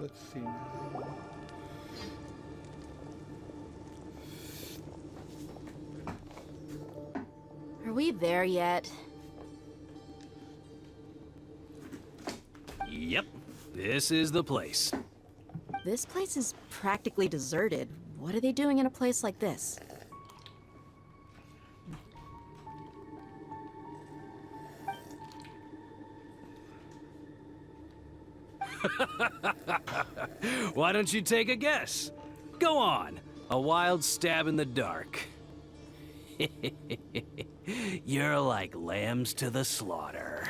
Let's see now. Are we there yet? Yep, this is the place. This place is practically deserted. What are they doing in a place like this? Why don't you take a guess? Go on, a wild stab in the dark. You're like lambs to the slaughter.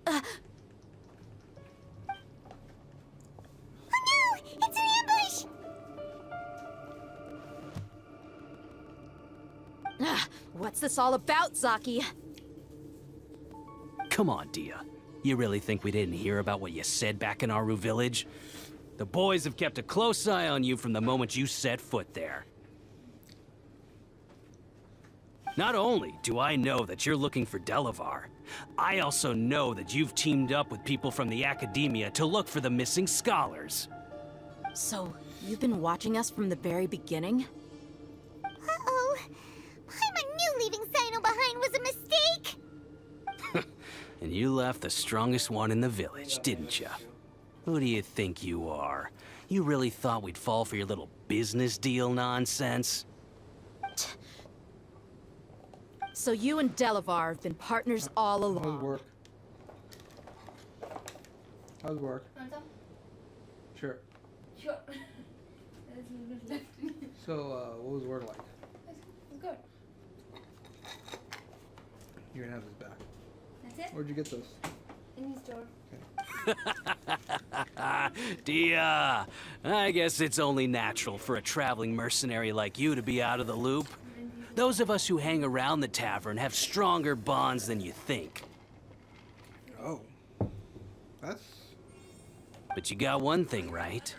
Oh no! It's an ambush! What's this all about, Zaki? Come on, Dia. You really think we didn't hear about what you said back in Aru village? The boys have kept a close eye on you from the moment you set foot there. Not only do I know that you're looking for Delavar, I also know that you've teamed up with people from the Academia to look for the missing scholars. So, you've been watching us from the very beginning? Uh-oh. I knew leaving Sino behind was a mistake! And you left the strongest one in the village, didn't you? Who do you think you are? You really thought we'd fall for your little business deal nonsense? So you and Delavar have been partners all How's along. work? How's work? Want some? Sure. Sure. There's a little bit left. So, what was work like? It's good. You're gonna have this back. That's it? Where'd you get those? In the store. Dia, I guess it's only natural for a traveling mercenary like you to be out of the loop. Those of us who hang around the tavern have stronger bonds than you think. Oh. That's... But you got one thing right.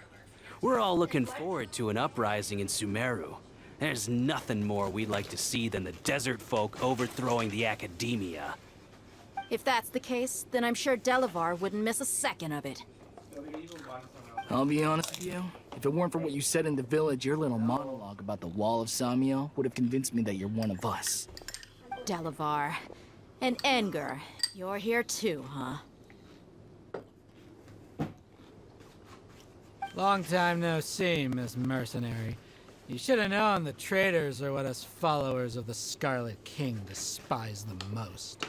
We're all looking forward to an uprising in Sumeru. There's nothing more we'd like to see than the desert folk overthrowing the Academia. If that's the case, then I'm sure Delavar wouldn't miss a second of it. I'll be honest with you. If it weren't for what you said in the village, your little monologue about the Wall of Samiel would have convinced me that you're one of us. Delavar. And Enger, you're here too, huh? Long time no see, Miss Mercenary. You should have known the traitors are what us followers of the Scarlet King despise the most.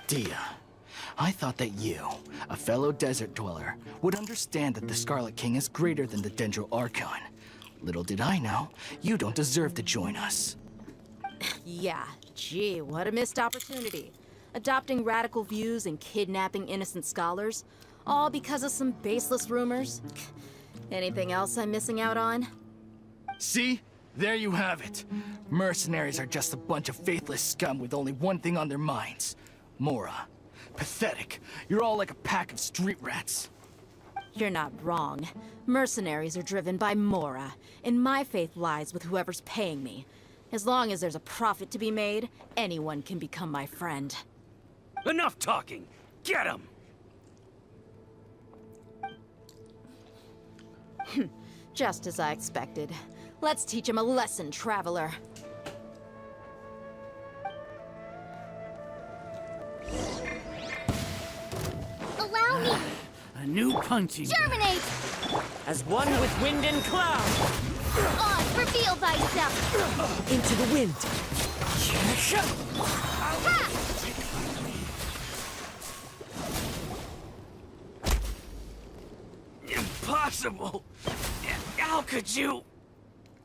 Dia, I thought that you, a fellow desert dweller, would understand that the Scarlet King is greater than the Dendro Archon. Little did I know, you don't deserve to join us. Yeah, gee, what a missed opportunity. Adopting radical views and kidnapping innocent scholars, all because of some baseless rumors. Anything else I'm missing out on? See? There you have it. Mercenaries are just a bunch of faithless scum with only one thing on their minds. Mora. Pathetic. You're all like a pack of street rats. You're not wrong. Mercenaries are driven by Mora, and my faith lies with whoever's paying me. As long as there's a profit to be made, anyone can become my friend. Enough talking! Get him! Just as I expected. Let's teach him a lesson, traveler. Allow me! A new punching. Germinate! As one with wind and cloud, On, reveal thyself! into the wind. Ha! Impossible! How could you?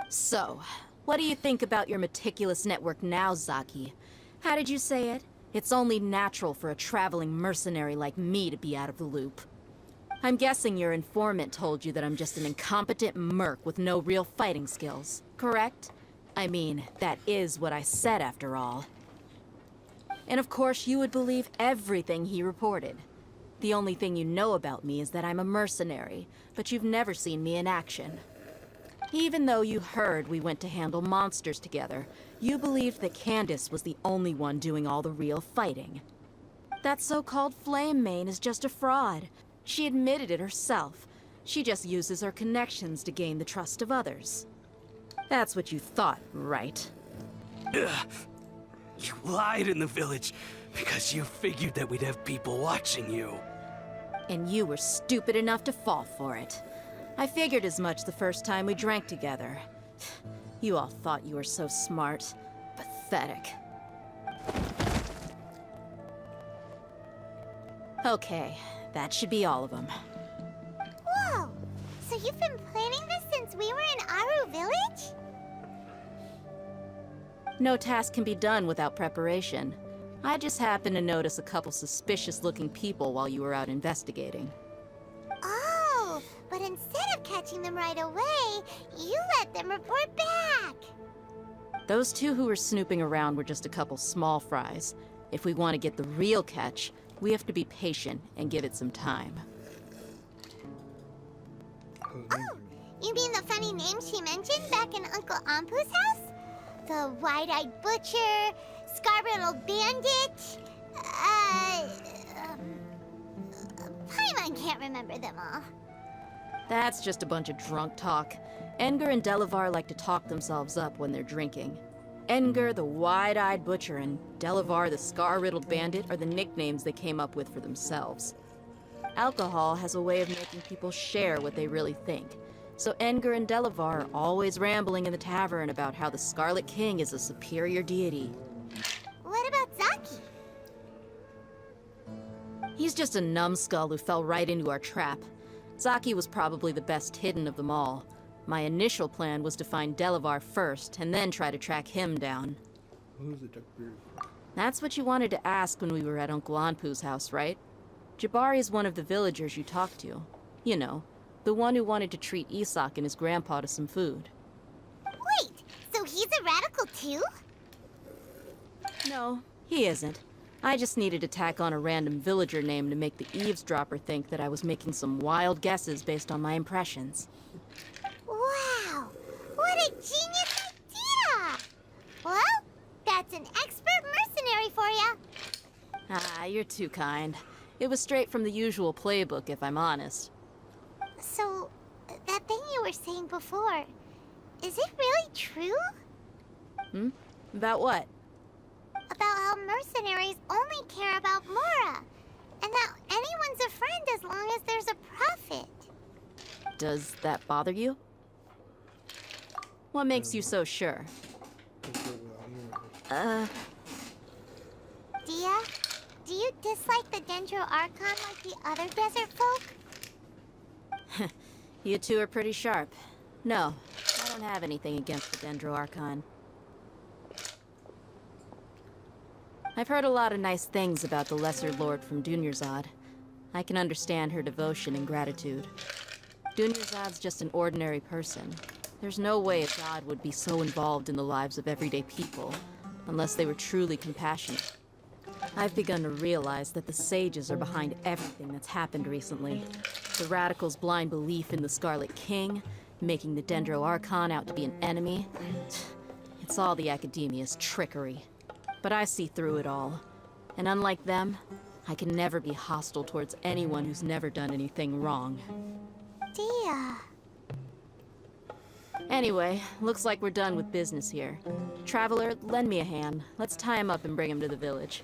So, what do you think about your meticulous network now, Zaki? How did you say it? It's only natural for a traveling mercenary like me to be out of the loop. I'm guessing your informant told you that I'm just an incompetent merc with no real fighting skills, correct? I mean, that is what I said after all. And of course, you would believe everything he reported. The only thing you know about me is that I'm a mercenary, but you've never seen me in action. Even though you heard we went to handle monsters together, you believed that Candace was the only one doing all the real fighting. That so-called Flame Mane is just a fraud. She admitted it herself. She just uses her connections to gain the trust of others. That's what you thought, right? You lied in the village because you figured that we'd have people watching you. And you were stupid enough to fall for it. I figured as much the first time we drank together. You all thought you were so smart. Pathetic. Okay, that should be all of them. Whoa! So you've been planning this since we were in Aru Village? No task can be done without preparation. I just happened to notice a couple suspicious-looking people while you were out investigating. Oh, but instead of catching them right away, you let them report back. Those two who were snooping around were just a couple small fries. If we want to get the real catch, we have to be patient and give it some time. Oh, you mean the funny name she mentioned back in Uncle Ampu's house? The wide-eyed butcher, scar-riddled bandit, Paimon can't remember them all. That's just a bunch of drunk talk. Edgar and Delavar like to talk themselves up when they're drinking. Edgar, the wide-eyed butcher, and Delavar, the scar-riddled bandit, are the nicknames they came up with for themselves. Alcohol has a way of making people share what they really think. So Edgar and Delavar are always rambling in the tavern about how the Scarlet King is a superior deity. What about Zaki? He's just a numbskull who fell right into our trap. Zaki was probably the best hidden of them all. My initial plan was to find Delavar first, and then try to track him down. Who's the duck beard? That's what you wanted to ask when we were at Uncle Anpu's house, right? Jabari is one of the villagers you talked to. You know, the one who wanted to treat Isak and his grandpa to some food. Wait, so he's a radical too? No, he isn't. I just needed to tack on a random villager name to make the eavesdropper think that I was making some wild guesses based on my impressions. Wow, what a genius idea! Well, that's an expert mercenary for ya. Ah, you're too kind. It was straight from the usual playbook, if I'm honest. So, that thing you were saying before, is it really true? About what? About how mercenaries only care about Mora, and that anyone's a friend as long as there's a profit. Does that bother you? What makes you so sure? Dia, do you dislike the Dendro Archon like the other desert folk? You two are pretty sharp. No, I don't have anything against the Dendro Archon. I've heard a lot of nice things about the Lesser Lord from Dunyarzad. I can understand her devotion and gratitude. Dunyarzad's just an ordinary person. There's no way a god would be so involved in the lives of everyday people, unless they were truly compassionate. I've begun to realize that the sages are behind everything that's happened recently. The radicals' blind belief in the Scarlet King, making the Dendro Archon out to be an enemy. It's all the Academia's trickery. But I see through it all. And unlike them, I can never be hostile towards anyone who's never done anything wrong. Dia. Anyway, looks like we're done with business here. Traveler, lend me a hand. Let's tie him up and bring him to the village.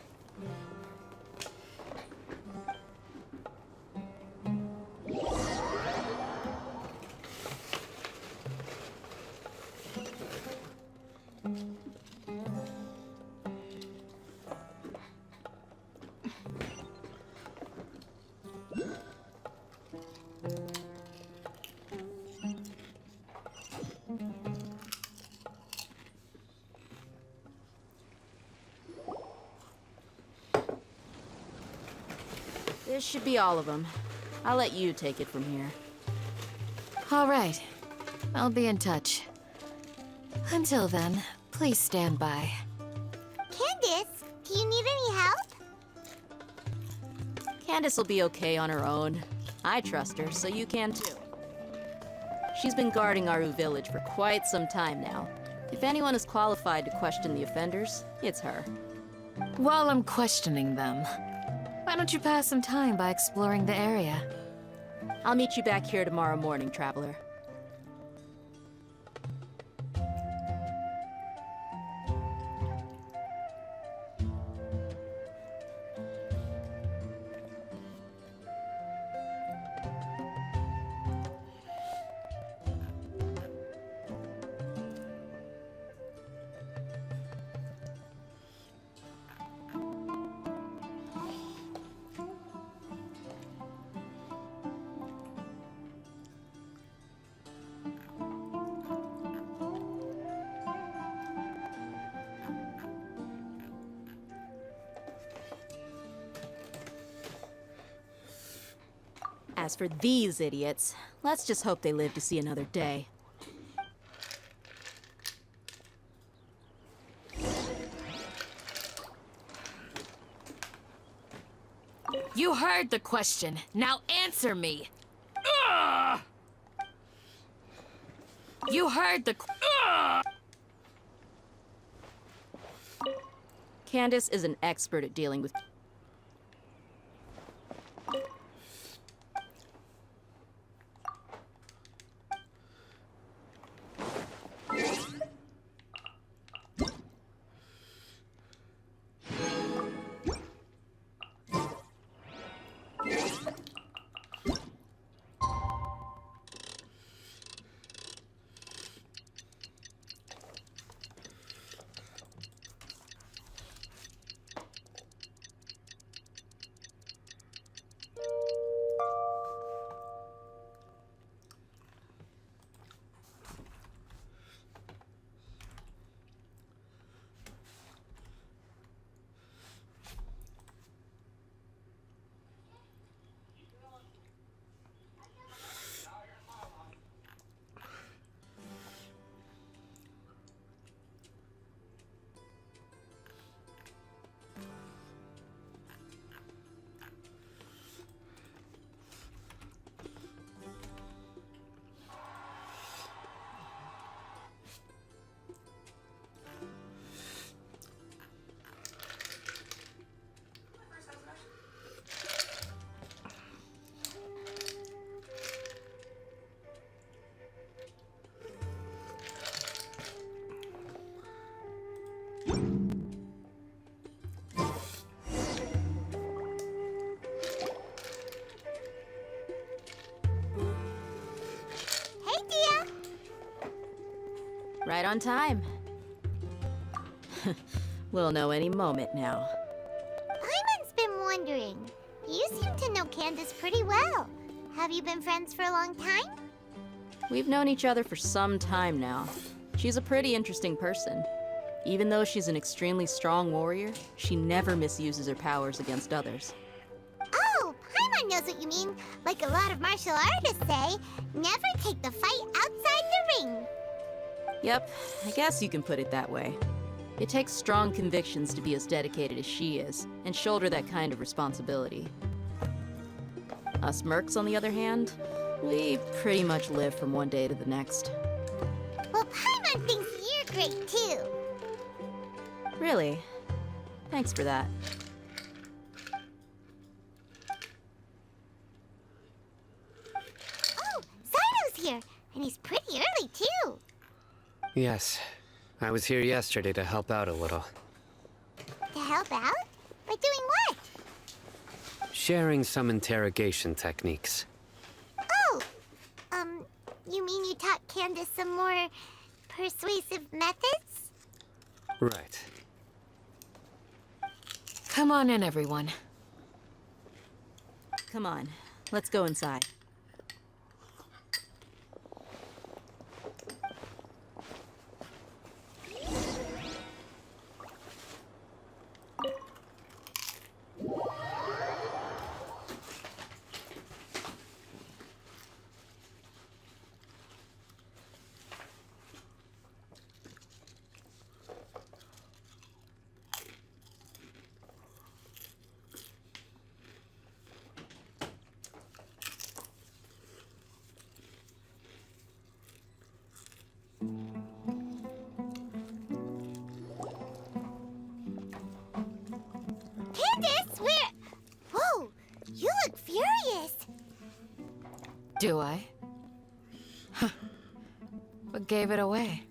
This should be all of them. I'll let you take it from here. All right. I'll be in touch. Until then, please stand by. Candace, do you need any help? Candace will be okay on her own. I trust her, so you can too. She's been guarding Aru Village for quite some time now. If anyone is qualified to question the offenders, it's her. While I'm questioning them, why don't you pass some time by exploring the area? I'll meet you back here tomorrow morning, traveler. As for these idiots, let's just hope they live to see another day. You heard the question. Now answer me. You heard the... Candace is an expert at dealing with... Hey, Dia! Right on time. We'll know any moment now. Paimon's been wondering. You seem to know Candace pretty well. Have you been friends for a long time? We've known each other for some time now. She's a pretty interesting person. Even though she's an extremely strong warrior, she never misuses her powers against others. Oh, Paimon knows what you mean. Like a lot of martial artists say, never take the fight outside the ring. Yep, I guess you can put it that way. It takes strong convictions to be as dedicated as she is, and shoulder that kind of responsibility. Us mercs, on the other hand, we pretty much live from one day to the next. Well, Paimon thinks you're great too. Really? Thanks for that. Oh, Zyno's here, and he's pretty early too. Yes. I was here yesterday to help out a little. To help out? By doing what? Sharing some interrogation techniques. Oh, you mean you taught Candace some more persuasive methods? Right. Come on in, everyone. Come on, let's go inside. Do I? Huh. What gave it away?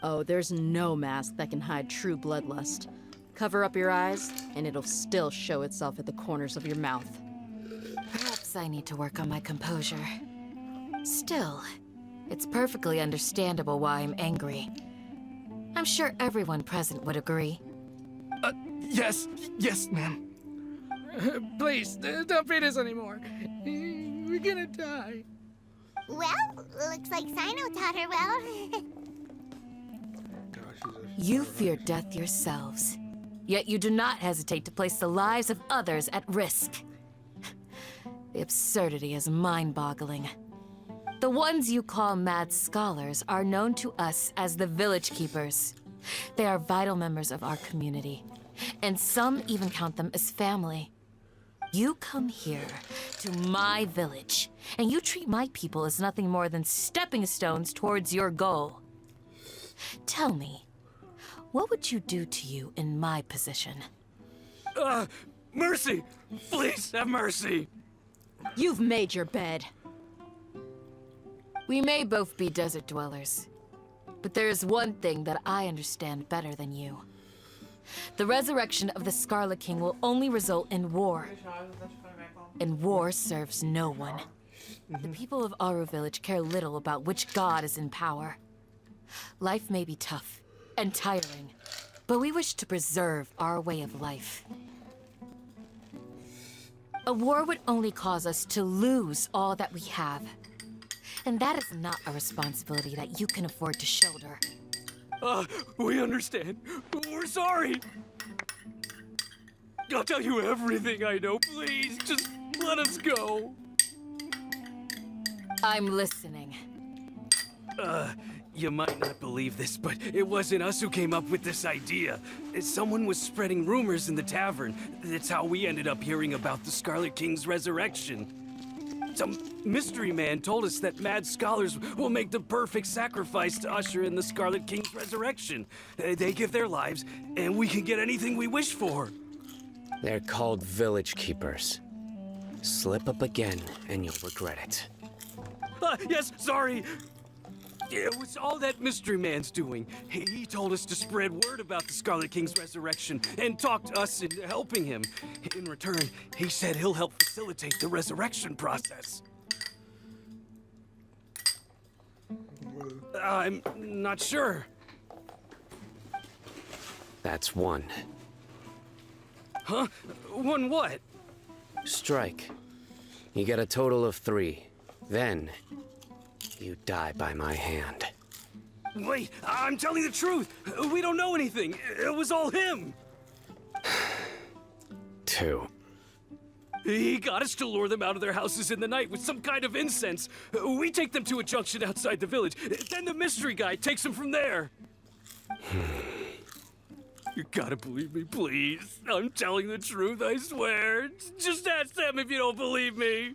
Oh, there's no mask that can hide true bloodlust. Cover up your eyes, and it'll still show itself at the corners of your mouth. Perhaps I need to work on my composure. Still, it's perfectly understandable why I'm angry. I'm sure everyone present would agree. Yes, ma'am. Please, don't beat us anymore. We're gonna die. Well, looks like Sino taught her well. Gosh, You fear death yourselves, yet you do not hesitate to place the lives of others at risk. The absurdity is mind-boggling. The ones you call mad scholars are known to us as the Village Keepers. They are vital members of our community, and some even count them as family. You come here to my village, and you treat my people as nothing more than stepping stones towards your goal. Tell me, what would you do to you in my position? Mercy! Please have mercy! You've made your bed. We may both be desert dwellers, but there is one thing that I understand better than you. The resurrection of the Scarlet King will only result in war. And war serves no one. The people of Aru Village care little about which god is in power. Life may be tough and tiring, but we wish to preserve our way of life. A war would only cause us to lose all that we have. And that is not a responsibility that you can afford to shoulder. We understand. We're sorry. I'll tell you everything I know. Please, just let us go. I'm listening. You might not believe this, but it wasn't us who came up with this idea. Someone was spreading rumors in the tavern. That's how we ended up hearing about the Scarlet King's resurrection. Some mystery man told us that mad scholars will make the perfect sacrifice to usher in the Scarlet King's resurrection. They give their lives, and we can get anything we wish for. They're called Village Keepers. Slip up again, and you'll regret it. Yes, sorry. It was all that mystery man's doing. He told us to spread word about the Scarlet King's resurrection and talked us into helping him. In return, he said he'll help facilitate the resurrection process. I'm not sure. That's one. Huh? One what? Strike. You get a total of 3. Then, you die by my hand. Wait, I'm telling the truth. We don't know anything. It was all him. 2. He got us to lure them out of their houses in the night with some kind of incense. We take them to a junction outside the village. Then the mystery guy takes them from there. You gotta believe me, please. I'm telling the truth, I swear. Just ask them if you don't believe me.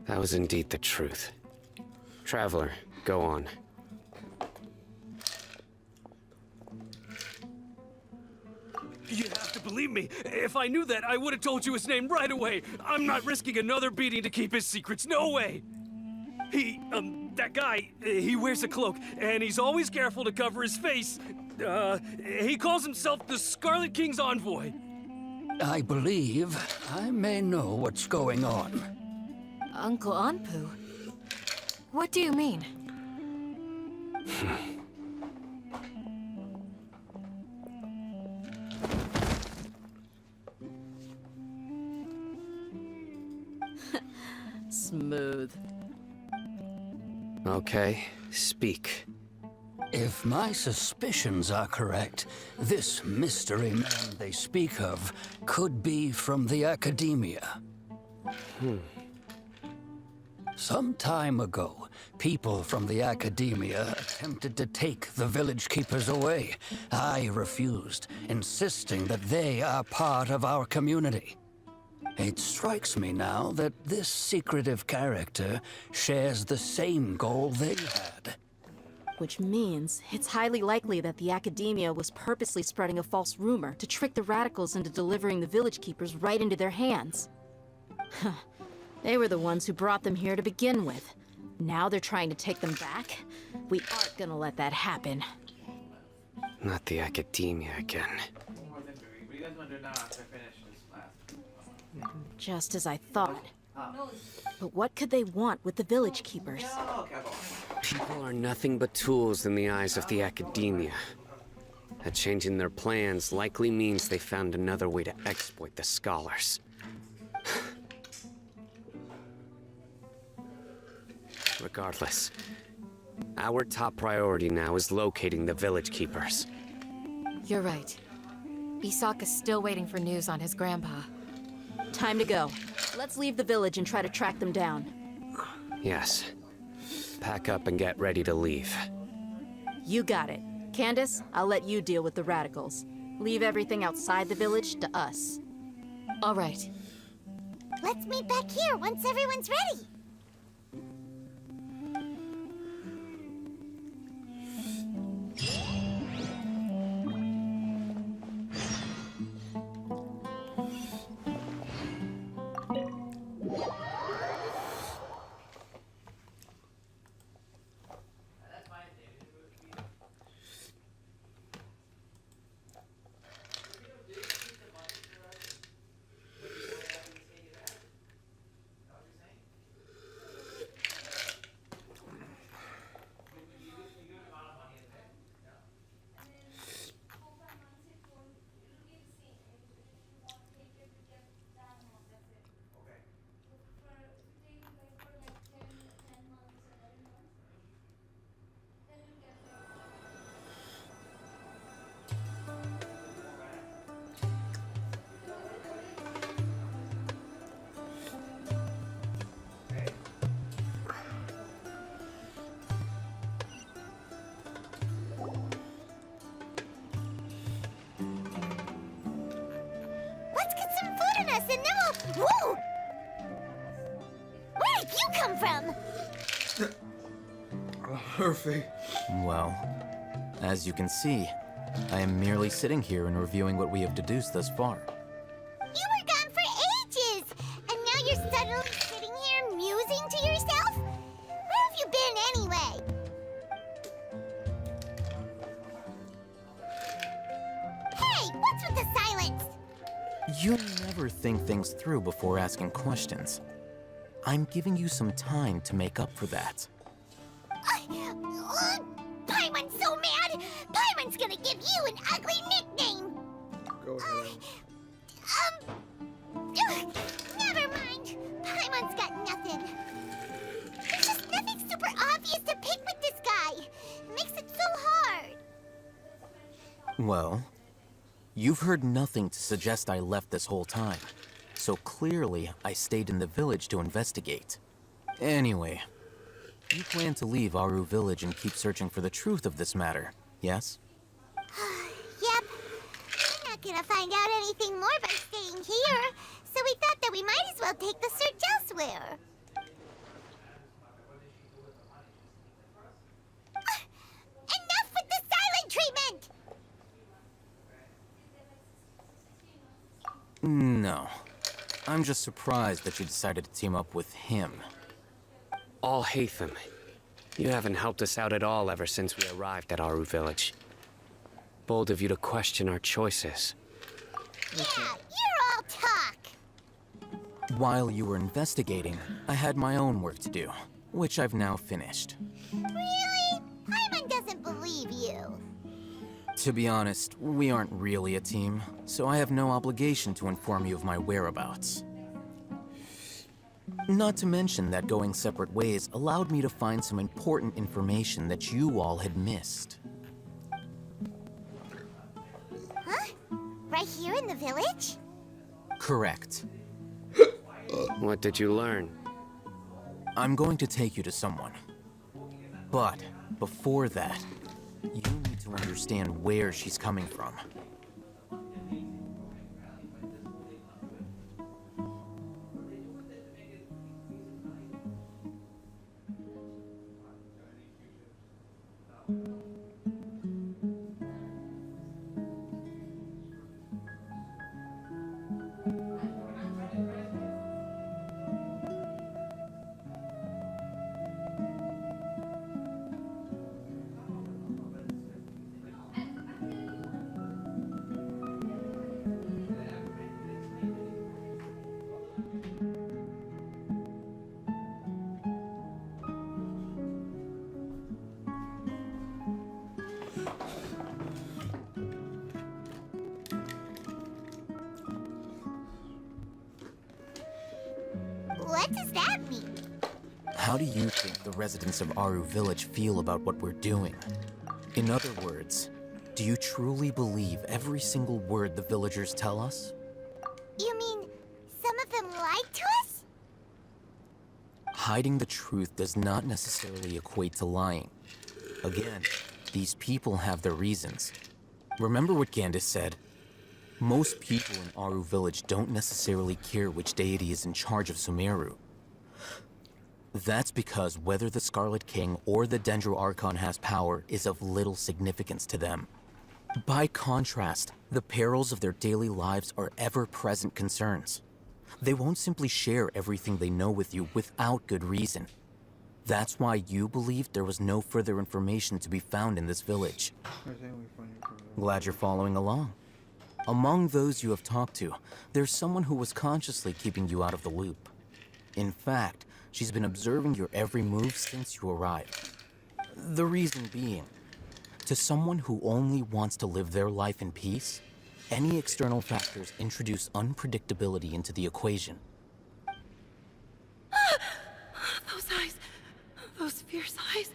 That was indeed the truth. Traveler, go on. You have to believe me. If I knew that, I would have told you his name right away. I'm not risking another beating to keep his secrets. No way. That guy, he wears a cloak, and he's always careful to cover his face. He calls himself the Scarlet King's envoy. I believe I may know what's going on. Uncle Anpu? What do you mean? Smooth. Okay, speak. If my suspicions are correct, this mystery man they speak of could be from the Academia. Some time ago, people from the Academia attempted to take the Village Keepers away. I refused, insisting that they are part of our community. It strikes me now that this secretive character shares the same goal they had. Which means it's highly likely that the Academia was purposely spreading a false rumor to trick the radicals into delivering the Village Keepers right into their hands. They were the ones who brought them here to begin with. Now they're trying to take them back? We aren't gonna let that happen. Not the academia again. Just as I thought. But what could they want with the village keepers? People are nothing but tools in the eyes of the academia. A change in their plans likely means they found another way to exploit the scholars. Regardless, our top priority now is locating the village keepers. You're right. Isaka's still waiting for news on his grandpa. Time to go. Let's leave the village and try to track them down. Yes. Pack up and get ready to leave. You got it. Candace, I'll let you deal with the radicals. Leave everything outside the village to us. All right. Let's meet back here once everyone's ready. Let's get some food in us and then we'll... Whoa! Where did you come from? Murphy. Well, as you can see, I am merely sitting here and reviewing what we have deduced thus far. You were gone for ages! And now you're suddenly sitting here musing to yourself? Where have you been anyway? Hey, what's with the silence? You never think things through before asking questions. I'm giving you some time to make up for that. Paimon's so mad! Paimon's gonna give you an ugly nickname! Go ahead. Never mind. Paimon's got nothing. There's just nothing super obvious to pick with this guy. It makes it so hard. Well, you've heard nothing to suggest I left this whole time. So clearly, I stayed in the village to investigate. Anyway, you plan to leave Aru Village and keep searching for the truth of this matter, yes? Yep. We're not gonna find out anything more by staying here, so we thought that we might as well take the search elsewhere. Enough with the silent treatment! No. I'm just surprised that you decided to team up with him. All Hatham, you haven't helped us out at all ever since we arrived at Aru Village. Bold of you to question our choices. Yeah, you're all talk. While you were investigating, I had my own work to do, which I've now finished. Really? Paimon doesn't believe you. To be honest, we aren't really a team, so I have no obligation to inform you of my whereabouts. Not to mention that going separate ways allowed me to find some important information that you all had missed. Huh? Right here in the village? Correct. What did you learn? I'm going to take you to someone. But before that, you need to understand where she's coming from. What does that mean? How do you think the residents of Aru Village feel about what we're doing? In other words, do you truly believe every single word the villagers tell us? You mean some of them lied to us? Hiding the truth does not necessarily equate to lying. Again, these people have their reasons. Remember what Gandis said? Most people in Aru Village don't necessarily care which deity is in charge of Sumeru. That's because whether the Scarlet King or the Dendro Archon has power is of little significance to them. By contrast, the perils of their daily lives are ever-present concerns. They won't simply share everything they know with you without good reason. That's why you believed there was no further information to be found in this village. Glad you're following along. Among those you have talked to, there's someone who was consciously keeping you out of the loop. In fact, she's been observing your every move since you arrived. The reason being, to someone who only wants to live their life in peace, any external factors introduce unpredictability into the equation. Those eyes. Those fierce eyes.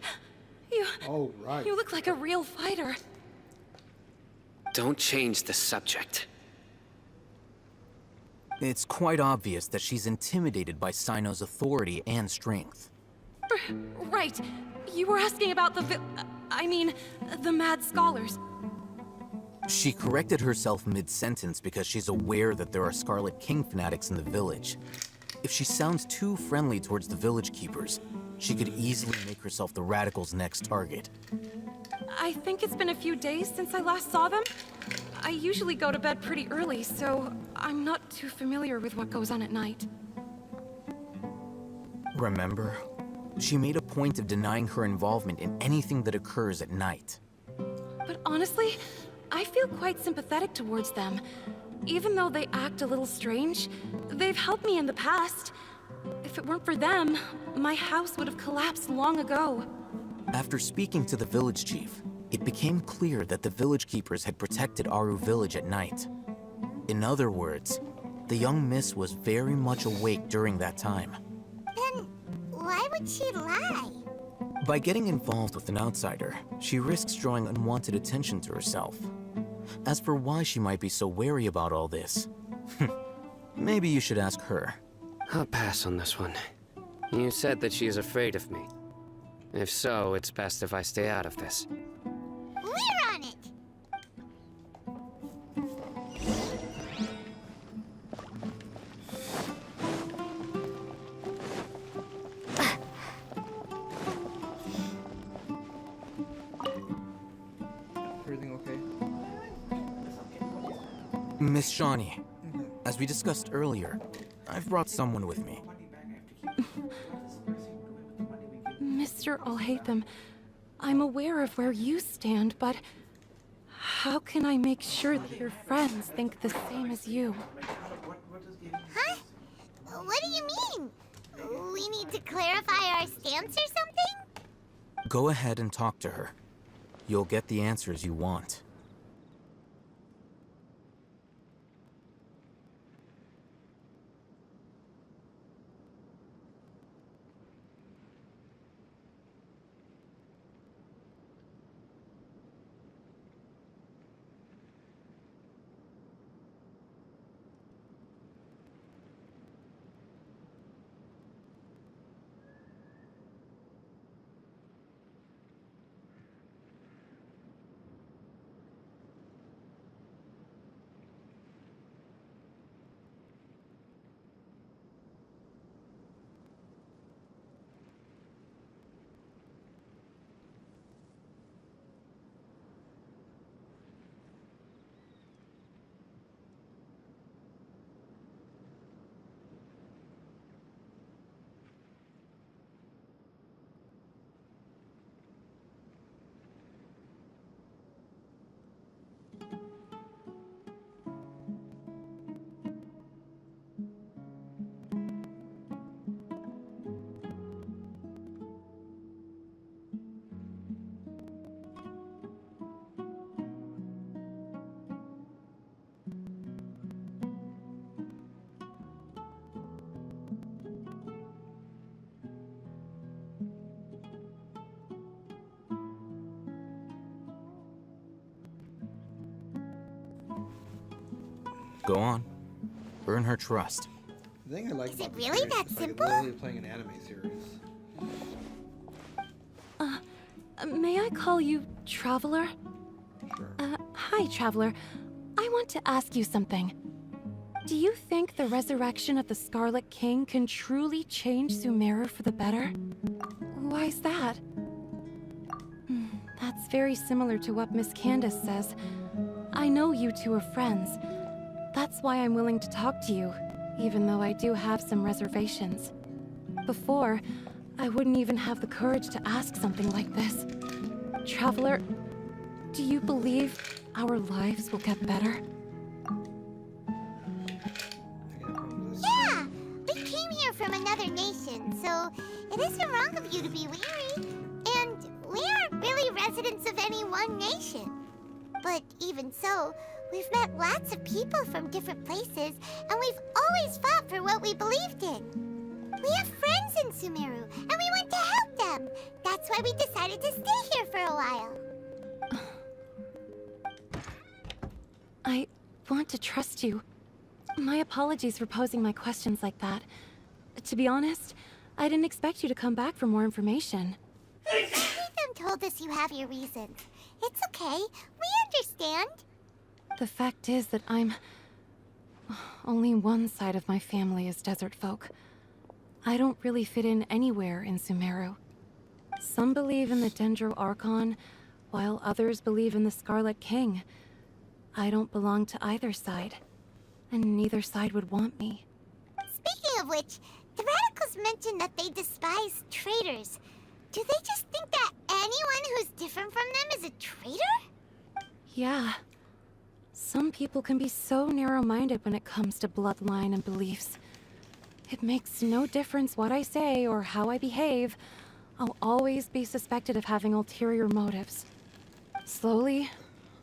Oh, right. You look like a real fighter. Don't change the subject. It's quite obvious that she's intimidated by Sino's authority and strength. Right. You were asking about the mad scholars. She corrected herself mid-sentence because she's aware that there are Scarlet King fanatics in the village. If she sounds too friendly towards the village keepers, she could easily make herself the radicals' next target. I think it's been a few days since I last saw them. I usually go to bed pretty early, so I'm not too familiar with what goes on at night. Remember? She made a point of denying her involvement in anything that occurs at night. But honestly, I feel quite sympathetic towards them. Even though they act a little strange, they've helped me in the past. If it weren't for them, my house would have collapsed long ago. After speaking to the village chief, it became clear that the village keepers had protected Aru Village at night. In other words, the young miss was very much awake during that time. Then why would she lie? By getting involved with an outsider, she risks drawing unwanted attention to herself. As for why she might be so wary about all this, maybe you should ask her. I'll pass on this one. You said that she is afraid of me. If so, it's best if I stay out of this. We're on it! Everything okay? Miss Shawnee, as we discussed earlier, I've brought someone with me. Mr. Alhaitham, I'm aware of where you stand, but how can I make sure that your friends think the same as you? Huh? What do you mean? We need to clarify our stance or something? Go ahead and talk to her. You'll get the answers you want. Go on. Earn her trust. The thing I like Is about it this really series that is like simple? literally playing an anime series. May I call you Traveler? Sure. Hi, Traveler. I want to ask you something. Do you think the resurrection of the Scarlet King can truly change Sumeru for the better? Why's that? That's very similar to what Miss Candace says. I know you two are friends. That's why I'm willing to talk to you, even though I do have some reservations. Before, I wouldn't even have the courage to ask something like this. Traveler, do you believe our lives will get better? Yeah! We came here from another nation, so it isn't wrong of you to be weary. And we aren't really residents of any one nation. But even so, we've met lots of people from different places, and we've always fought for what we believed in. We have friends in Sumeru, and we want to help them. That's why we decided to stay here for a while. I want to trust you. My apologies for posing my questions like that. To be honest, I didn't expect you to come back for more information. Them told us you have your reasons. It's okay. We understand. The fact is that only one side of my family is desert folk. I don't really fit in anywhere in Sumeru. Some believe in the Dendro Archon, while others believe in the Scarlet King. I don't belong to either side, and neither side would want me. Speaking of which, the radicals mentioned that they despise traitors. Do they just think that anyone who's different from them is a traitor? Yeah. Some people can be so narrow-minded when it comes to bloodline and beliefs. It makes no difference what I say or how I behave. I'll always be suspected of having ulterior motives. Slowly,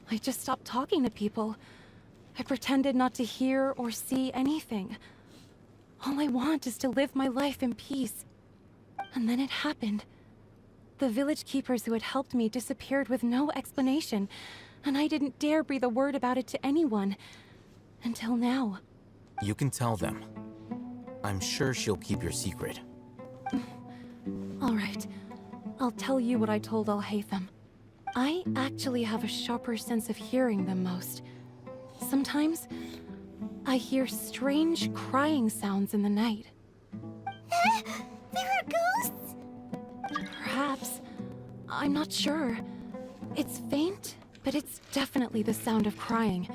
I just stopped talking to people. I pretended not to hear or see anything. All I want is to live my life in peace. And then it happened. The village keepers who had helped me disappeared with no explanation, and I didn't dare breathe a word about it to anyone. Until now. You can tell them. I'm sure she'll keep your secret. All right. I'll tell you what I told Alhaitham. I actually have a sharper sense of hearing than most. Sometimes, I hear strange crying sounds in the night. There are ghosts? Perhaps. I'm not sure. It's faint, but it's definitely the sound of crying.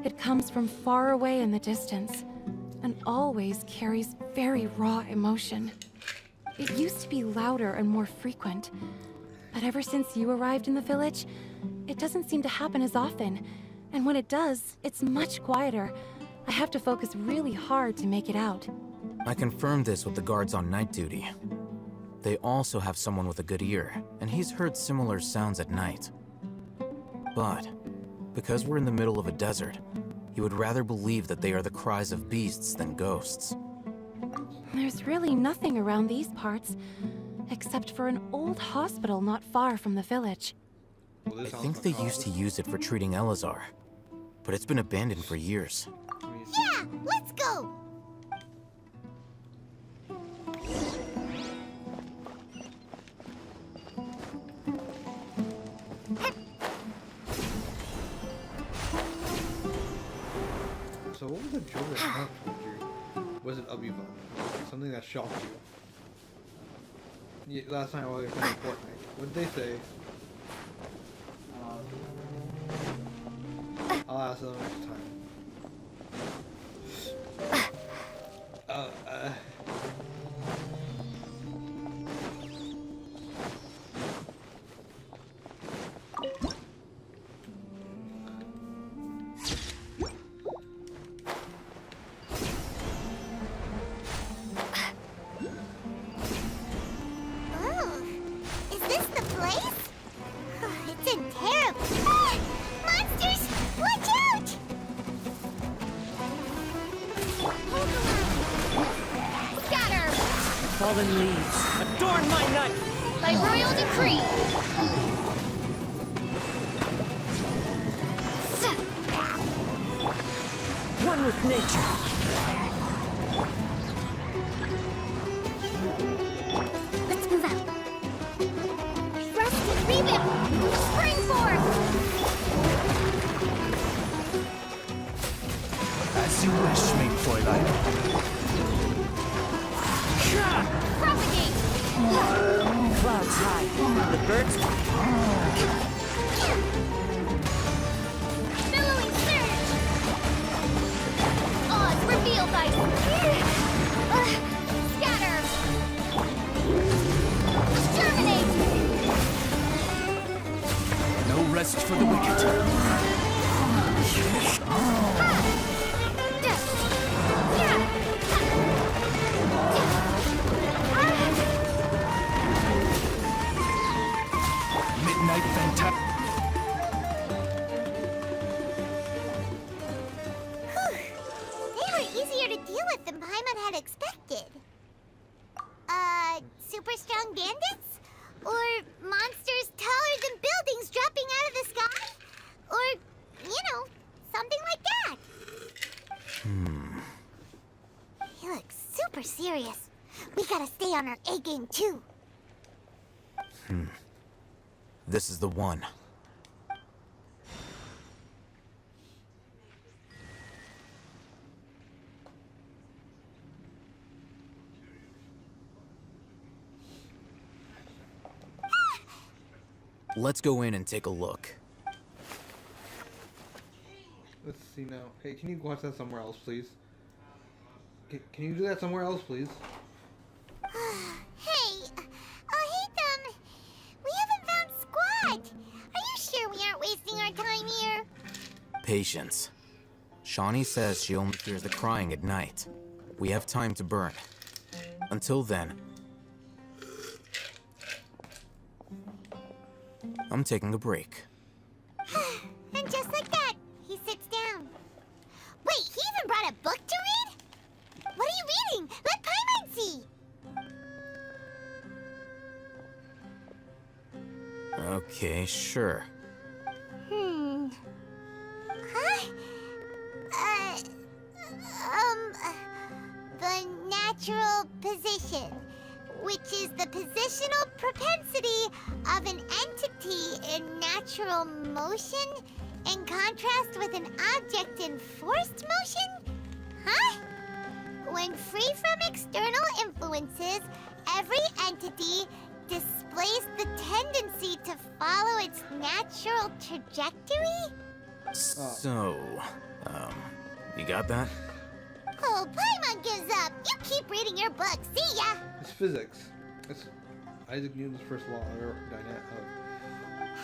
It comes from far away in the distance, and always carries very raw emotion. It used to be louder and more frequent, but ever since you arrived in the village, it doesn't seem to happen as often, and when it does, it's much quieter. I have to focus really hard to make it out. I confirmed this with the guards on night duty. They also have someone with a good ear, and he's heard similar sounds at night. But, because we're in the middle of a desert, he would rather believe that they are the cries of beasts than ghosts. There's really nothing around these parts, except for an old hospital not far from the village. I think they used to use it for treating Elazar, but it's been abandoned for years. Yeah, let's go! So what was the joke that Mark told you? Was it Abiva? Something that shocked you? Yeah, last night while we were playing Fortnite. What did they say? I'll ask them next time. Oh, is this the place? It's in terrible. Ah! Monsters! Watch out! Scatter! Fallen leaves, adorn my night! By royal decree! One one with nature. Let's move out. Thrust and rebound! Springboard! As you wish, main Fräulein. Propagate! Clouds high. The birds Billowing surge! Odds revealed by... Scatter! Exterminate! No rest for the wicked. Midnight Fantastic. They were easier to deal with than Paimon had expected. Super strong bandits? Or monsters taller than buildings dropping out of the sky? Or, something like that. He looks super serious. We gotta stay on our A game too. This is the one. Let's go in and take a look. Let's see now. Hey, can you watch that somewhere else, please? Can you do that somewhere else, please? Hey, Ethan, we haven't found Squat. Are you sure we aren't wasting our time here? Patience. Shawnee says she only hears the crying at night. We have time to burn. Until then, I'm taking a break. And just like that, he sits down. Wait, he even brought a book to read? What are you reading? Let Paimon see. Okay, sure. Huh? The natural position, which is the positional propensity of an entity in natural motion in contrast with an object in forced motion? Huh? When free from external influences, every entity displays the tendency to follow its natural trajectory? So, you got that? Oh, Paimon gives up. You keep reading your book. See ya. It's physics. It's Isaac Newton's first law of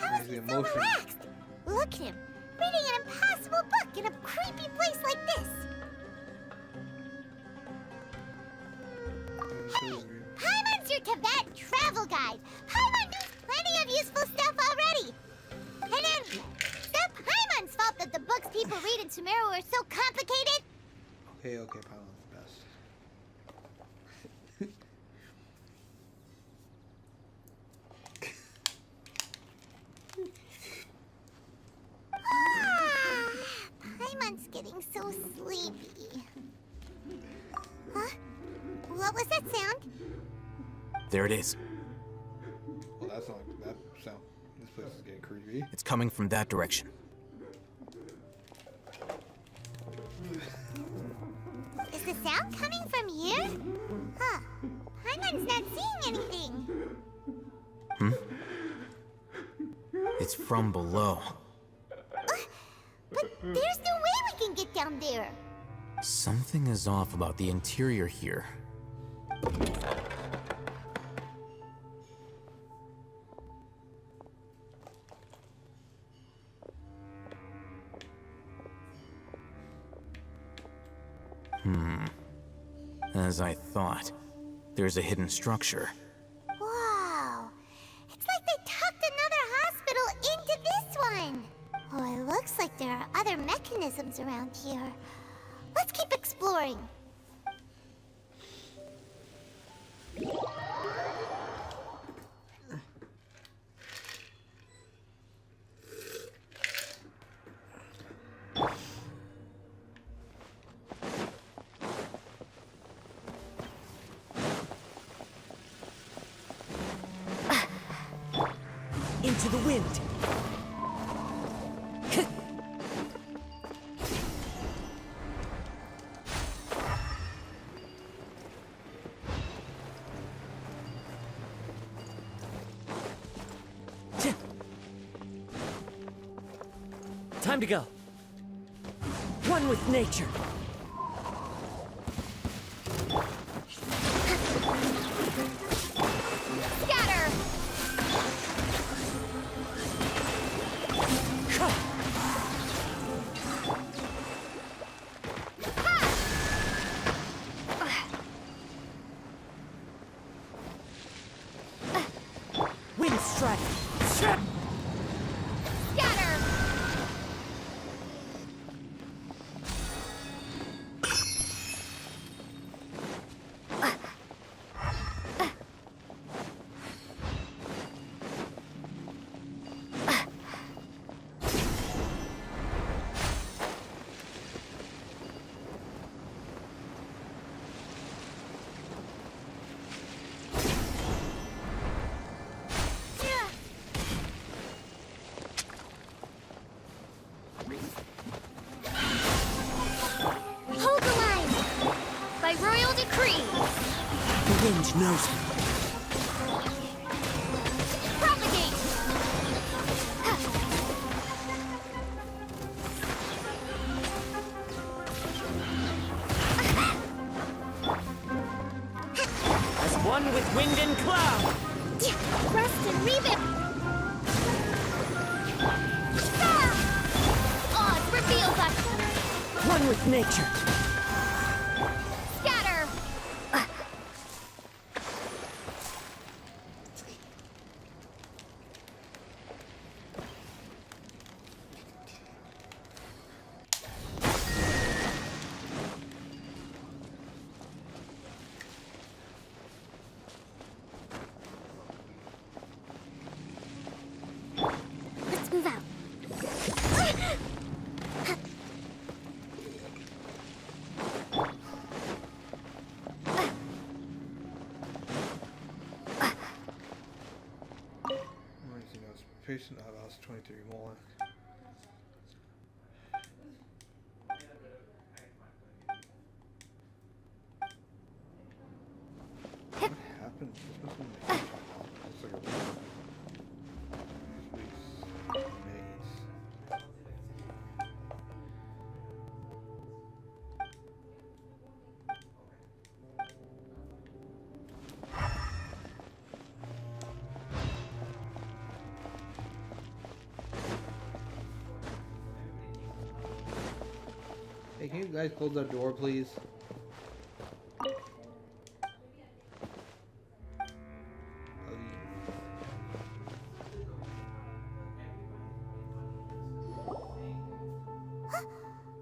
How is he so relaxed? Look at him, reading an impossible book in a creepy place like this. Hey, Paimon's your Tibet travel guide. Paimon knows plenty of useful stuff already. And then, it's not Paimon's fault that the books people read in Sumeru are so complicated. Okay, Paimon. Paimon's getting so sleepy. Huh? What was that sound? There it is. Well, that's not that sound. This place is getting creepy. It's coming from that direction. Is the sound coming from here? Huh. Paimon's not seeing anything. It's from below. But there's no way we can get down there. Something is off about the interior here. As I thought, there's a hidden structure. Wow. It's like they tucked another hospital into this one. Oh, it looks like there are other mechanisms around here. Let's keep exploring. into the wind. Time to go. One with nature. Scatter! Wind strike. Scatter! Hold the line! By royal decree! The wind knows me. Propagate! As one with wind and cloud. Rest and revamp! Oz reveals us! One with nature. Scatter! Let's move out. Anything else? Patient outhouse 23 more. What happened? This must have been looks like a maze. Hey, can you guys close that door, please?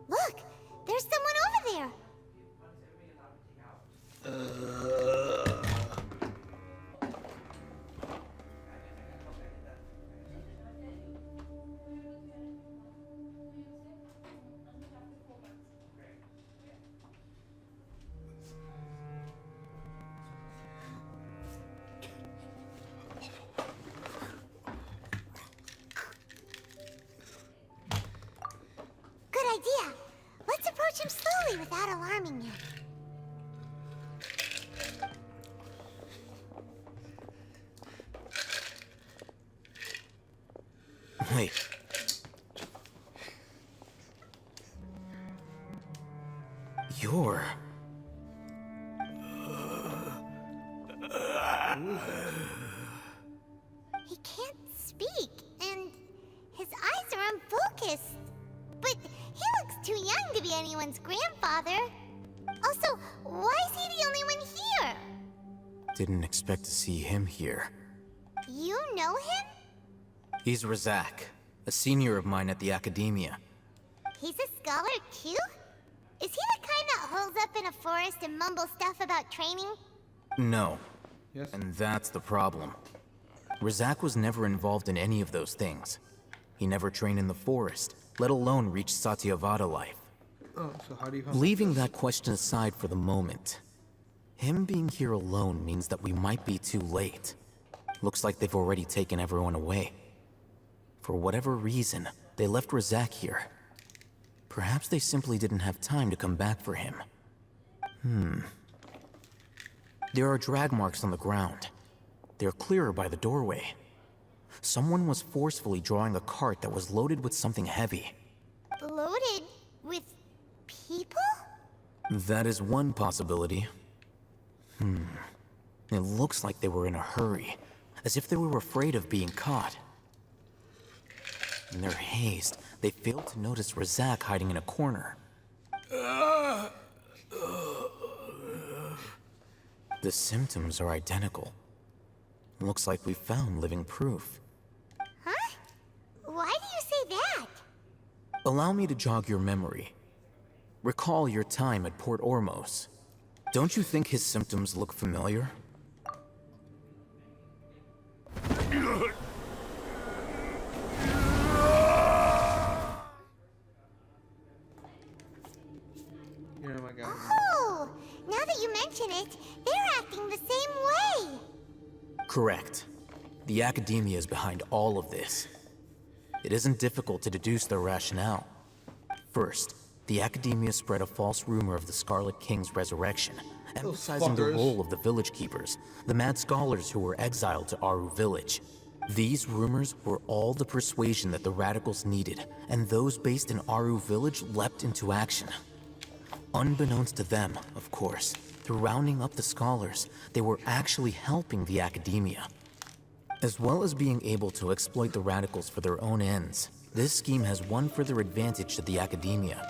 Look, there's someone over there. Good idea. Let's approach him slowly without alarming him. Wait. You're... He can't speak, and his eyes are unfocused. But he looks too young to be anyone's grandfather. Also, why is he the only one here? Didn't expect to see him here. You know him? He's Razak, a senior of mine at the Academia. He's a scholar too? Is he the kind that holes up in a forest and mumbles stuff about training? No. Yes. And that's the problem. Razak was never involved in any of those things. He never trained in the forest, let alone reach Satyavada life. Oh, so how do you find Leaving that question aside for the moment, him being here alone means that we might be too late. Looks like they've already taken everyone away. For whatever reason, they left Razak here. Perhaps they simply didn't have time to come back for him. There are drag marks on the ground. They're clearer by the doorway. Someone was forcefully drawing a cart that was loaded with something heavy. Loaded with people? That is one possibility. It looks like they were in a hurry, as if they were afraid of being caught. In their haste, they failed to notice Razak hiding in a corner. The symptoms are identical. Looks like we found living proof. Huh? Why do you say that? Allow me to jog your memory. Recall your time at Port Ormos. Don't you think his symptoms look familiar? Oh my god. Oh, now that you mention it, they're acting the same way. Correct. The Academia is behind all of this. It isn't difficult to deduce their rationale. First, the Academia spread a false rumor of the Scarlet King's resurrection, emphasizing the fuckers. role of the village keepers, the mad scholars who were exiled to Aru village. These rumors were all the persuasion that the radicals needed, and those based in Aru village leapt into action. Unbeknownst to them, of course, through rounding up the scholars, they were actually helping the Academia. As well as being able to exploit the radicals for their own ends, this scheme has one further advantage to the Academia.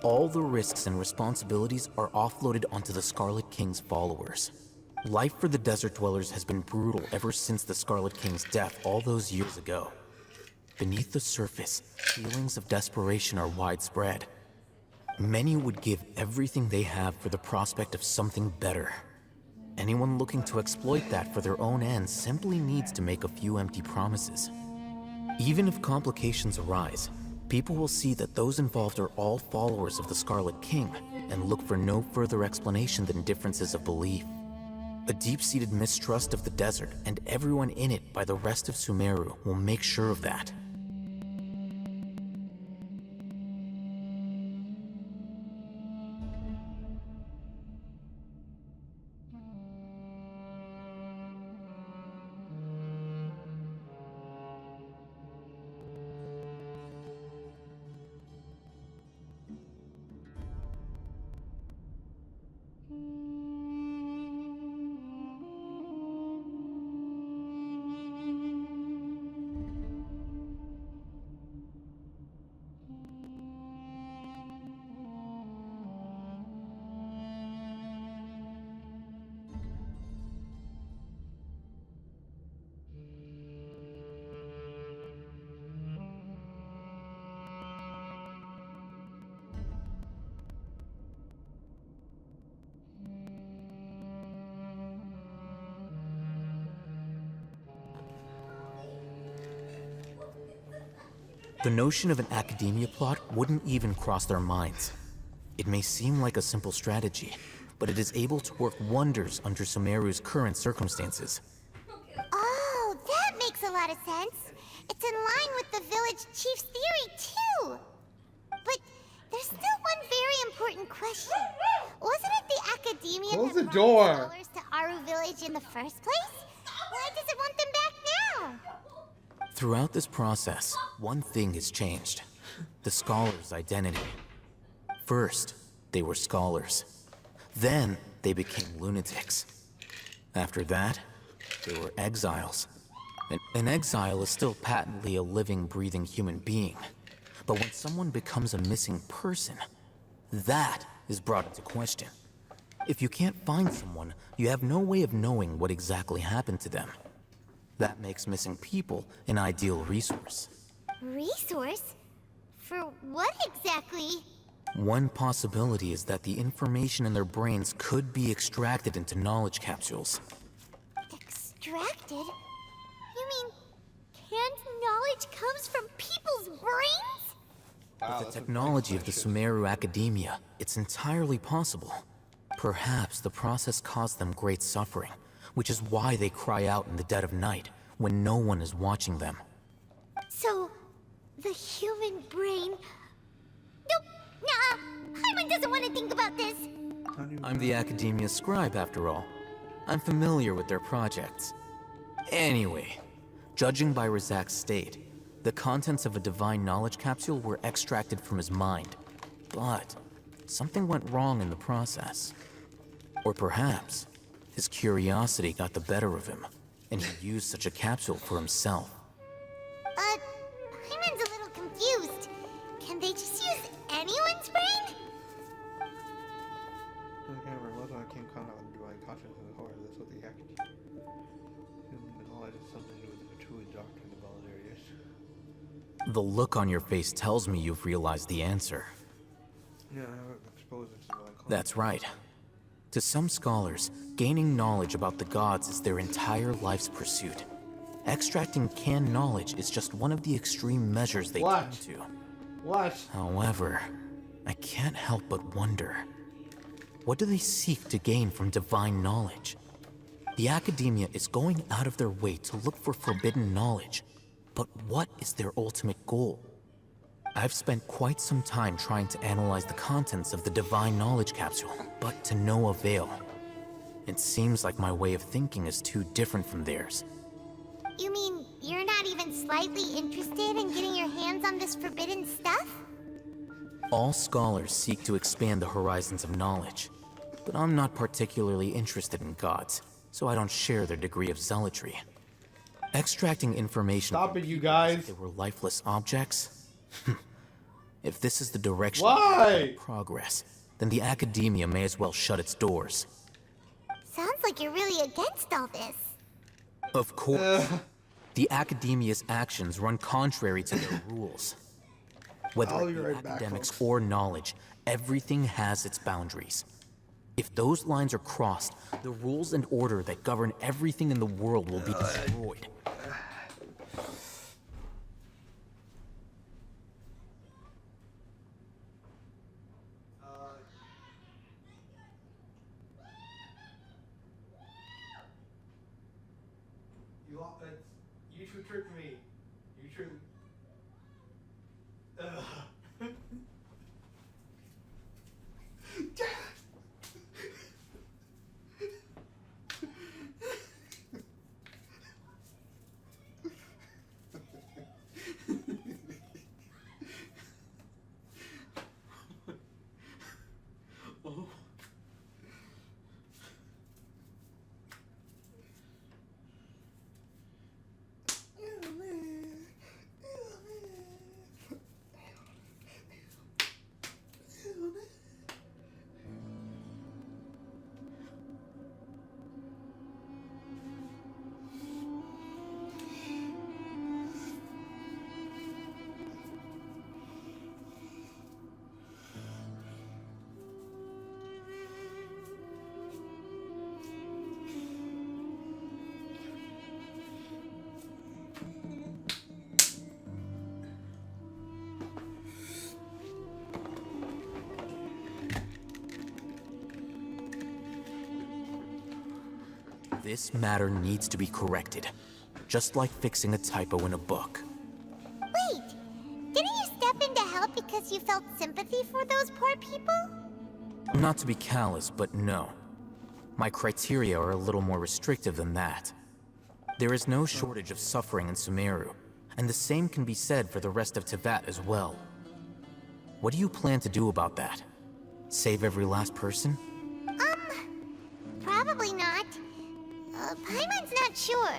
All the risks and responsibilities are offloaded onto the Scarlet King's followers. Life for the Desert Dwellers has been brutal ever since the Scarlet King's death all those years ago. Beneath the surface, feelings of desperation are widespread. Many would give everything they have for the prospect of something better. Anyone looking to exploit that for their own ends simply needs to make a few empty promises. Even if complications arise, people will see that those involved are all followers of the Scarlet King and look for no further explanation than differences of belief. A deep-seated mistrust of the desert and everyone in it by the rest of Sumeru will make sure of that. The notion of an academia plot wouldn't even cross their minds. It may seem like a simple strategy, but it is able to work wonders under Sumeru's current circumstances. Oh, that makes a lot of sense. It's in line with the village chief's theory, too. But there's still one very important question. Wasn't it the Academia Close that the brought door. scholars to Aru village in the first place? Why does it want them back now? Throughout this process, one thing has changed. The scholars' identity. First, they were scholars. Then, they became lunatics. After that, they were exiles. An exile is still patently a living, breathing human being. But when someone becomes a missing person, that is brought into question. If you can't find someone, you have no way of knowing what exactly happened to them. That makes missing people an ideal resource. Resource? For what exactly? One possibility is that the information in their brains could be extracted into knowledge capsules. Extracted? You mean canned knowledge comes from people's brains? Wow, With the that's some technology of the shit. Sumeru Academia, it's entirely possible. Perhaps the process caused them great suffering, which is why they cry out in the dead of night when no one is watching them. So, the human brain... Nope, nah, Paimon doesn't want to think about this. I'm the Academia's scribe, after all. I'm familiar with their projects. Anyway, judging by Razak's state, the contents of a divine knowledge capsule were extracted from his mind. But something went wrong in the process. Or perhaps his curiosity got the better of him, and he used such a capsule for himself. Paimon's a little confused. Can they just use anyone's brain? I can't remember. Most of I came contact with divine consciousness and horror. That's what they have to do. Human knowledge has something to do with the true doctrine of all areas. The look on your face tells me you've realized the answer. Yeah, I haven't exposed it to divine consciousness. That's right. To some scholars, gaining knowledge about the gods is their entire life's pursuit. Extracting canned knowledge is just one of the extreme measures they turn to. What? However, I can't help but wonder, what do they seek to gain from divine knowledge? The Academia is going out of their way to look for forbidden knowledge, but what is their ultimate goal? I've spent quite some time trying to analyze the contents of the divine knowledge capsule, but to no avail. It seems like my way of thinking is too different from theirs. You mean you're not even slightly interested in getting your hands on this forbidden stuff? All scholars seek to expand the horizons of knowledge, but I'm not particularly interested in gods, so I don't share their degree of zealotry. Extracting information Stop from it, you people guys. as if they were lifeless objects? If this is the direction Why? of progress, then the Academia may as well shut its doors. Sounds like you're really against all this. Of course. The Academia's actions run contrary to their rules. Whether I'll it be be right back, academics folks. or knowledge, everything has its boundaries. If those lines are crossed, the rules and order that govern everything in the world will be destroyed. You two tricked me. You tricked. This matter needs to be corrected, just like fixing a typo in a book. Wait, didn't you step in to help because you felt sympathy for those poor people? Not to be callous, but no. My criteria are a little more restrictive than that. There is no shortage of suffering in Sumeru, and the same can be said for the rest of Teyvat as well. What do you plan to do about that? Save every last person? Probably not. Paimon's not sure.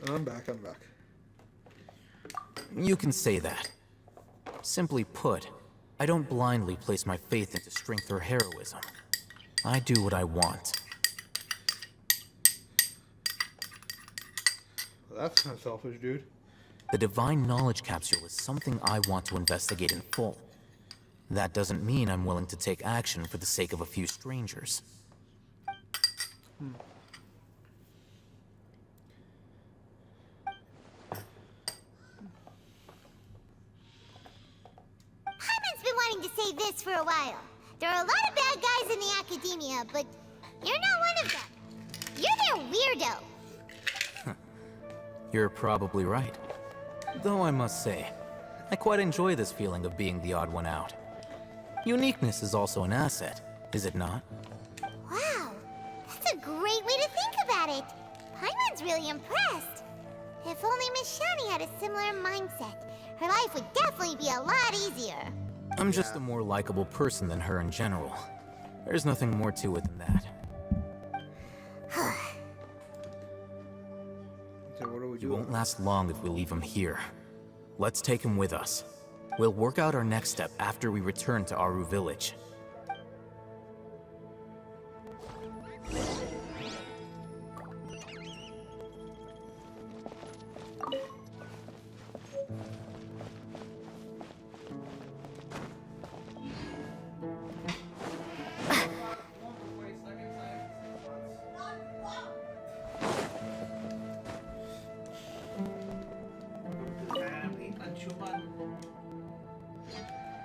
I'm back. You can say that. Simply put, I don't blindly place my faith into strength or heroism. I do what I want. Well, that's kind of selfish, dude. The Divine Knowledge Capsule is something I want to investigate in full. That doesn't mean I'm willing to take action for the sake of a few strangers. Hyman's been wanting to say this for a while. There are a lot of bad guys in the academia, but you're not one of them. You're their weirdo. You're probably right. Though I must say, I quite enjoy this feeling of being the odd one out. Uniqueness is also an asset, is it not? Wow, that's a great way to think about it. Hyman's really impressed. If only Miss Shani had a similar mindset, her life would definitely be a lot easier. I'm just a more likable person than her in general. There's nothing more to it than that. So what do we do? He won't last long if we leave him here. Let's take him with us. We'll work out our next step after we return to Aru Village.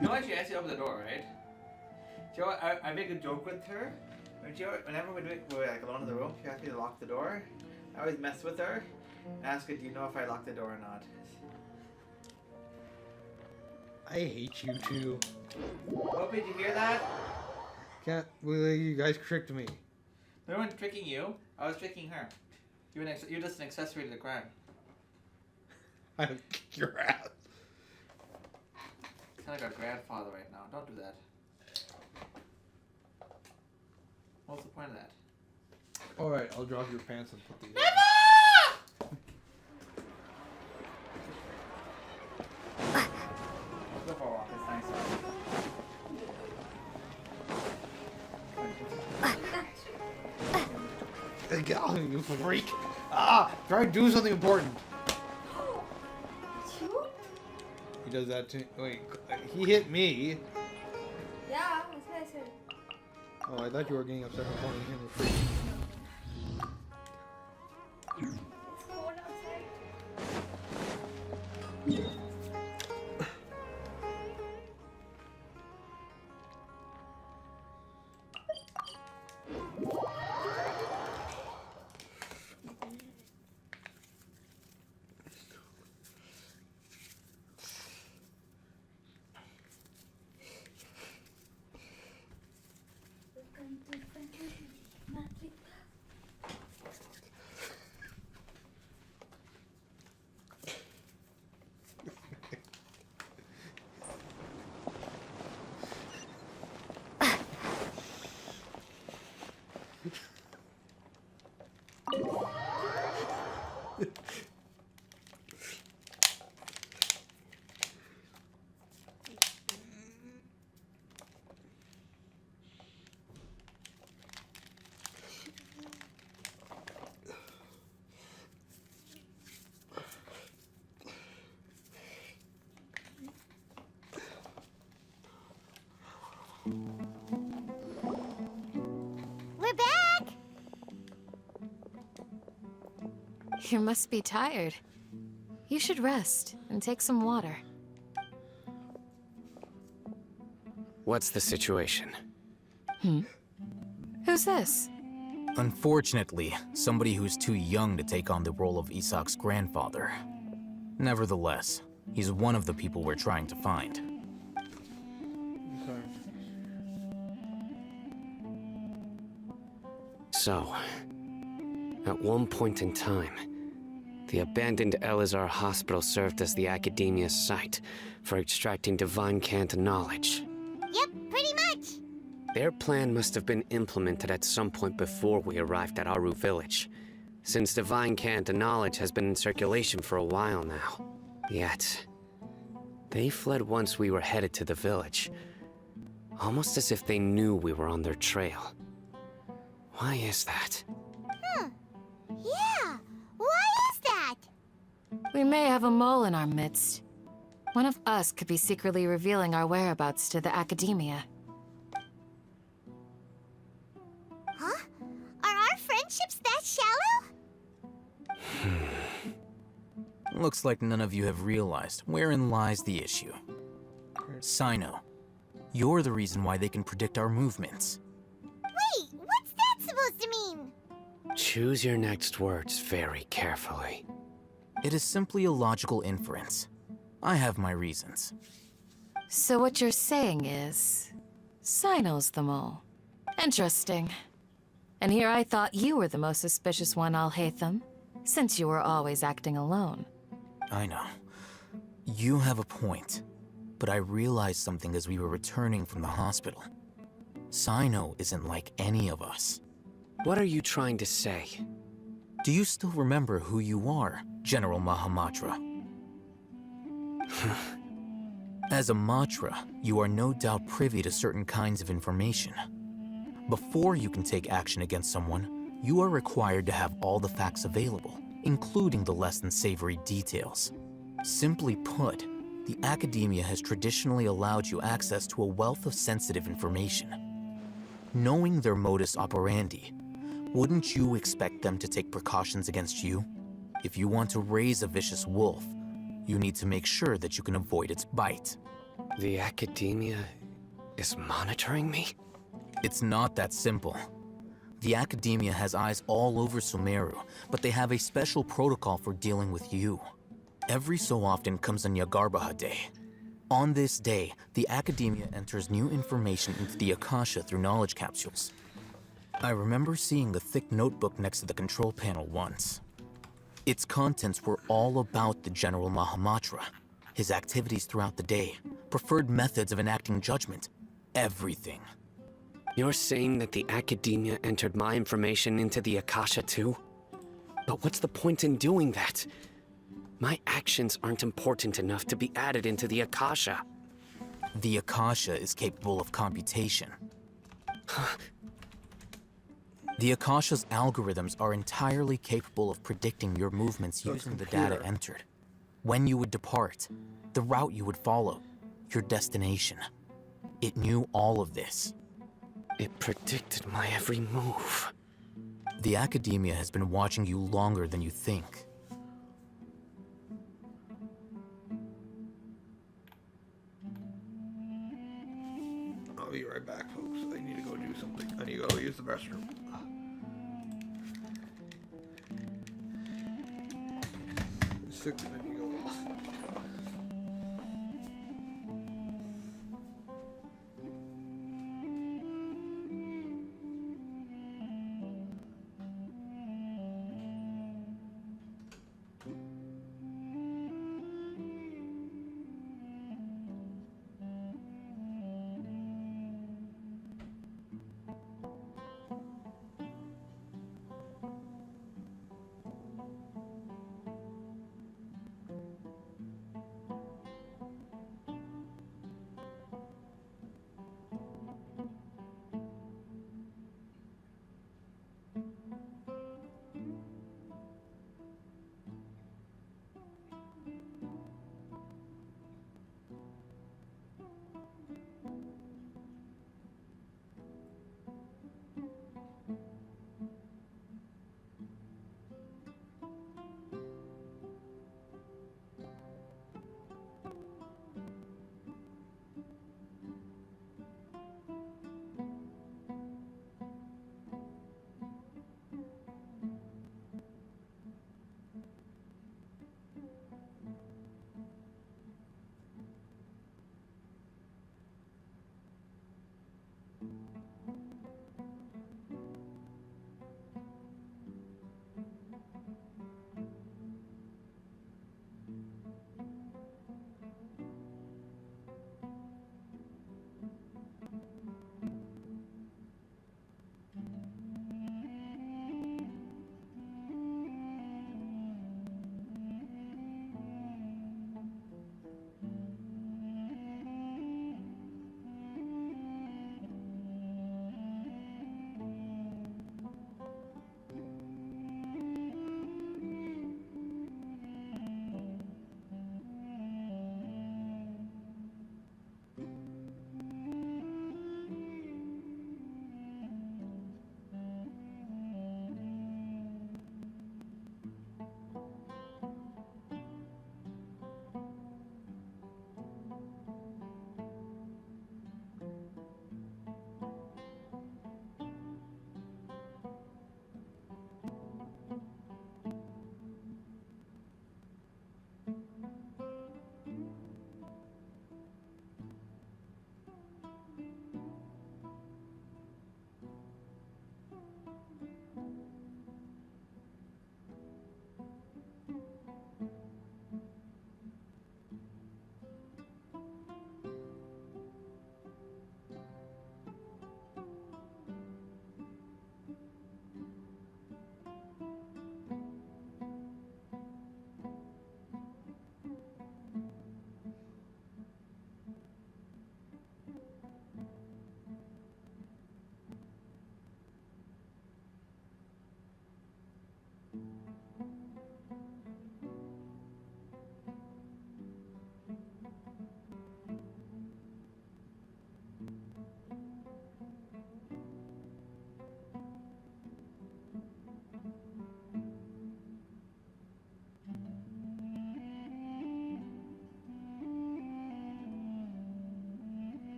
You know why she asked you to open the door, right? Do you know what, I make a joke with her. Whenever we're like alone in the room, she asks me to lock the door. I always mess with her. Ask her, do you know if I locked the door or not? I hate you too. Hope, did you hear that? Can't believe you guys tricked me. No one's tricking you. I was tricking her. You're just an accessory to the crime. I'll kick your ass. I sound like our grandfather right now. Don't do that. What's the point of that? Alright, I'll drop your pants and put these on. Let's go for a walk. It's nice. Get off me, you freak! Ah! Try to do something important. He does that too. Wait, he hit me. Yeah, that's what I said. Oh, I thought you were getting upset for calling him a freak. It's cold outside. We're back! You must be tired. You should rest and take some water. What's the situation? Who's this? Unfortunately, somebody who's too young to take on the role of Isak's grandfather. Nevertheless, he's one of the people we're trying to find. Sorry. So, at one point in time, the abandoned Elazar Hospital served as the Academia's site for extracting divine cant knowledge. Yep, pretty much. Their plan must have been implemented at some point before we arrived at Aru Village, since divine cant and knowledge has been in circulation for a while now. Yet, they fled once we were headed to the village, almost as if they knew we were on their trail. Why is that? Yeah, why is that? We may have a mole in our midst. One of us could be secretly revealing our whereabouts to the Academia. Huh? Are our friendships that shallow? Looks like none of you have realized wherein lies the issue. Sino, you're the reason why they can predict our movements. Wait, what's that supposed to mean? Choose your next words very carefully. It is simply a logical inference. I have my reasons. So what you're saying is... Sino's the mole. Interesting. And here I thought you were the most suspicious one, Alhaitham, since you were always acting alone. I know. You have a point. But I realized something as we were returning from the hospital. Sino isn't like any of us. What are you trying to say? Do you still remember who you are, General Mahamatra? As a Matra, you are no doubt privy to certain kinds of information. Before you can take action against someone, you are required to have all the facts available, including the less than savory details. Simply put, the Academia has traditionally allowed you access to a wealth of sensitive information. Knowing their modus operandi, wouldn't you expect them to take precautions against you? If you want to raise a vicious wolf, you need to make sure that you can avoid its bite. The Academia is monitoring me? It's not that simple. The Academia has eyes all over Sumeru, but they have a special protocol for dealing with you. Every so often comes a Nyagarbaha Day. On this day, the Academia enters new information into the Akasha through knowledge capsules. I remember seeing the thick notebook next to the control panel once. Its contents were all about the General Mahamatra, his activities throughout the day, preferred methods of enacting judgment, everything. You're saying that the Academia entered my information into the Akasha too? But what's the point in doing that? My actions aren't important enough to be added into the Akasha. The Akasha is capable of computation. The Akasha's algorithms are entirely capable of predicting your movements using the data entered. When you would depart, the route you would follow, your destination. It knew all of this. It predicted my every move. The Academia has been watching you longer than you think. I'll be right back, folks. I need to go do something. I need to go use the restroom. Six minutes.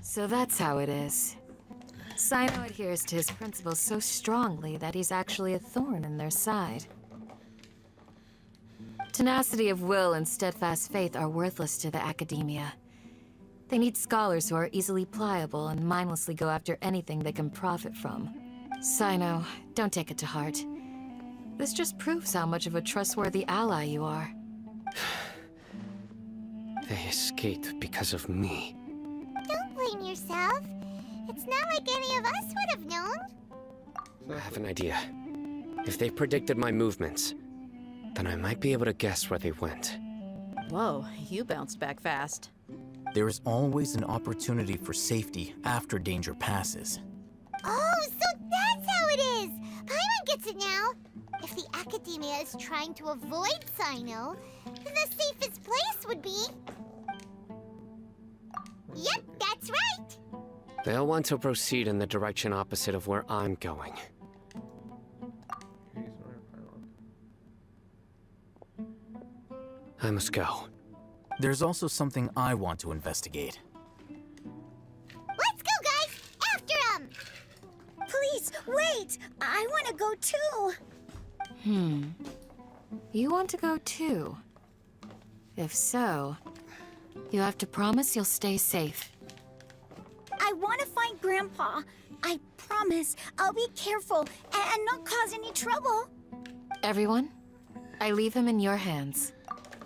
So that's how it is. Sino adheres to his principles so strongly that he's actually a thorn in their side. Tenacity of will and steadfast faith are worthless to the academia. They need scholars who are easily pliable and mindlessly go after anything they can profit from. Sino, don't take it to heart. This just proves how much of a trustworthy ally you are. They escaped because of me. Don't blame yourself. It's not like any of us would have known. I have an idea. If they predicted my movements, then I might be able to guess where they went. Whoa, you bounced back fast. There is always an opportunity for safety after danger passes. Oh, so that's how it is! Paimon gets it now. If the academia is trying to avoid Sino, then the safest place would be... Yep, that's right! They'll want to proceed in the direction opposite of where I'm going. I must go. There's also something I want to investigate. Let's go, guys! After him! Please, wait! I want to go too! You want to go too? If so, you have to promise you'll stay safe. I want to find Grandpa. I promise I'll be careful and not cause any trouble. Everyone, I leave him in your hands.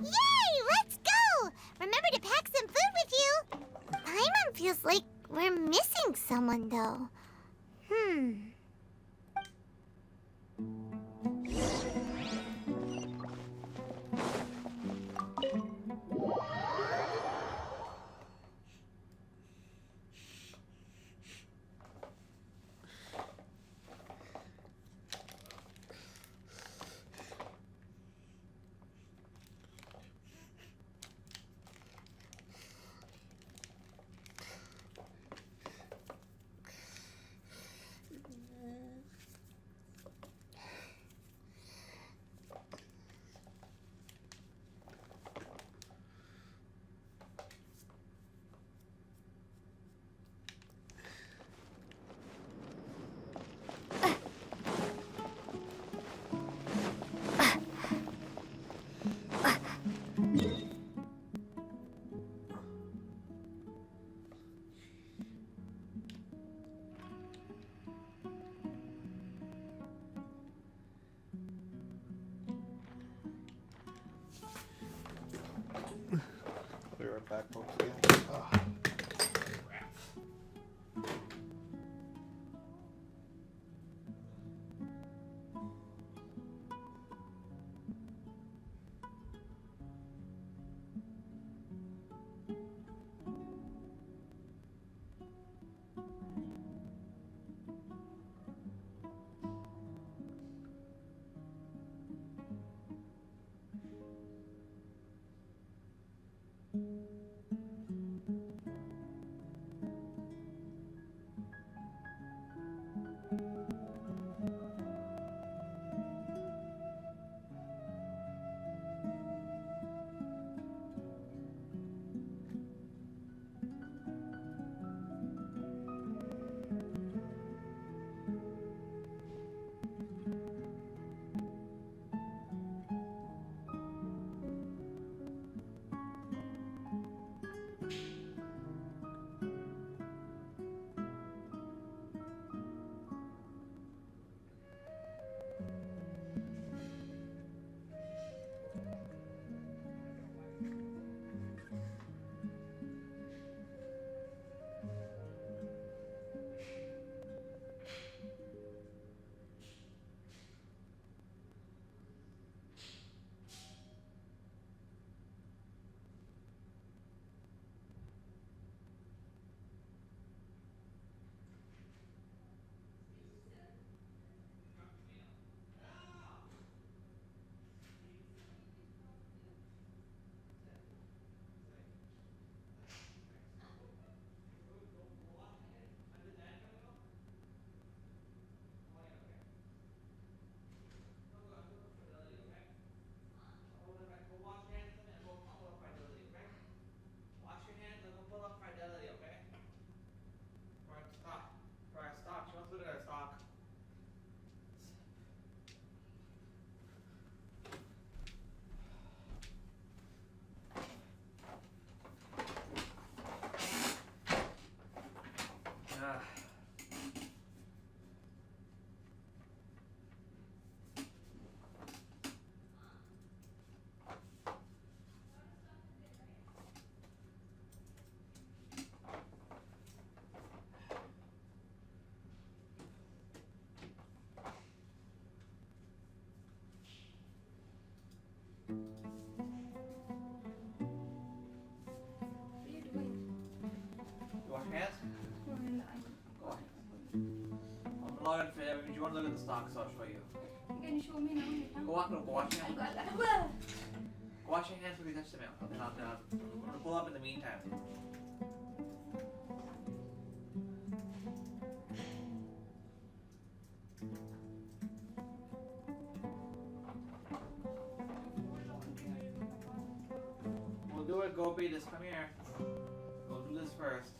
Yay! Let's go! Remember to pack some food with you! Paimon feels like we're missing someone, though. I'll be right back, folks. Yeah. unfair. If you want to look at the stocks, I'll show you. You can show me now. Go wash your hands. Go wash your hands before you touch the milk. Then I'll pull up in the meantime. We'll do it, Gopi. Just come here. We'll do this first.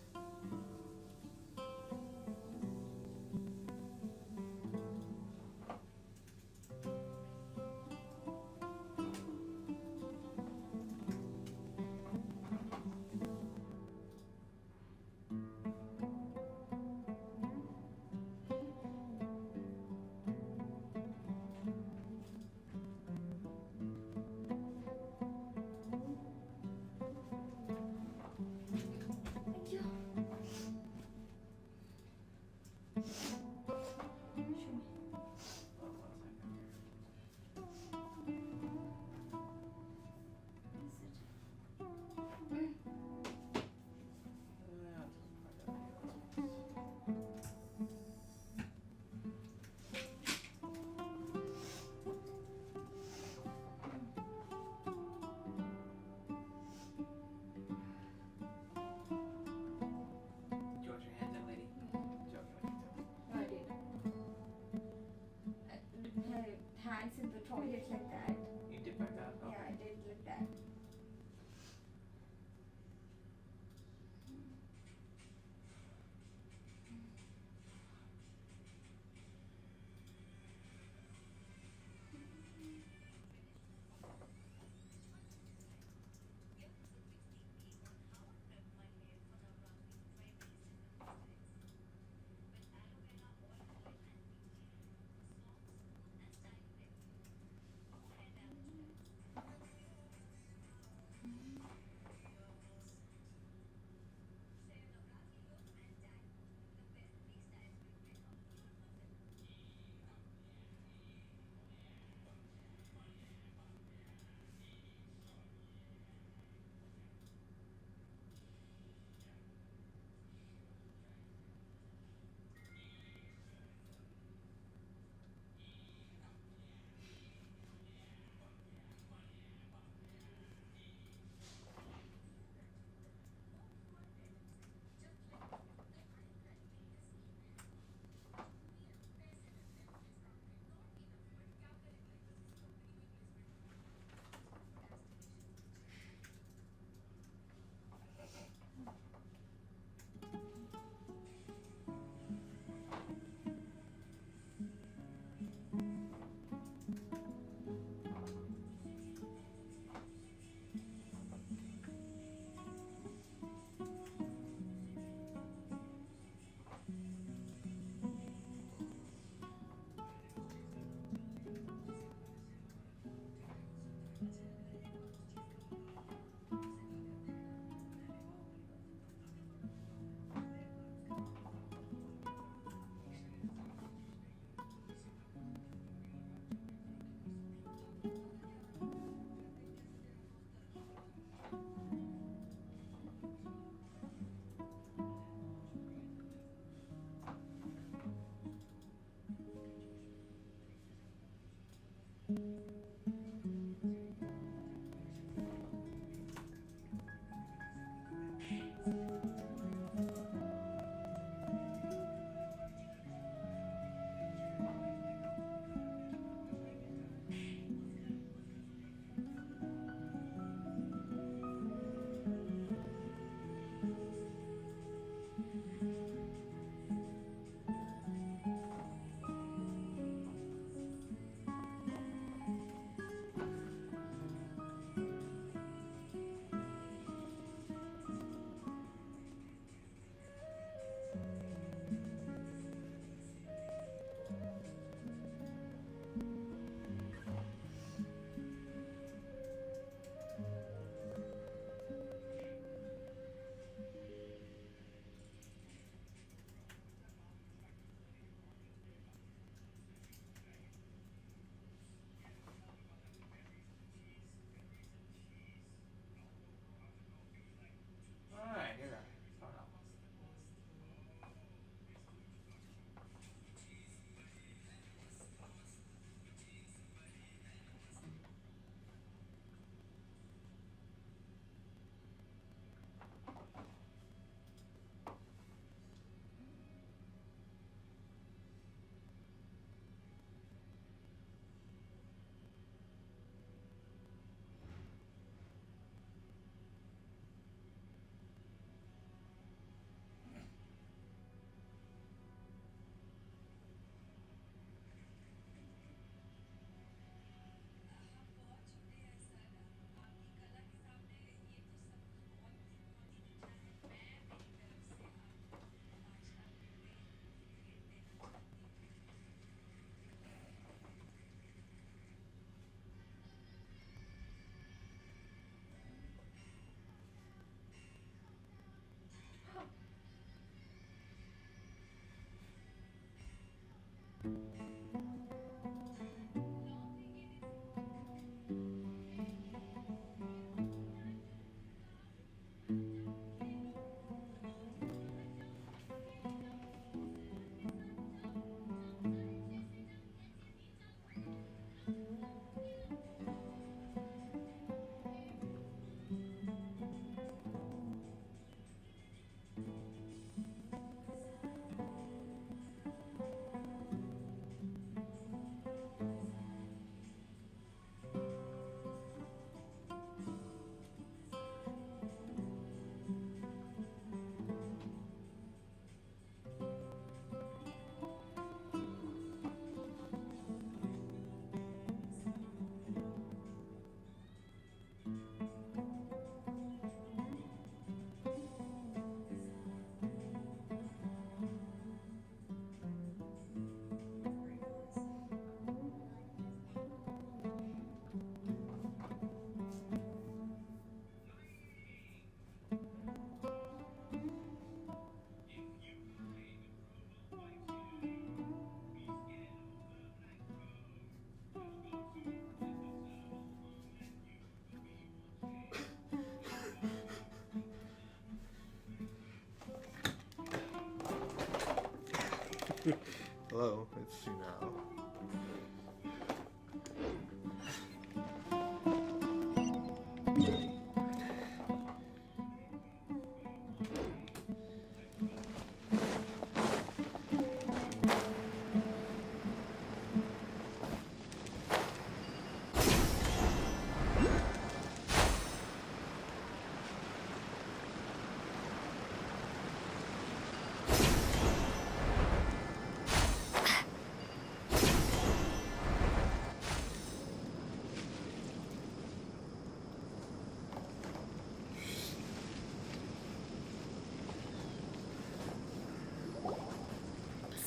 Hands in the toilet like that. You dip like that? Okay. Yeah, I did like that. Hello, it's you now.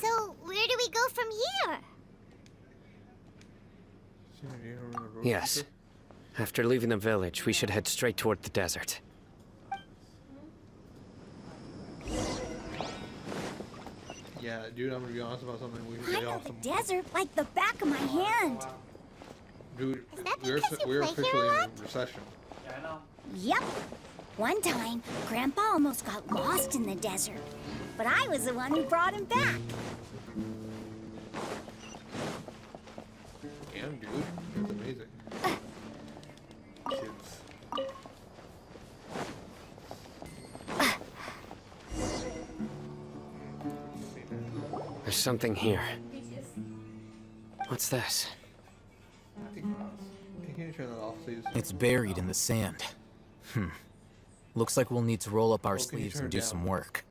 So, where do we go from here? Yes. After leaving the village, we should head straight toward the desert. Yeah, dude, I'm gonna be honest about something. We I know the desert like the back of my hand. Dude, because you we're play here officially a in a recession. Yeah, I know. Yep. One time, Grandpa almost got lost in the desert, but I was the one who brought him back. Damn, dude, that's amazing. Kids. There's something here. What's this? Can you turn that off, please? It's buried in the sand. Looks like we'll need to roll up our Can you sleeves turn and it do down? some work.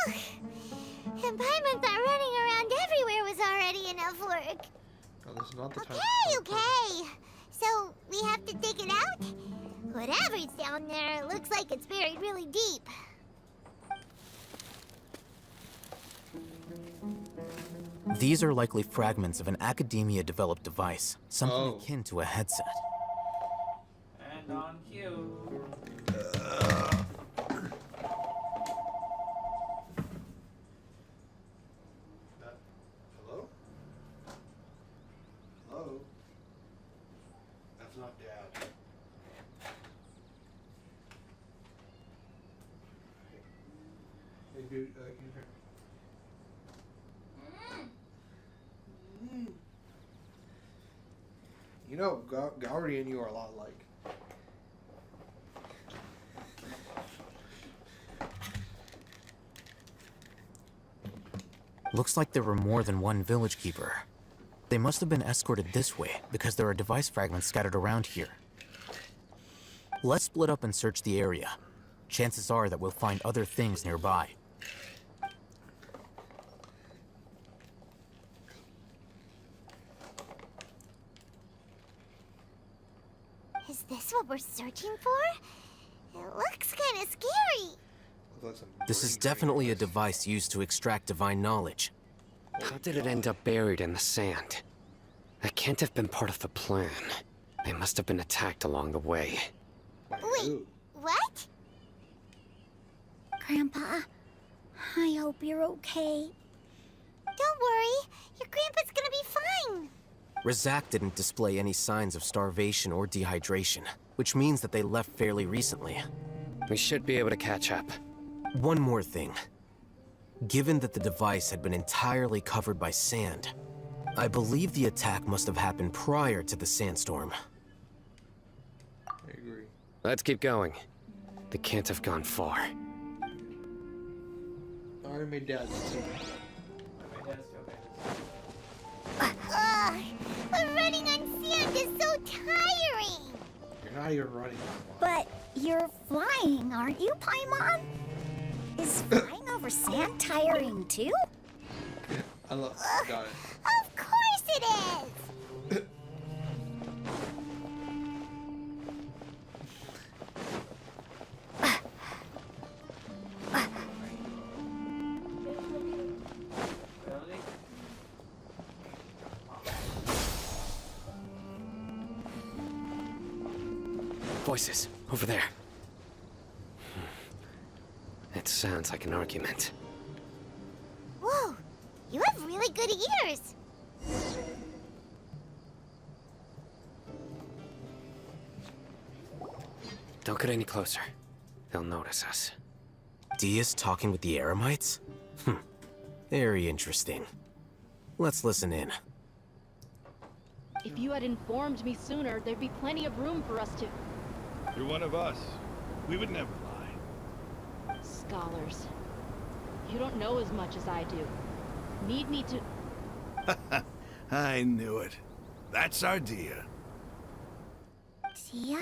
And Paimon thought running around everywhere was already enough work. Oh, this is not the time. Okay. So, we have to dig it out? Whatever's down there, it looks like it's buried really deep. These are likely fragments of an academia-developed device, something akin to a headset. And on cue. Hello? Hello? That's not Dad. Hey, dude, can you turn? You know, Gowry and you are a lot alike. Looks like there were more than one village keeper. They must have been escorted this way because there are device fragments scattered around here. Let's split up and search the area. Chances are that we'll find other things nearby. Is this what we're searching for? It looks kind of scary. This is definitely a device used to extract divine knowledge. How did it end up buried in the sand? That can't have been part of the plan. They must have been attacked along the way. Wait, what? Grandpa, I hope you're okay. Don't worry. Your grandpa's gonna be fine. Razak didn't display any signs of starvation or dehydration, which means that they left fairly recently. We should be able to catch up. One more thing. Given that the device had been entirely covered by sand, I believe the attack must have happened prior to the sandstorm. I agree. Let's keep going. They can't have gone far. I already made Dad see. But running on sand is so tiring. You're not even running. But you're flying, aren't you, Paimon? Is flying over sand tiring too? I love. Got it. Of course it is. Voices, over there. It sounds like an argument. Whoa, you have really good ears. Don't get any closer. They'll notice us. Dia's talking with the Eremites? Very interesting. Let's listen in. If you had informed me sooner, there'd be plenty of room for us to... You're one of us. We would never lie. Scholars. You don't know as much as I do. Need me to... I knew it. That's our Dia. Dia?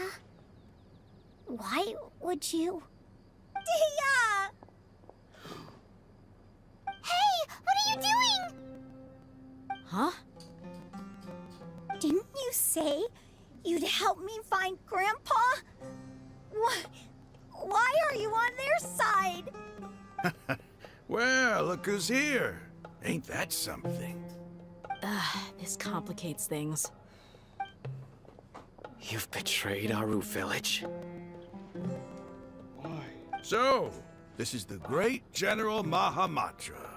Why would you... Dia! Hey, what are you doing? Huh? Didn't you say you'd help me find Grandpa? Why are you on their side? Well, look who's here. Ain't that something? This complicates things. You've betrayed Aru village. Why? So, this is the great General Mahamatra.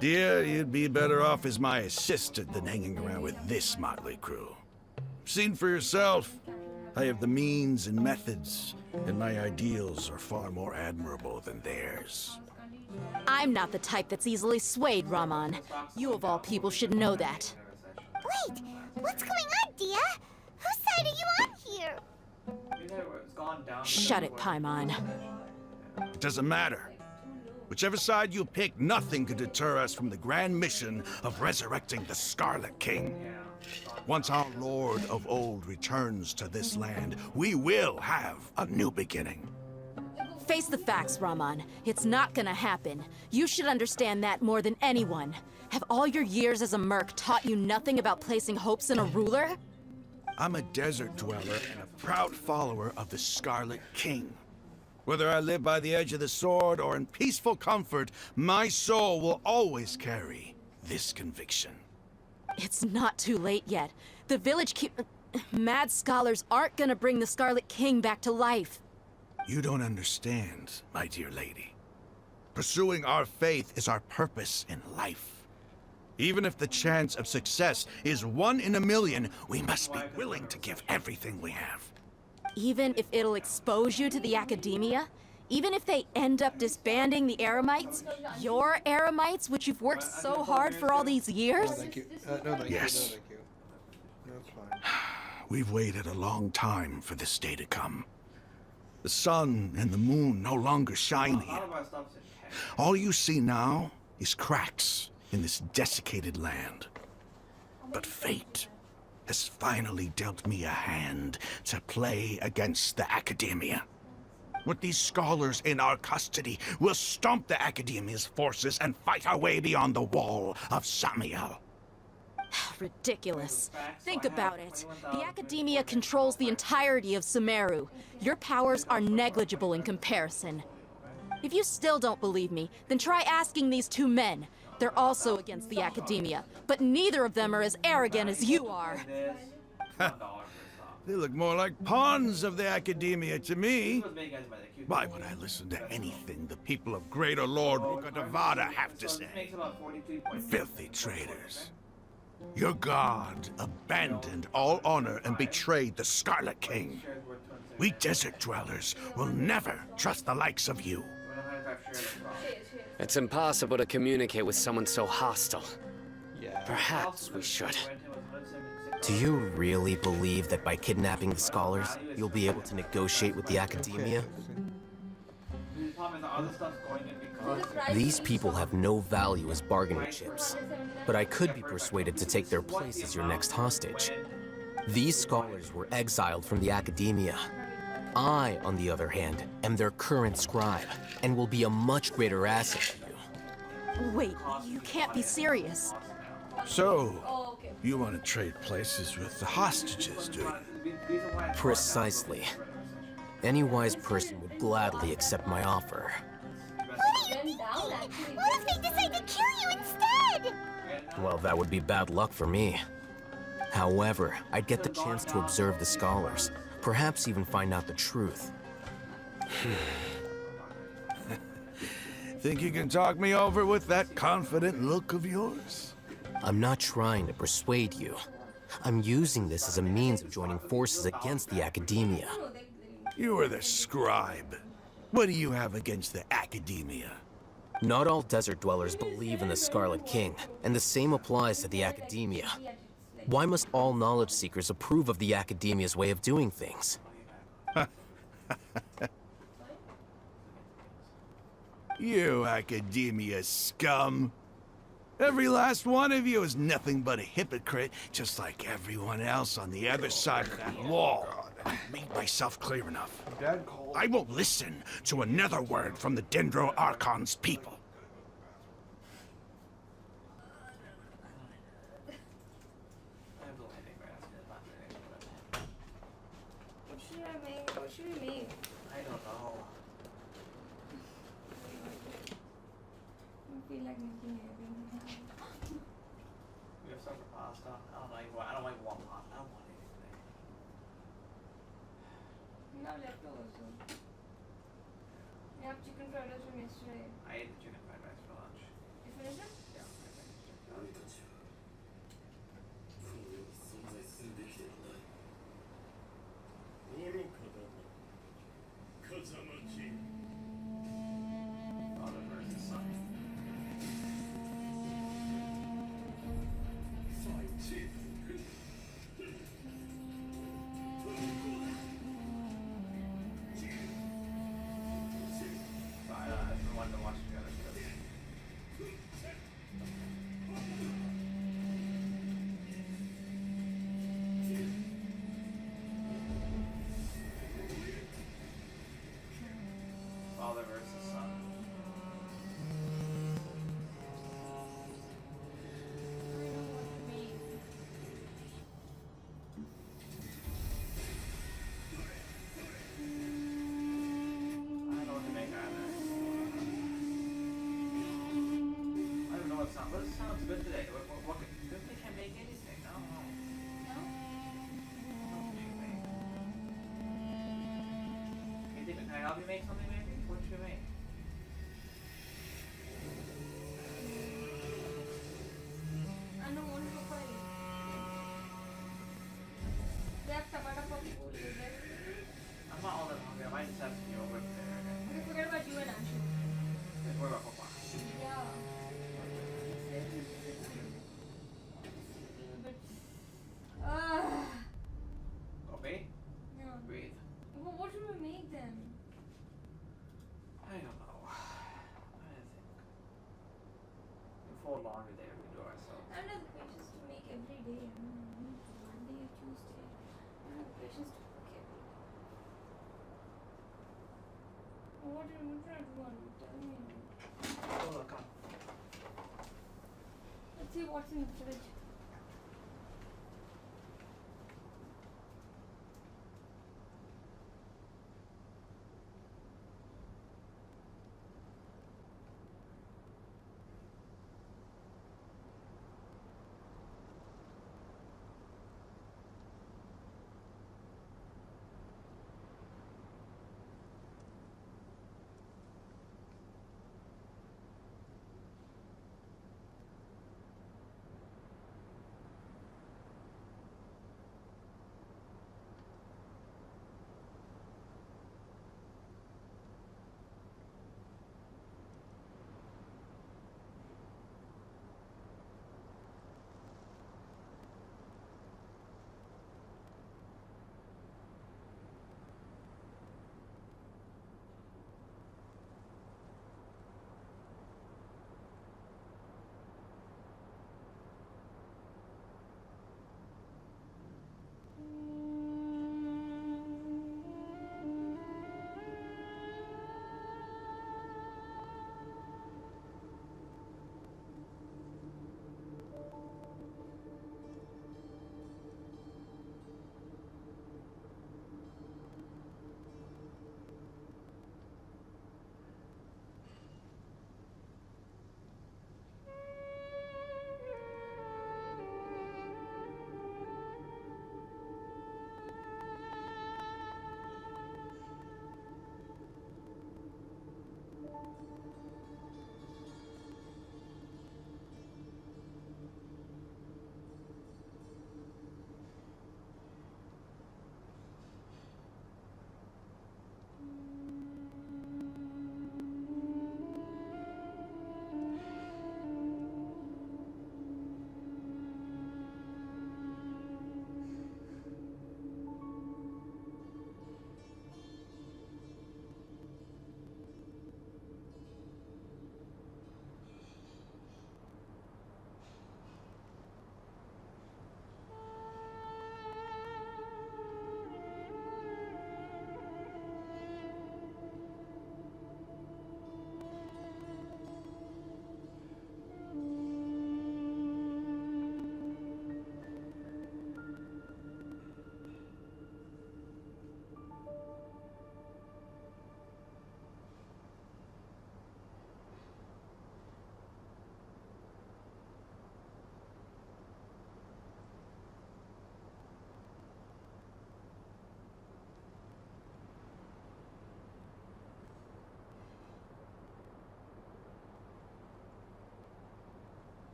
Dear, you'd be better off as my assistant than hanging around with this motley crew. Seen for yourself, I have the means and methods, and my ideals are far more admirable than theirs. I'm not the type that's easily swayed, Raman. You of all people should know that. Wait, what's going on, Dia? Whose side are you on here? Shut it, Paimon. It doesn't matter. Whichever side you pick, nothing could deter us from the grand mission of resurrecting the Scarlet King. Once our Lord of Old returns to this land, we will have a new beginning. Face the facts, Raman. It's not gonna happen. You should understand that more than anyone. Have all your years as a merc taught you nothing about placing hopes in a ruler? I'm a desert dweller and a proud follower of the Scarlet King. Whether I live by the edge of the sword or in peaceful comfort, my soul will always carry this conviction. It's not too late yet. The village mad scholars aren't gonna bring the Scarlet King back to life. You don't understand, my dear lady. Pursuing our faith is our purpose in life. Even if the chance of success is 1 in a million, we must be willing to give everything we have. Even if it'll expose you to the academia? Even if they end up disbanding the Eremites? Your Eremites, which you've worked so hard for all these years? No, thank you. No, thank Yes. you. No, thank you. No, it's fine. We've waited a long time for this day to come. The sun and the moon no longer shine here. All you see now is cracks in this desiccated land. But fate has finally dealt me a hand to play against the academia. With these scholars in our custody, we'll stomp the academia's forces and fight our way beyond the wall of Samiel. Ridiculous. Think about it. The academia controls the entirety of Sumeru. Your powers are negligible in comparison. If you still don't believe me, then try asking these two men. They're also against the academia, but neither of them are as arrogant as you are. They look more like pawns of the Academia to me. Why would I listen to anything the people of Greater Lord Rukkhadevada have to say? Filthy traitors. Your god abandoned all honor and betrayed the Scarlet King. We desert dwellers will never trust the likes of you. It's impossible to communicate with someone so hostile. Perhaps we should. Do you really believe that by kidnapping the scholars, you'll be able to negotiate with the Academia? These people have no value as bargaining chips, but I could be persuaded to take their place as your next hostage. These scholars were exiled from the Academia. I, on the other hand, am their current scribe, and will be a much greater asset to you. Wait, you can't be serious. So, you want to trade places with the hostages, do you? Precisely. Any wise person would gladly accept my offer. What if they decide to kill you instead? Well, that would be bad luck for me. However, I'd get the chance to observe the scholars, perhaps even find out the truth. Think you can talk me over with that confident look of yours? I'm not trying to persuade you. I'm using this as a means of joining forces against the Academia. You are the scribe. What do you have against the Academia? Not all desert dwellers believe in the Scarlet King, and the same applies to the Academia. Why must all knowledge seekers approve of the Academia's way of doing things? You Academia scum. Every last one of you is nothing but a hypocrite, just like everyone else on the other side of that wall. I've made myself clear enough. I won't listen to another word from the Dendro Archon's people. What should I make? What should we make? I don't know. I feel like making everything. We have some pasta. I don't like one pot. I don't want anything. No leftovers though. We have chicken fried rice from yesterday. I ate the chicken fried rice for lunch. You finished it? Yeah, I finished it. Father versus son. Everyone to watch together. Father versus son. I don't know what to make either. I don't know what sounds. What sounds good today? What good they can't make anything. I don't know. No? What do you make? Can I help you make something maybe? What should you make? I don't want to fry. They have tomato puffy food, is there? I'm not all that hungry. I might just have some yogurt there. Okay, forget about you and Anshu. Just worry about Papa. Yeah. But Coffee? no. Breathe. Well, what should we make then? I don't know. I think. We'll fold laundry there. We can do it ourselves. I don't have the patience to make every day. I don't know, Monday or Tuesday. I don't have the patience to cook every day. What should I do on it? Tell me. Oh, look, come. Let's see what's in the fridge.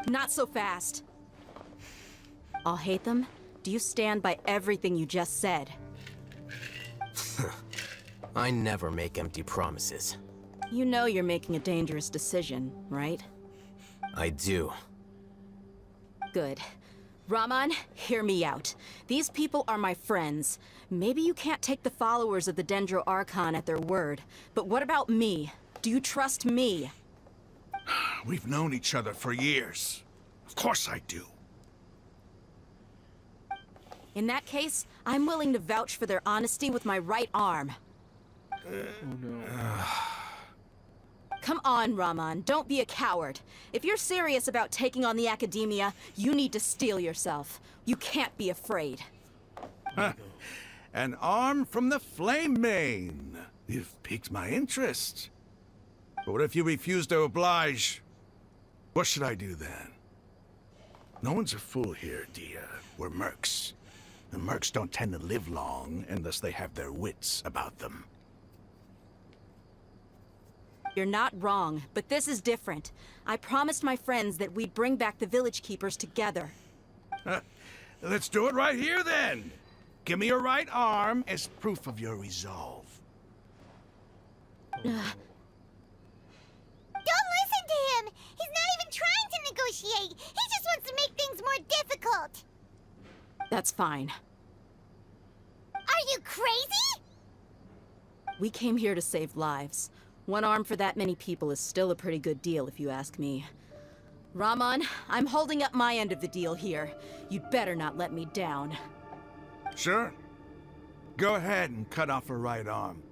Not so fast. I'll hate them. Do you stand by everything you just said? I never make empty promises. You know you're making a dangerous decision, right? I do. Good. Rahman, hear me out. These people are my friends. Maybe you can't take the followers of the Dendro Archon at their word, but what about me? Do you trust me? We've known each other for years. Of course I do. In that case, I'm willing to vouch for their honesty with my right arm. Come on, Rahman, don't be a coward. If you're serious about taking on the Academia, you need to steel yourself. You can't be afraid. An arm from the Flame Mane. You've piqued my interest. But what if you refuse to oblige? What should I do then? No one's a fool here, Dia. We're mercs. The mercs don't tend to live long unless they have their wits about them. You're not wrong, but this is different. I promised my friends that we'd bring back the village keepers together. Let's do it right here, then. Give me your right arm as proof of your resolve. Don't listen to him! He's not even trying to negotiate! He just wants to make things more difficult! That's fine. Are you crazy? We came here to save lives. One arm for that many people is still a pretty good deal, if you ask me. Rahman, I'm holding up my end of the deal here. You'd better not let me down. Sure. Go ahead and cut off her right arm.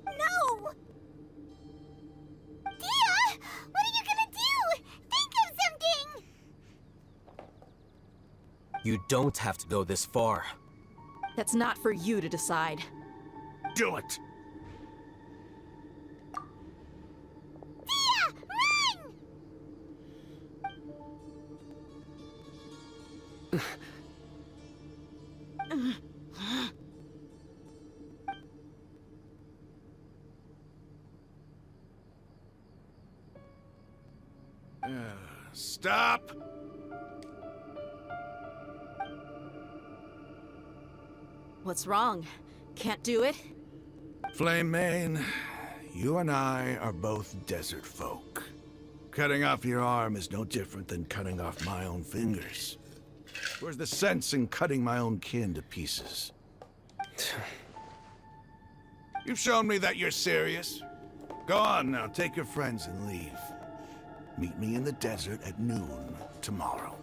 No! Dia! What are you gonna do? Think of something! You don't have to go this far. That's not for you to decide. Do it! Dia! Run! Stop! What's wrong? Can't do it? Flame Mane, you and I are both desert folk. Cutting off your arm is no different than cutting off my own fingers. Where's the sense in cutting my own kin to pieces? You've shown me that you're serious. Go on now, take your friends and leave. Meet me in the desert at noon tomorrow.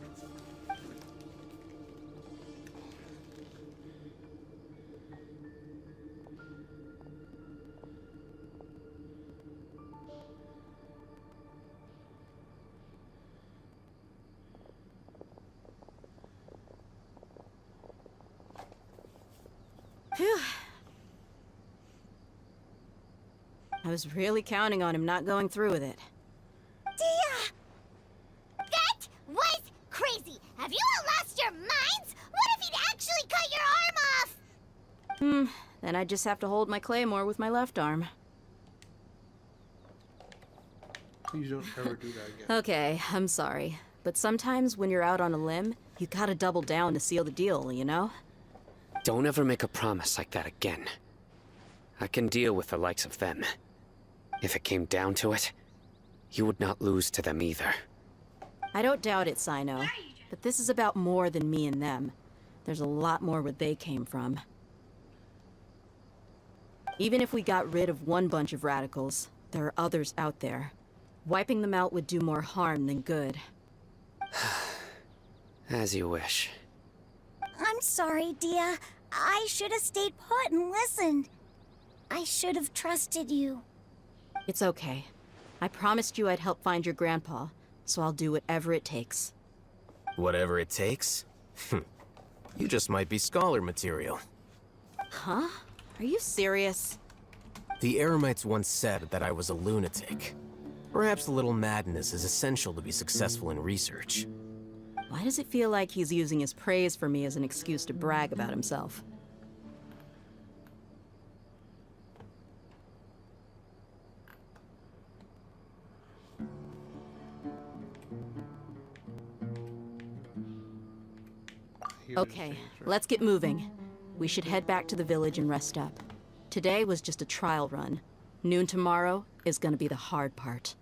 Phew. I was really counting on him not going through with it. Dia! That was crazy! Have you all lost your minds? What if he'd actually cut your arm off? Then I just have to hold my claymore with my left arm. Please don't ever do that again. Okay, I'm sorry. But sometimes when you're out on a limb, you gotta double down to seal the deal, you know? Don't ever make a promise like that again. I can deal with the likes of them. If it came down to it, you would not lose to them either. I don't doubt it, Sino. But this is about more than me and them. There's a lot more where they came from. Even if we got rid of one bunch of radicals, there are others out there. Wiping them out would do more harm than good. As you wish. I'm sorry, Dia. I should have stayed put and listened. I should have trusted you. It's okay. I promised you I'd help find your grandpa, so I'll do whatever it takes. Whatever it takes? You just might be scholar material. Huh? Are you serious? The Eremites once said that I was a lunatic. Perhaps a little madness is essential to be successful in research. Why does it feel like he's using his praise for me as an excuse to brag about himself? Okay, let's get moving. We should head back to the village and rest up. Today was just a trial run. Noon tomorrow is gonna be the hard part.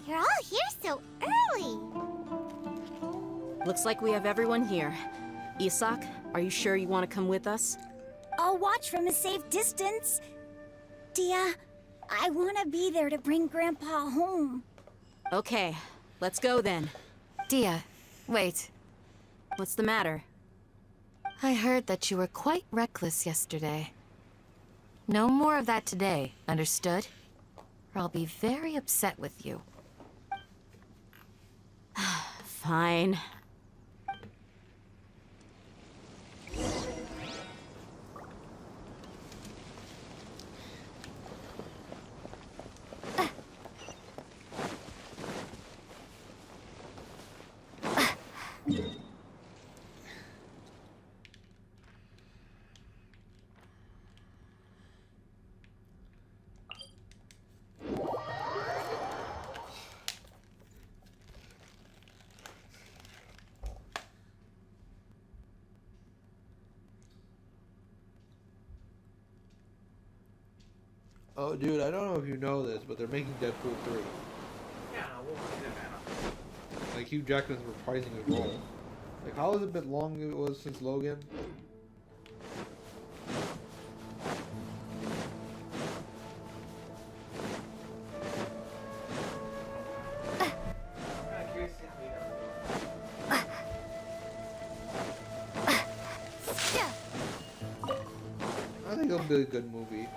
You're all here so early. Looks like we have everyone here. Isak, are you sure you want to come with us? I'll watch from a safe distance. Dia, I want to be there to bring Grandpa home. Okay, let's go then. Dia, wait. What's the matter? I heard that you were quite reckless yesterday. No more of that today, understood? Or I'll be very upset with you. Fine. Oh, dude, I don't know if you know this, but they're making Deadpool 3. Yeah, we'll see that. Like, Hugh Jackman's reprising his role. Like, how has it been long it was since Logan? I think it'll be a good movie.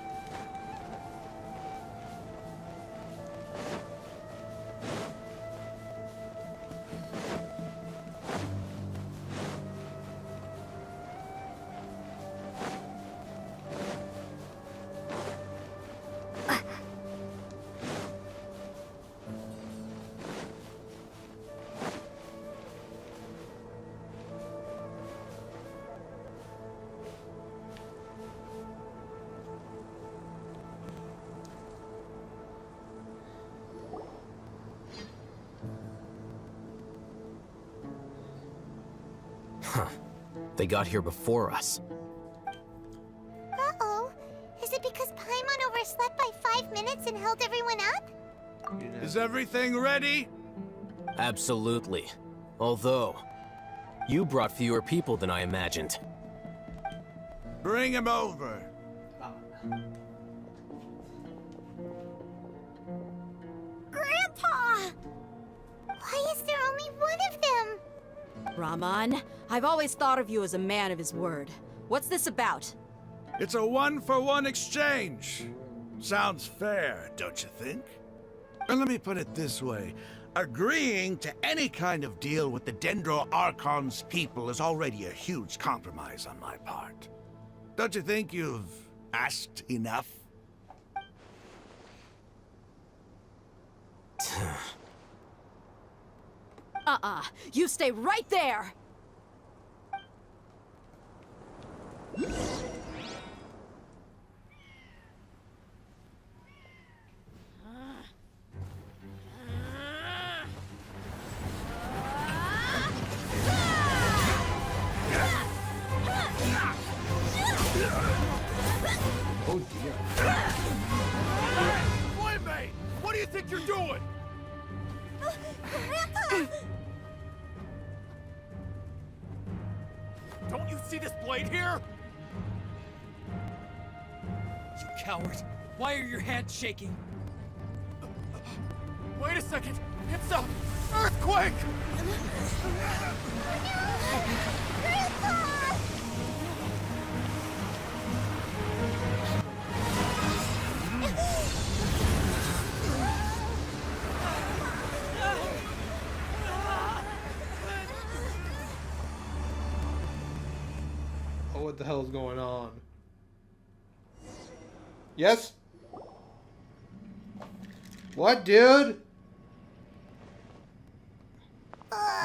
Huh. They got here before us. Uh-oh. Is it because Paimon overslept by 5 minutes and held everyone up? Is everything ready? Absolutely. Although, you brought fewer people than I imagined. Bring him over. Grandpa! Why is there only one of them? Rahman, I've always thought of you as a man of his word. What's this about? It's a 1-for-1 exchange. Sounds fair, don't you think? And let me put it this way. Agreeing to any kind of deal with the Dendro Archon's people is already a huge compromise on my part. Don't you think you've asked enough? You stay right there! Oh dear. Playmate! What do you think you're doing? Grandpa! Don't you see this blade here? You coward! Why are your hands shaking? Wait a second! It's a earthquake! Grandpa! Oh, what the hell is going on? Yes? What, dude?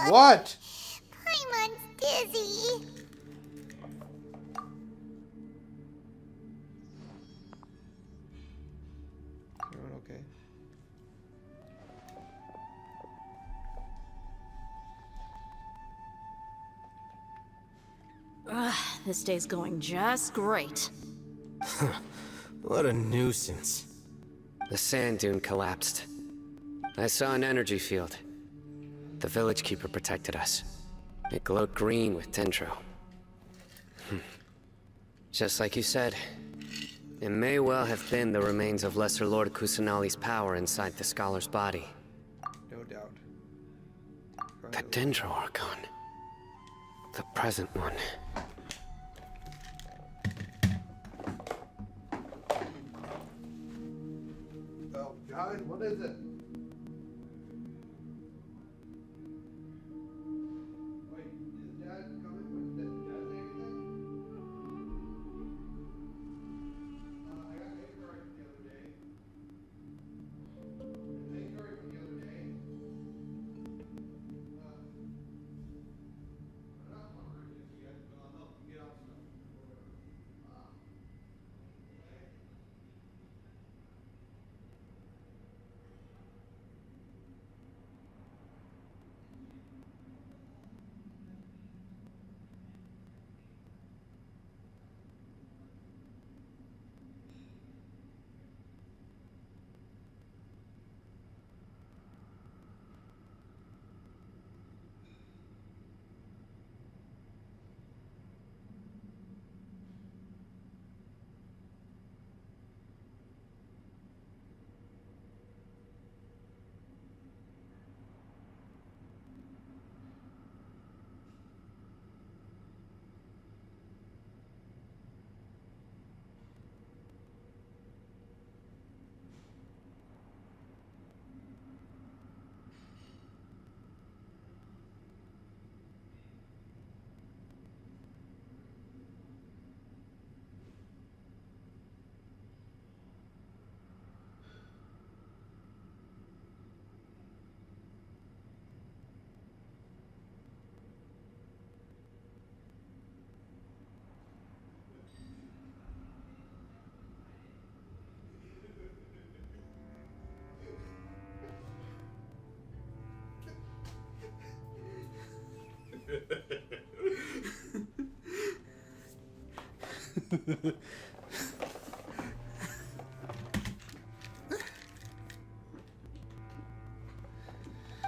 What? Paimon's dizzy. Everyone okay? This day's going just great. What a nuisance. The sand dune collapsed. I saw an energy field. The village keeper protected us. It glowed green with dendro. Just like you said, it may well have been the remains of Lesser Lord Kusanali's power inside the scholar's body. No doubt. The Dendro Archon. The present one. Oh, guys, what is it? Wait, is Dad coming? Did Dad say anything? I got an egg right the other day. An egg right the other day. I'm not hungry just yet, but I'll help you get out stuff.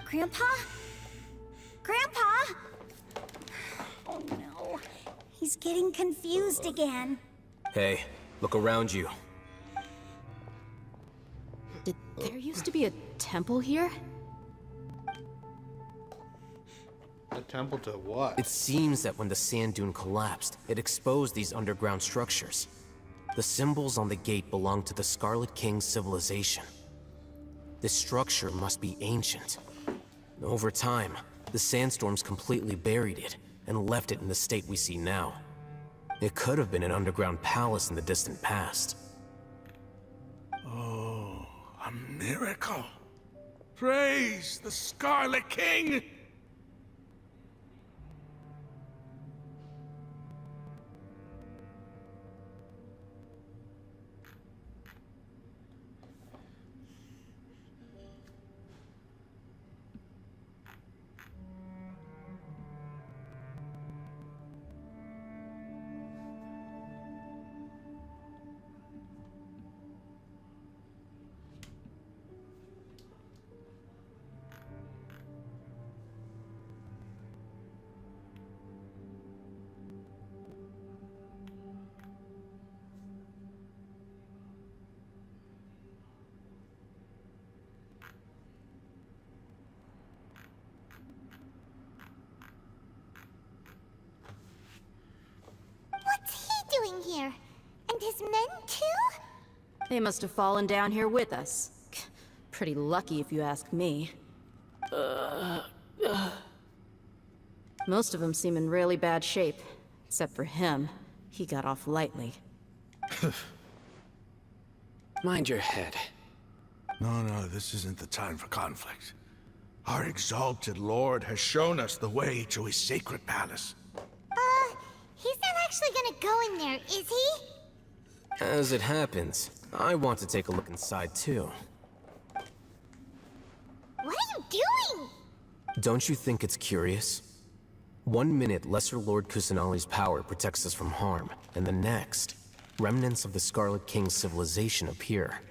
Grandpa? Grandpa? Oh no. He's getting confused again. Hey, look around you. There used to be a temple here? A temple to what? It seems that when the sand dune collapsed, it exposed these underground structures. The symbols on the gate belong to the Scarlet King's civilization. This structure must be ancient. Over time, the sandstorms completely buried it and left it in the state we see now. It could have been an underground palace in the distant past. Oh, a miracle. Praise the Scarlet King! What's he doing here? And his men too? They must have fallen down here with us. Pretty lucky if you ask me. Most of them seem in really bad shape. Except for him. He got off lightly. Mind your head. No, this isn't the time for conflict. Our exalted lord has shown us the way to his sacred palace. He's not actually gonna go in there, is he? As it happens, I want to take a look inside too. What are you doing? Don't you think it's curious? 1 minute, Lesser Lord Kusanali's power protects us from harm, and the next, remnants of the Scarlet King's civilization appear.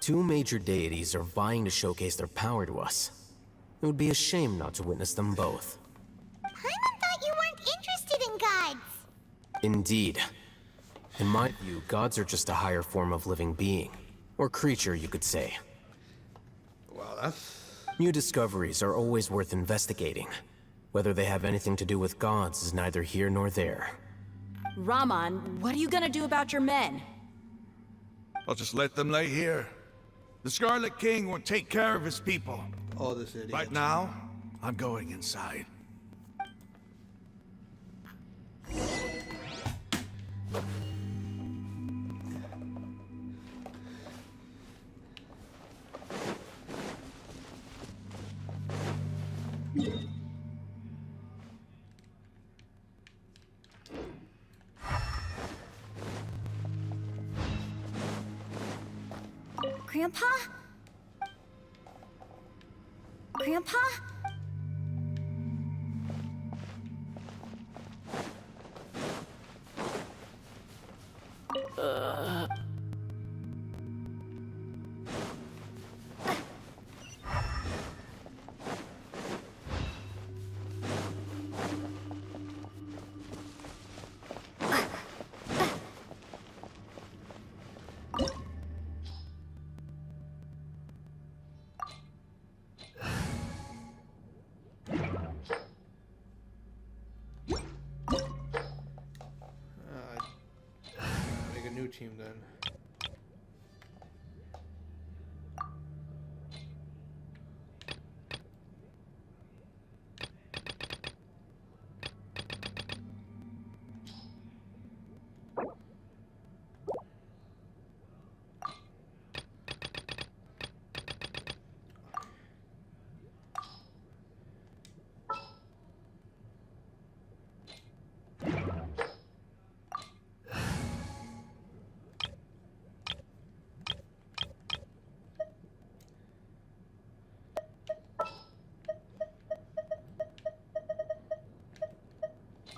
Two major deities are vying to showcase their power to us. It would be a shame not to witness them both. Paimon thought you weren't interested in gods. Indeed. In my view, gods are just a higher form of living being. Or creature, you could say. Well, that's... New discoveries are always worth investigating. Whether they have anything to do with gods is neither here nor there. Raman, what are you gonna do about your men? I'll just let them lay here. The Scarlet King will take care of his people. Oh, this idiot. Right now, I'm going inside. Grandpa? Grandpa? Make a new team then.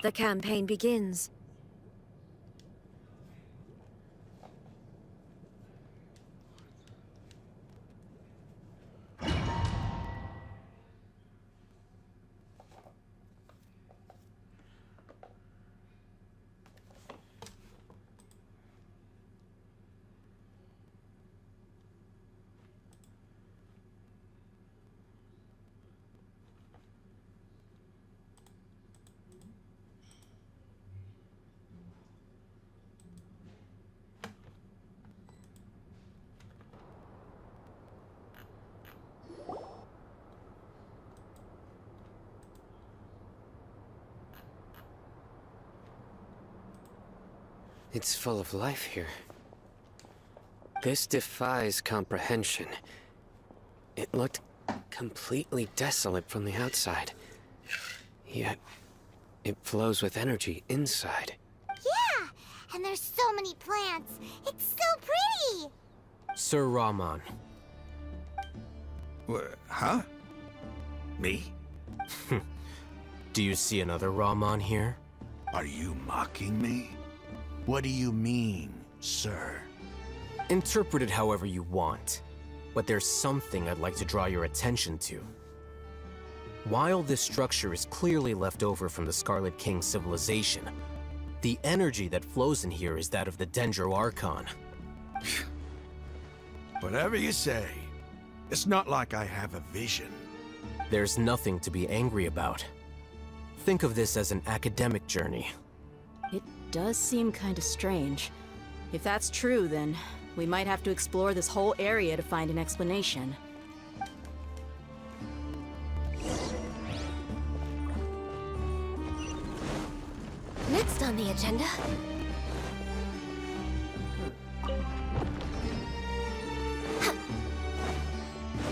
The campaign begins. It's full of life here. This defies comprehension. It looked completely desolate from the outside. Yet, it flows with energy inside. Yeah, and there's so many plants. It's so pretty. Sir Rahman. Huh? Me? Do you see another Rahman here? Are you mocking me? What do you mean, sir? Interpret it however you want, but there's something I'd like to draw your attention to. While this structure is clearly left over from the Scarlet King civilization, the energy that flows in here is that of the Dendro Archon. Whatever you say. It's not like I have a vision. There's nothing to be angry about. Think of this as an academic journey. It does seem kind of strange. If that's true, then we might have to explore this whole area to find an explanation. Next on the agenda...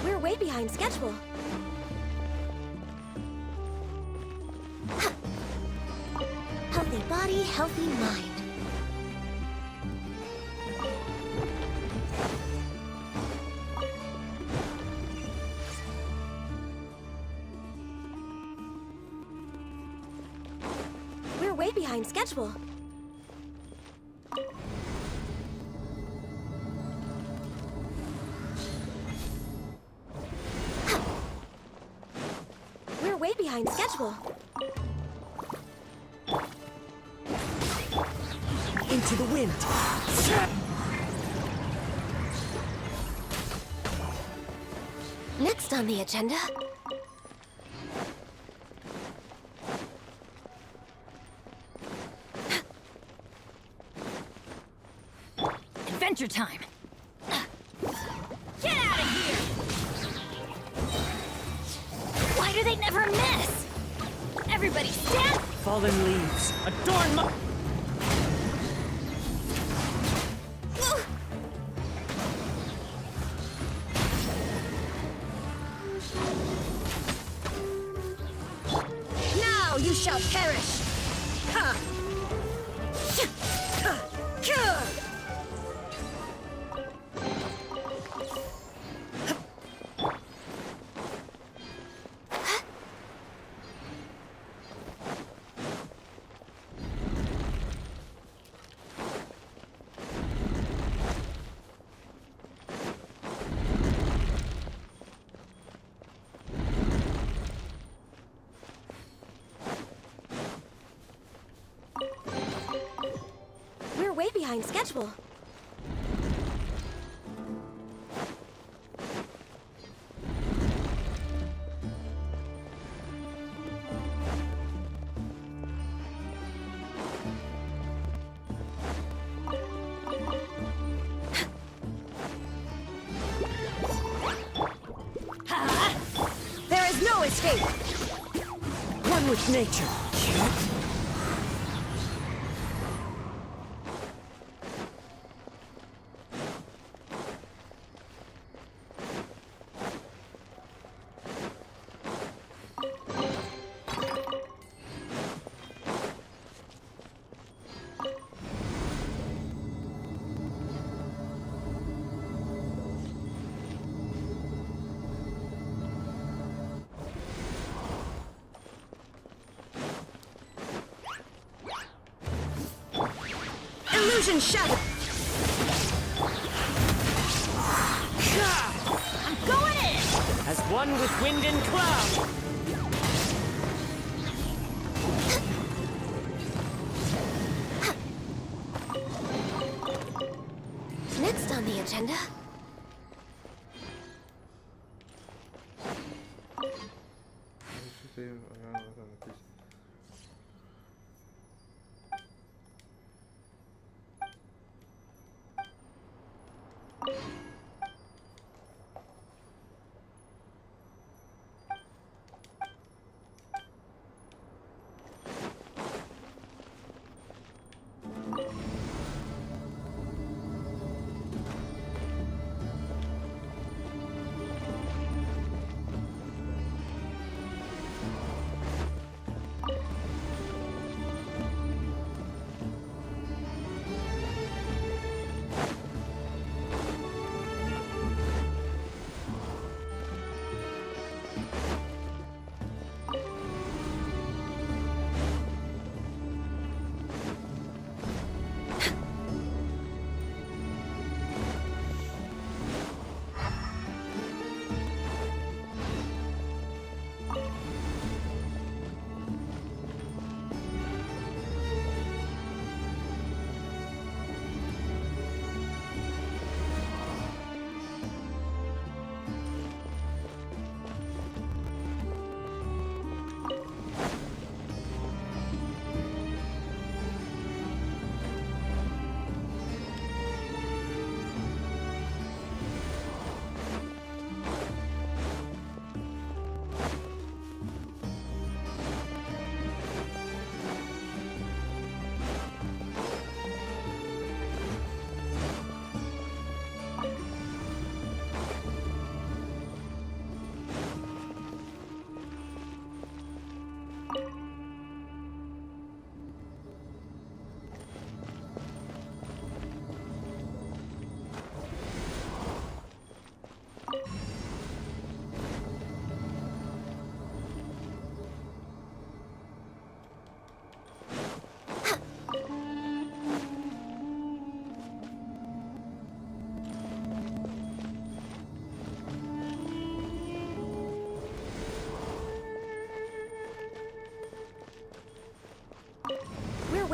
We're way behind schedule. Healthy body, healthy mind. We're way behind schedule. We're way behind schedule. Into the wind. Next on the agenda... Adventure time! Get out of here! Why do they never miss? Everybody stand! Fallen leaves. Adorn my... Now you shall perish! Ha! We're way behind schedule. There is no escape! One with nature. Illusion shattered! I'm going in! As one with wind and cloud! Next on the agenda...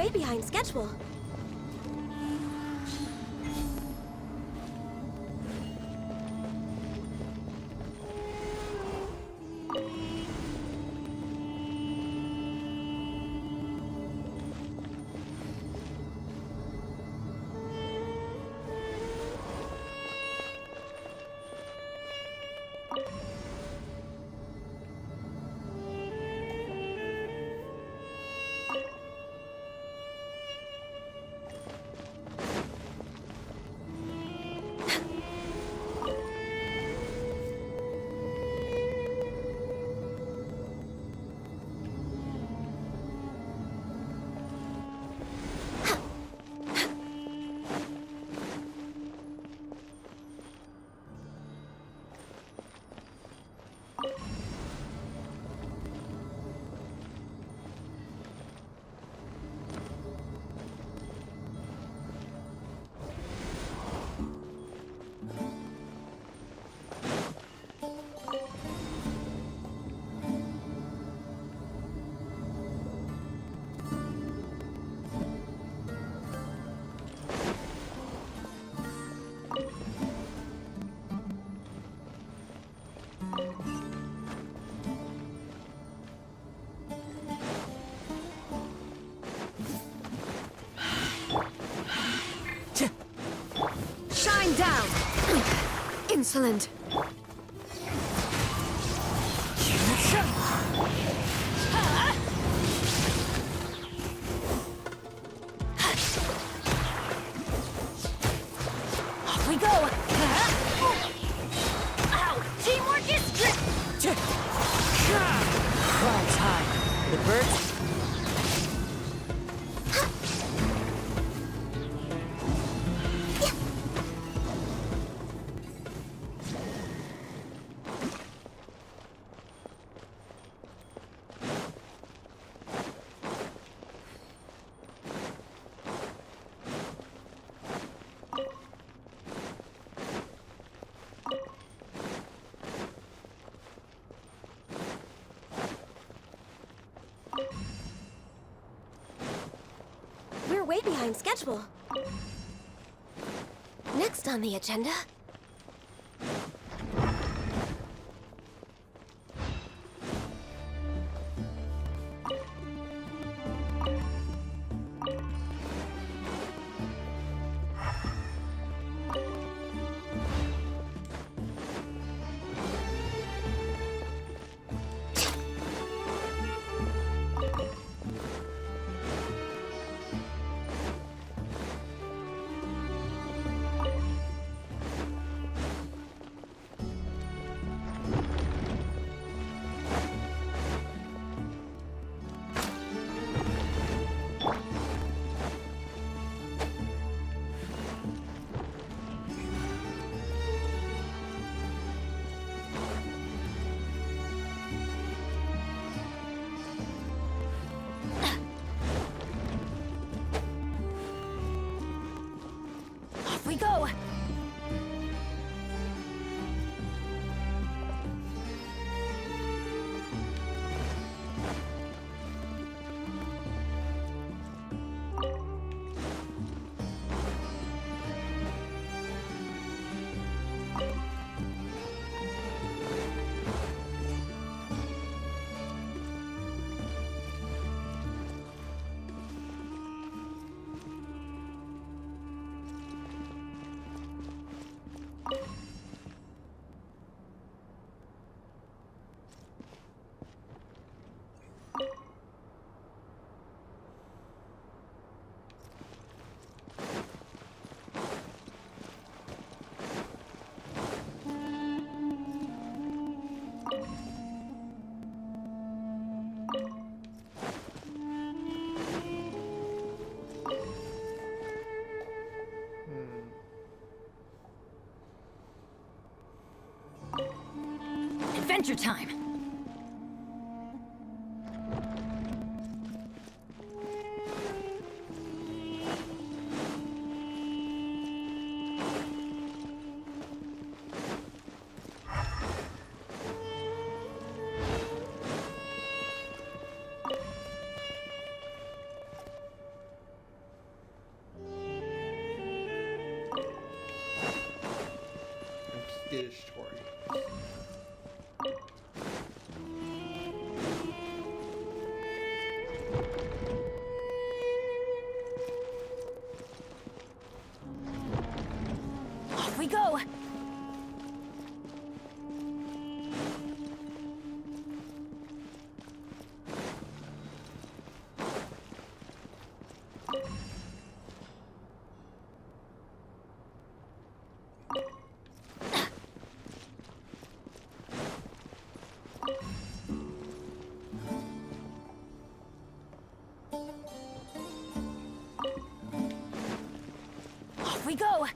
way behind schedule. Shine down! Insolent! Off we go! Ow! Teamwork is strict! Clouds high. The birds... We're way behind schedule. Next on the agenda... Off we go! Adventure time! his story. Off we go! Off we go!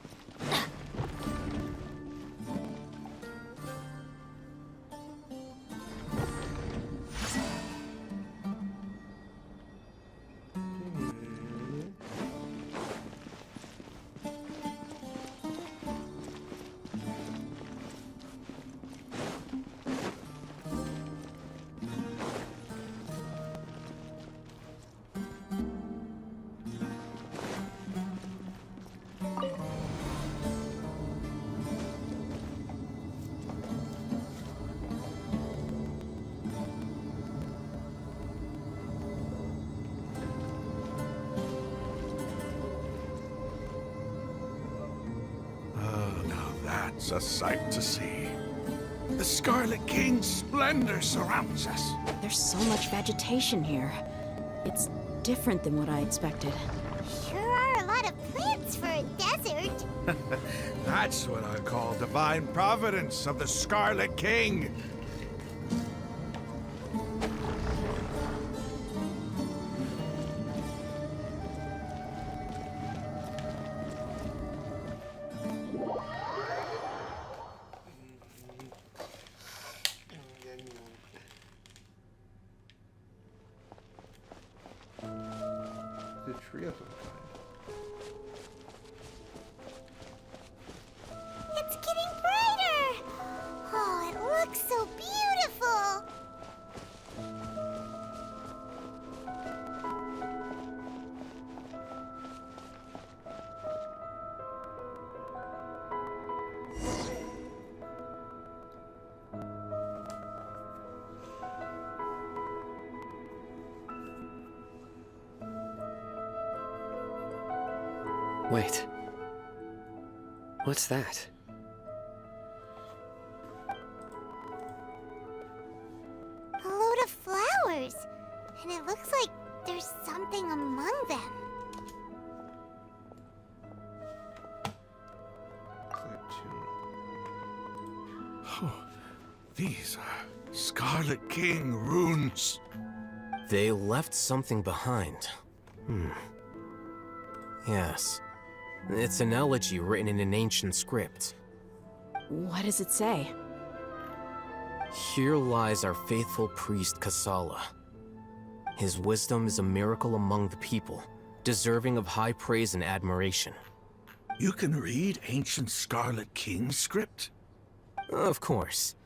It's a sight to see. The Scarlet King's splendor surrounds us. There's so much vegetation here. It's different than what I expected. Sure are a lot of plants for a desert. That's what I call divine providence of the Scarlet King. The tree of some kind. It's getting brighter! Oh, it looks so beautiful! Wait. What's that? A load of flowers. And it looks like there's something among them. Oh, these are Scarlet King runes. They left something behind. Yes. It's an elegy written in an ancient script. What does it say? Here lies our faithful priest Kasala. His wisdom is a miracle among the people, deserving of high praise and admiration. You can read ancient Scarlet King script? Of course.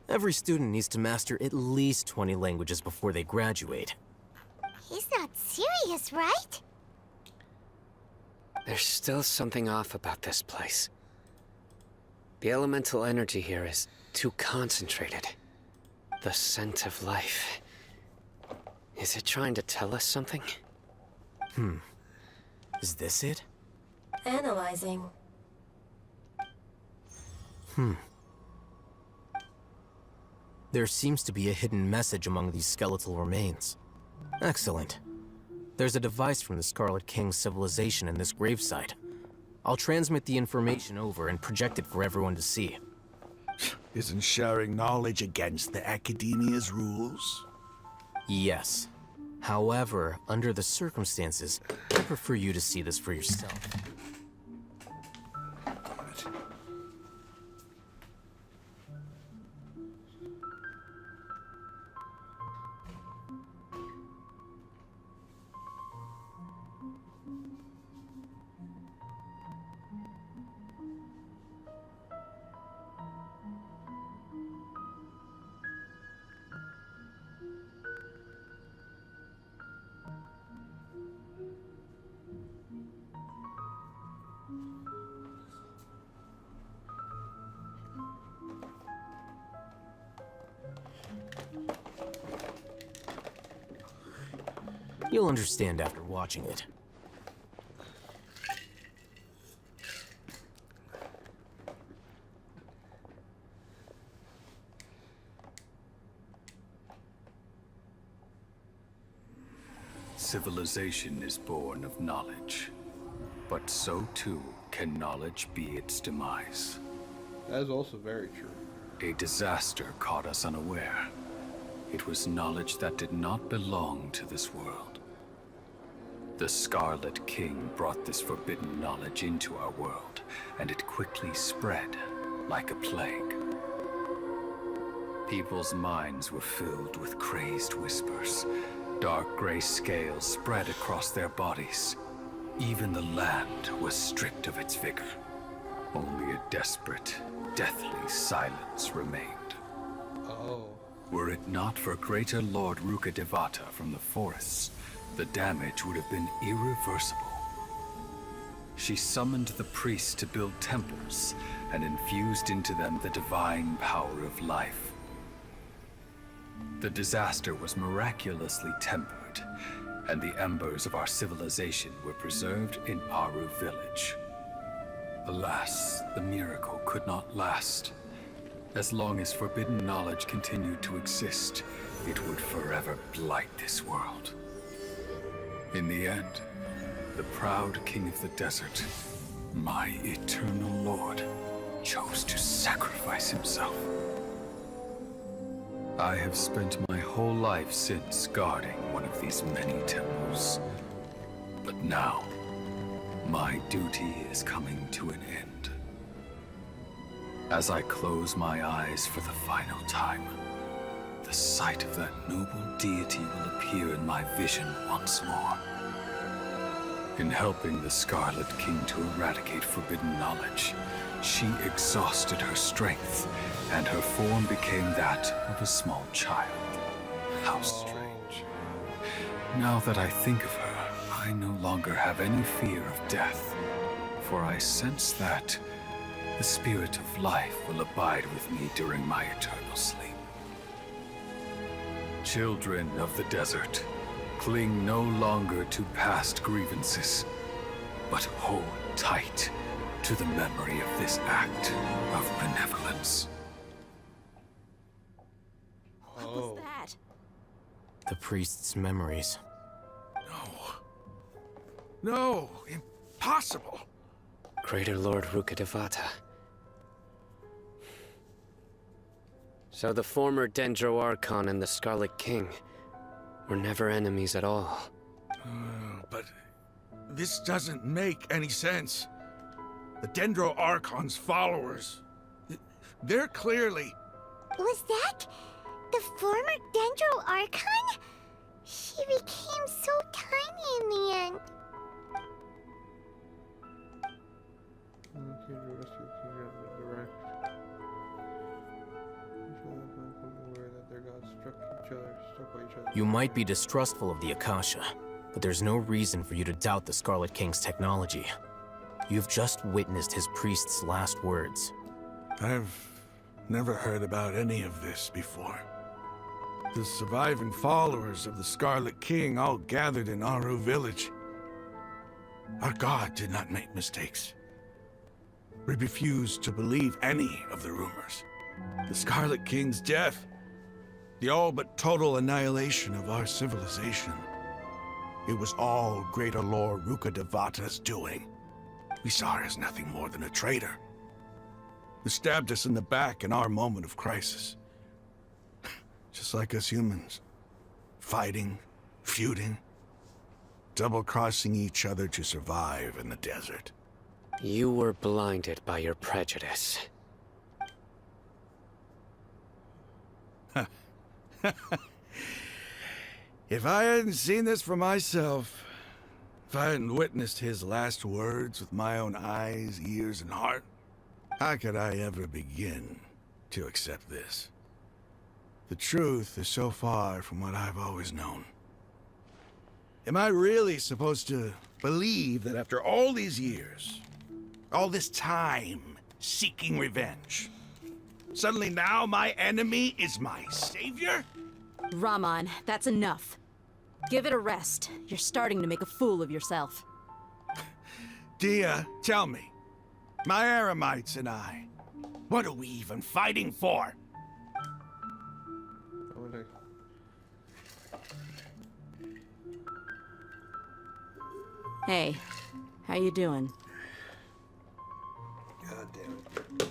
Every student needs to master at least 20 languages before they graduate. He's not serious, right? There's still something off about this place. The elemental energy here is too concentrated. The scent of life. Is it trying to tell us something? Is this it? Analyzing. There seems to be a hidden message among these skeletal remains. Excellent. There's a device from the Scarlet King's civilization in this gravesite. I'll transmit the information over and project it for everyone to see. Isn't sharing knowledge against the Academia's rules? Yes. However, under the circumstances, I prefer you to see this for yourself. You'll understand after watching it. Civilization is born of knowledge, but so too can knowledge be its demise. That is also very true. A disaster caught us unaware. It was knowledge that did not belong to this world. The Scarlet King brought this forbidden knowledge into our world, and it quickly spread like a plague. People's minds were filled with crazed whispers. Dark gray scales spread across their bodies. Even the land was stripped of its vigor. Only a desperate, deathly silence remained. Oh. Were it not for greater Lord Rukkhadevata from the forests, the damage would have been irreversible. She summoned the priests to build temples and infused into them the divine power of life. The disaster was miraculously tempered, and the embers of our civilization were preserved in Aru village. Alas, the miracle could not last. As long as forbidden knowledge continued to exist, it would forever blight this world. In the end, the proud king of the desert, my eternal lord, chose to sacrifice himself. I have spent my whole life since guarding one of these many temples. But now, my duty is coming to an end. As I close my eyes for the final time, the sight of that noble deity will appear in my vision once more. In helping the Scarlet King to eradicate forbidden knowledge, she exhausted her strength, and her form became that of a small child. How strange. Now that I think of her, I no longer have any fear of death, for I sense that the spirit of life will abide with me during my eternal sleep. Children of the desert, cling no longer to past grievances, but hold tight to the memory of this act of benevolence. What was that? The priest's memories. No, impossible. Greater Lord Rukkhadevata. So the former Dendro Archon and the Scarlet King were never enemies at all. But this doesn't make any sense. The Dendro Archon's followers, they're clearly... Was that the former Dendro Archon? She became so tiny in the end. You might be distrustful of the Akasha, but there's no reason for you to doubt the Scarlet King's technology. You've just witnessed his priest's last words. I've never heard about any of this before. The surviving followers of the Scarlet King all gathered in Aru village. Our god did not make mistakes. We refused to believe any of the rumors. The Scarlet King's death, the all but total annihilation of our civilization. It was all Greater Lord Rukkhadevata's doing. We saw her as nothing more than a traitor, who stabbed us in the back in our moment of crisis. Just like us humans. Fighting, feuding, double-crossing each other to survive in the desert. You were blinded by your prejudice. If I hadn't seen this for myself, if I hadn't witnessed his last words with my own eyes, ears, and heart, how could I ever begin to accept this? The truth is so far from what I've always known. Am I really supposed to believe that after all these years, all this time seeking revenge, suddenly now my enemy is my savior? Rahman, that's enough. Give it a rest. You're starting to make a fool of yourself. Dia, tell me. My Eremites and I. What are we even fighting for? Hey, how you doing? God damn it.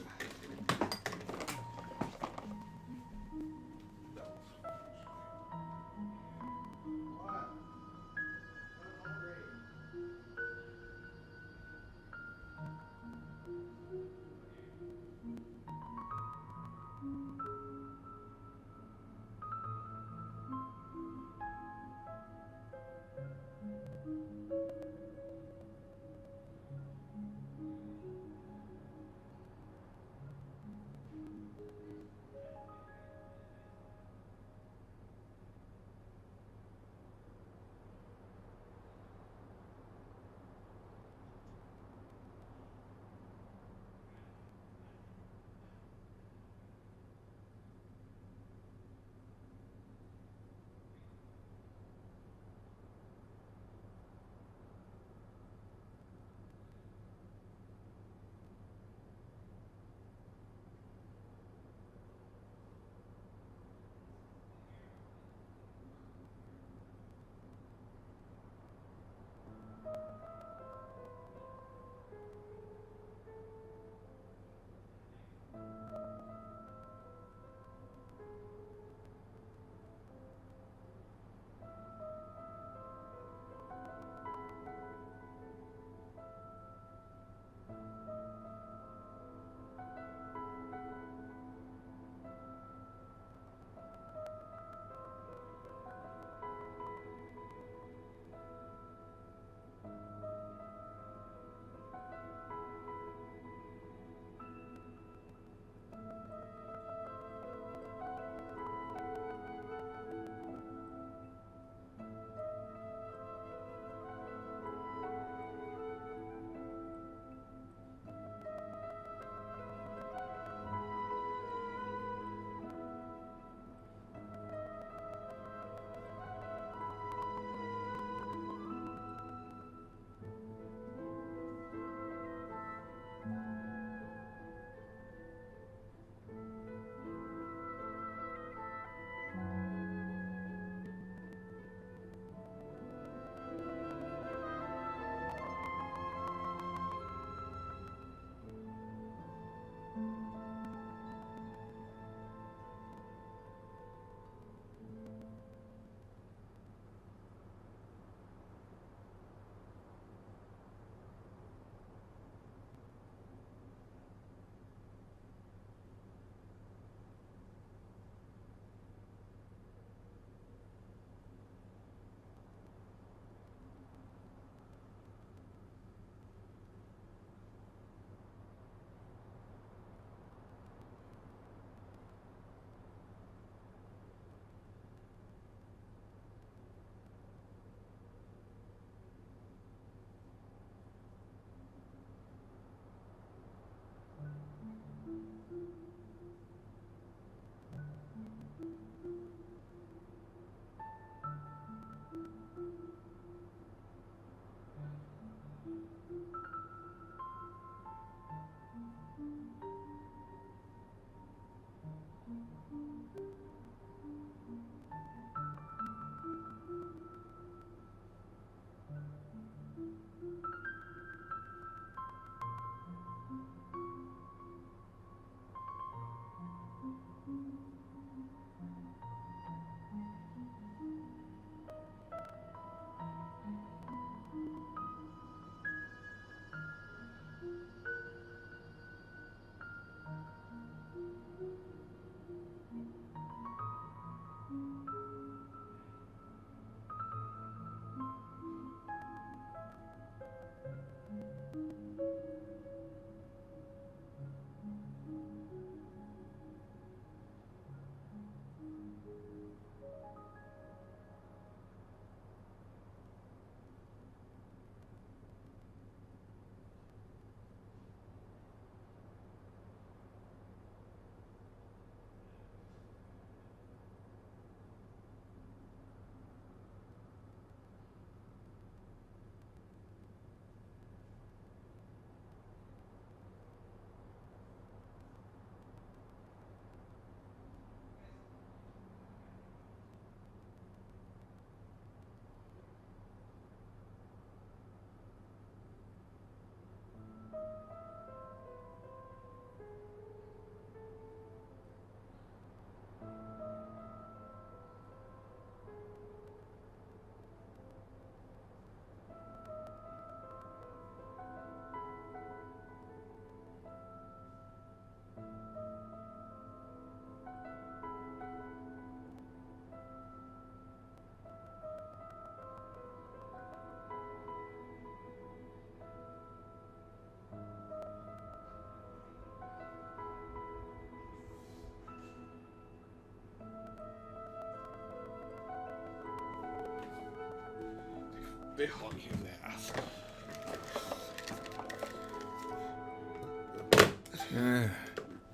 behold you mask.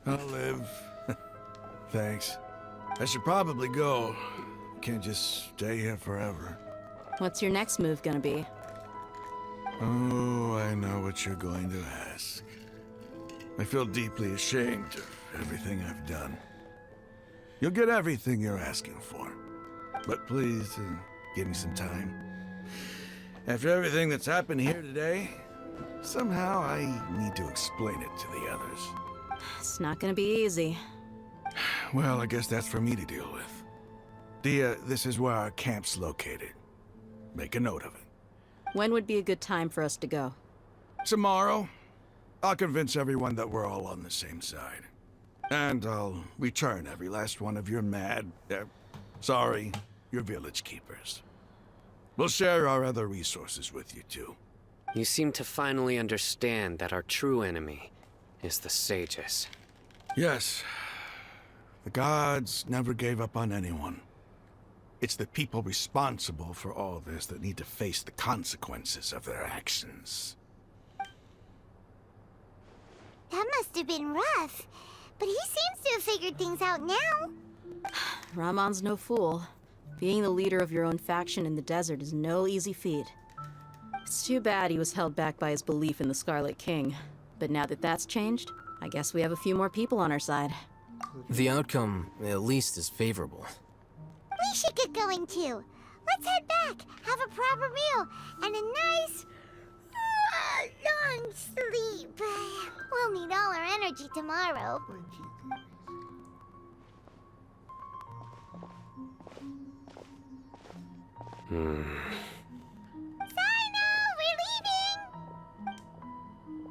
I'll live. Thanks. I should probably go. Can't just stay here forever. What's your next move gonna be? Oh, I know what you're going to ask. I feel deeply ashamed of everything I've done. You'll get everything you're asking for. But please, give me some time. After everything that's happened here today, somehow I need to explain it to the others. It's not gonna be easy. Well, I guess that's for me to deal with. Dia, this is where our camp's located. Make a note of it. When would be a good time for us to go? Tomorrow, I'll convince everyone that we're all on the same side. And I'll return every last one of your your village keepers. We'll share our other resources with you, too. You seem to finally understand that our true enemy is the sages. Yes. The gods never gave up on anyone. It's the people responsible for all this that need to face the consequences of their actions. That must have been rough. But he seems to have figured things out now. Ramon's no fool. Being the leader of your own faction in the desert is no easy feat. It's too bad he was held back by his belief in the Scarlet King. But now that that's changed, I guess we have a few more people on our side. The outcome, at least, is favorable. We should get going too. Let's head back, have a proper meal, and a nice, long sleep. We'll need all our energy tomorrow. Sino, we're leaving!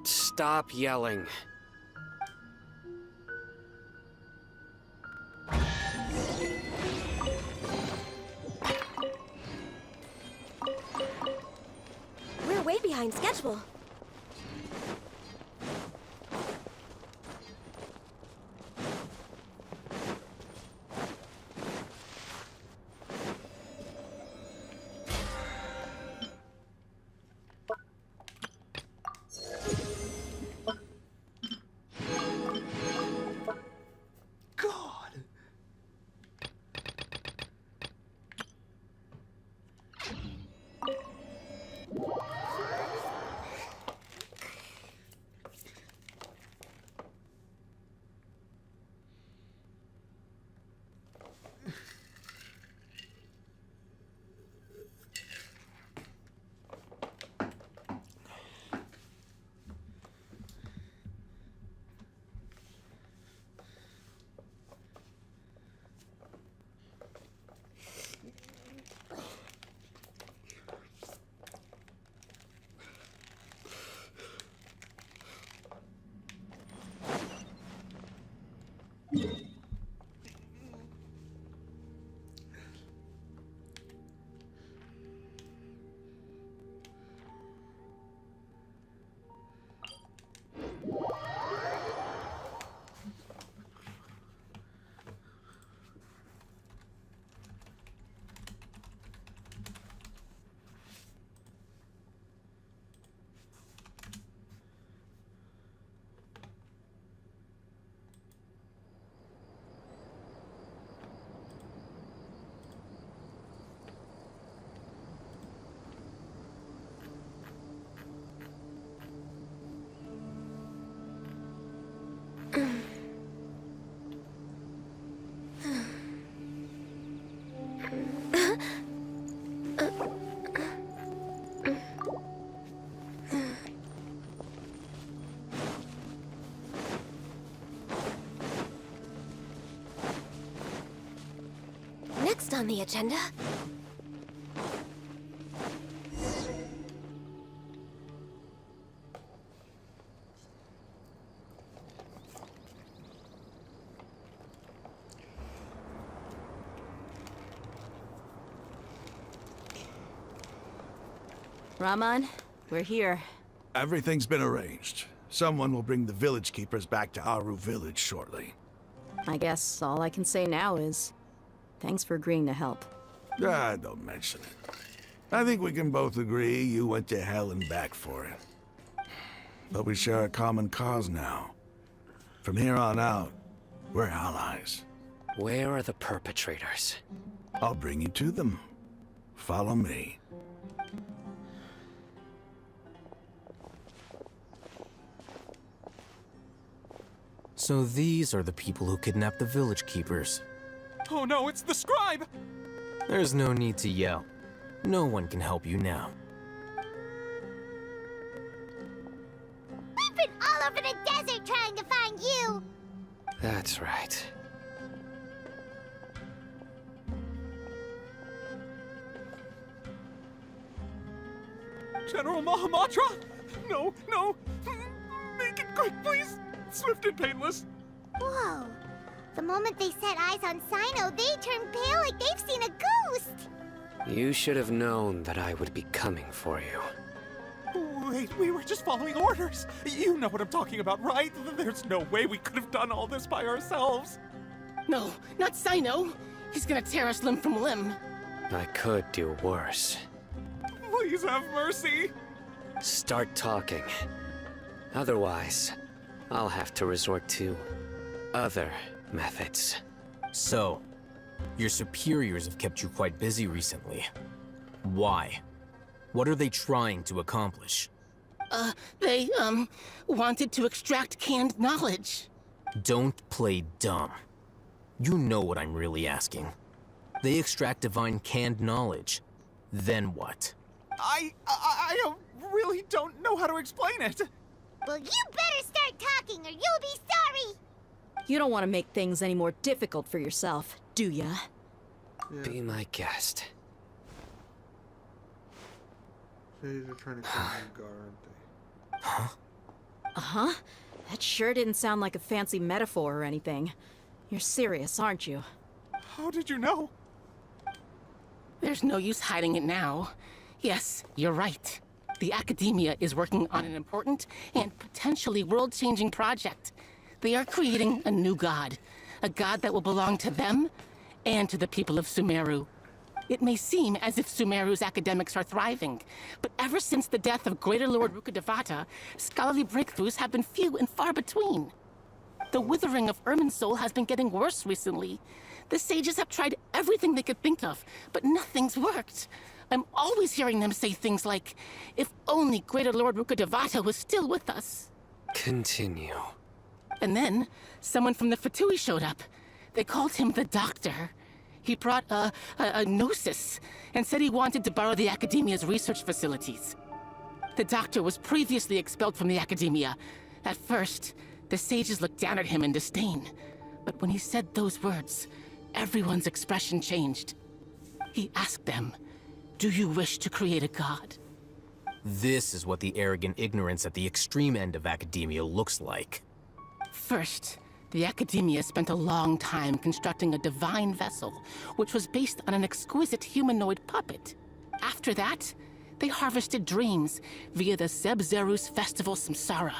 Stop yelling. We're way behind schedule. Next on the agenda... Ramon, we're here. Everything's been arranged. Someone will bring the village keepers back to Aru village shortly. I guess all I can say now is... thanks for agreeing to help. Ah, don't mention it. I think we can both agree you went to hell and back for it. But we share a common cause now. From here on out, we're allies. Where are the perpetrators? I'll bring you to them. Follow me. So these are the people who kidnapped the village keepers. Oh no, it's the scribe! There's no need to yell. No one can help you now. We've been all over the desert trying to find you! That's right. General Mahamatra? No, no! Make it quick, please! Swift and painless! Whoa. The moment they set eyes on Sino, they turned pale like they've seen a ghost! You should have known that I would be coming for you. Wait, we were just following orders! You know what I'm talking about, right? There's no way we could have done all this by ourselves! No, not Sino! He's gonna tear us limb from limb! I could do worse. Please have mercy! Start talking. Otherwise, I'll have to resort to other methods. So, your superiors have kept you quite busy recently. Why? What are they trying to accomplish? They, wanted to extract canned knowledge. Don't play dumb. You know what I'm really asking. They extract divine canned knowledge. Then what? I really don't know how to explain it. Well, you better start talking or you'll be sorry! You don't want to make things any more difficult for yourself, do ya? Be my guest. They're trying to find a guard, aren't they? Huh? Uh-huh. That sure didn't sound like a fancy metaphor or anything. You're serious, aren't you? How did you know? There's no use hiding it now. Yes, you're right. The Academia is working on an important and potentially world-changing project. They are creating a new god. A god that will belong to them and to the people of Sumeru. It may seem as if Sumeru's academics are thriving, but ever since the death of Greater Lord Rukkhadevata, scholarly breakthroughs have been few and far between. The withering of Irminsul has been getting worse recently. The sages have tried everything they could think of, but nothing's worked. I'm always hearing them say things like, if only Greater Lord Rukkhadevata was still with us. Continue. And then, someone from the Fatui showed up. They called him the Doctor. He brought a gnosis and said he wanted to borrow the Academia's research facilities. The Doctor was previously expelled from the Academia. At first, the sages looked down at him in disdain. But when he said those words, everyone's expression changed. He asked them, do you wish to create a god? This is what the arrogant ignorance at the extreme end of academia looks like. First, the Academia spent a long time constructing a divine vessel, which was based on an exquisite humanoid puppet. After that, they harvested dreams via the Zeb-Zerus Festival Samsara,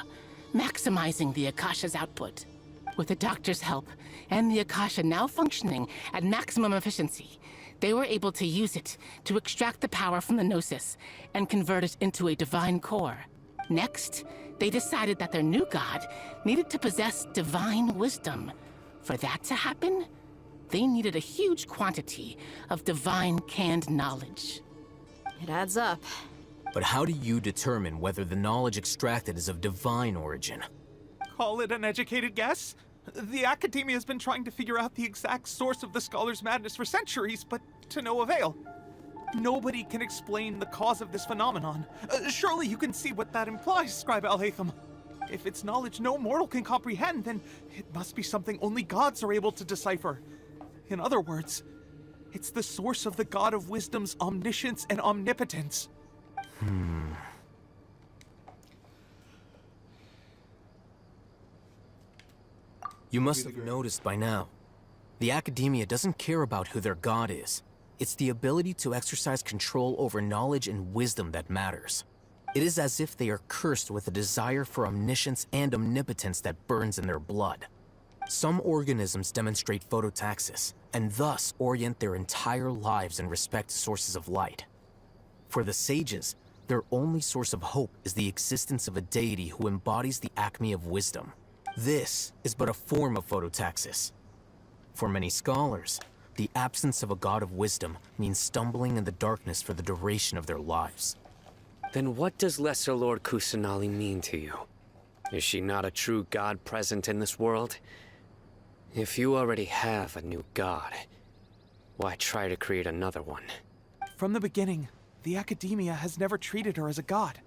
maximizing the Akasha's output. With the Doctor's help, and the Akasha now functioning at maximum efficiency, they were able to use it to extract the power from the Gnosis and convert it into a divine core. Next, they decided that their new god needed to possess divine wisdom. For that to happen, they needed a huge quantity of divine canned knowledge. It adds up. But how do you determine whether the knowledge extracted is of divine origin? Call it an educated guess? The Academia has been trying to figure out the exact source of the Scholar's madness for centuries, but to no avail. Nobody can explain the cause of this phenomenon. Surely you can see what that implies, Scribe Al-Haytham. If it's knowledge no mortal can comprehend, then it must be something only gods are able to decipher. In other words, it's the source of the God of Wisdom's omniscience and omnipotence. You must have noticed by now. The Academia doesn't care about who their god is. It's the ability to exercise control over knowledge and wisdom that matters. It is as if they are cursed with a desire for omniscience and omnipotence that burns in their blood. Some organisms demonstrate phototaxis, and thus orient their entire lives in respect to sources of light. For the sages, their only source of hope is the existence of a deity who embodies the acme of wisdom. This is but a form of phototaxis. For many scholars, the absence of a god of wisdom means stumbling in the darkness for the duration of their lives. Then what does Lesser Lord Kusanali mean to you? Is she not a true god present in this world? If you already have a new god, why try to create another one? From the beginning, the Academia has never treated her as a god.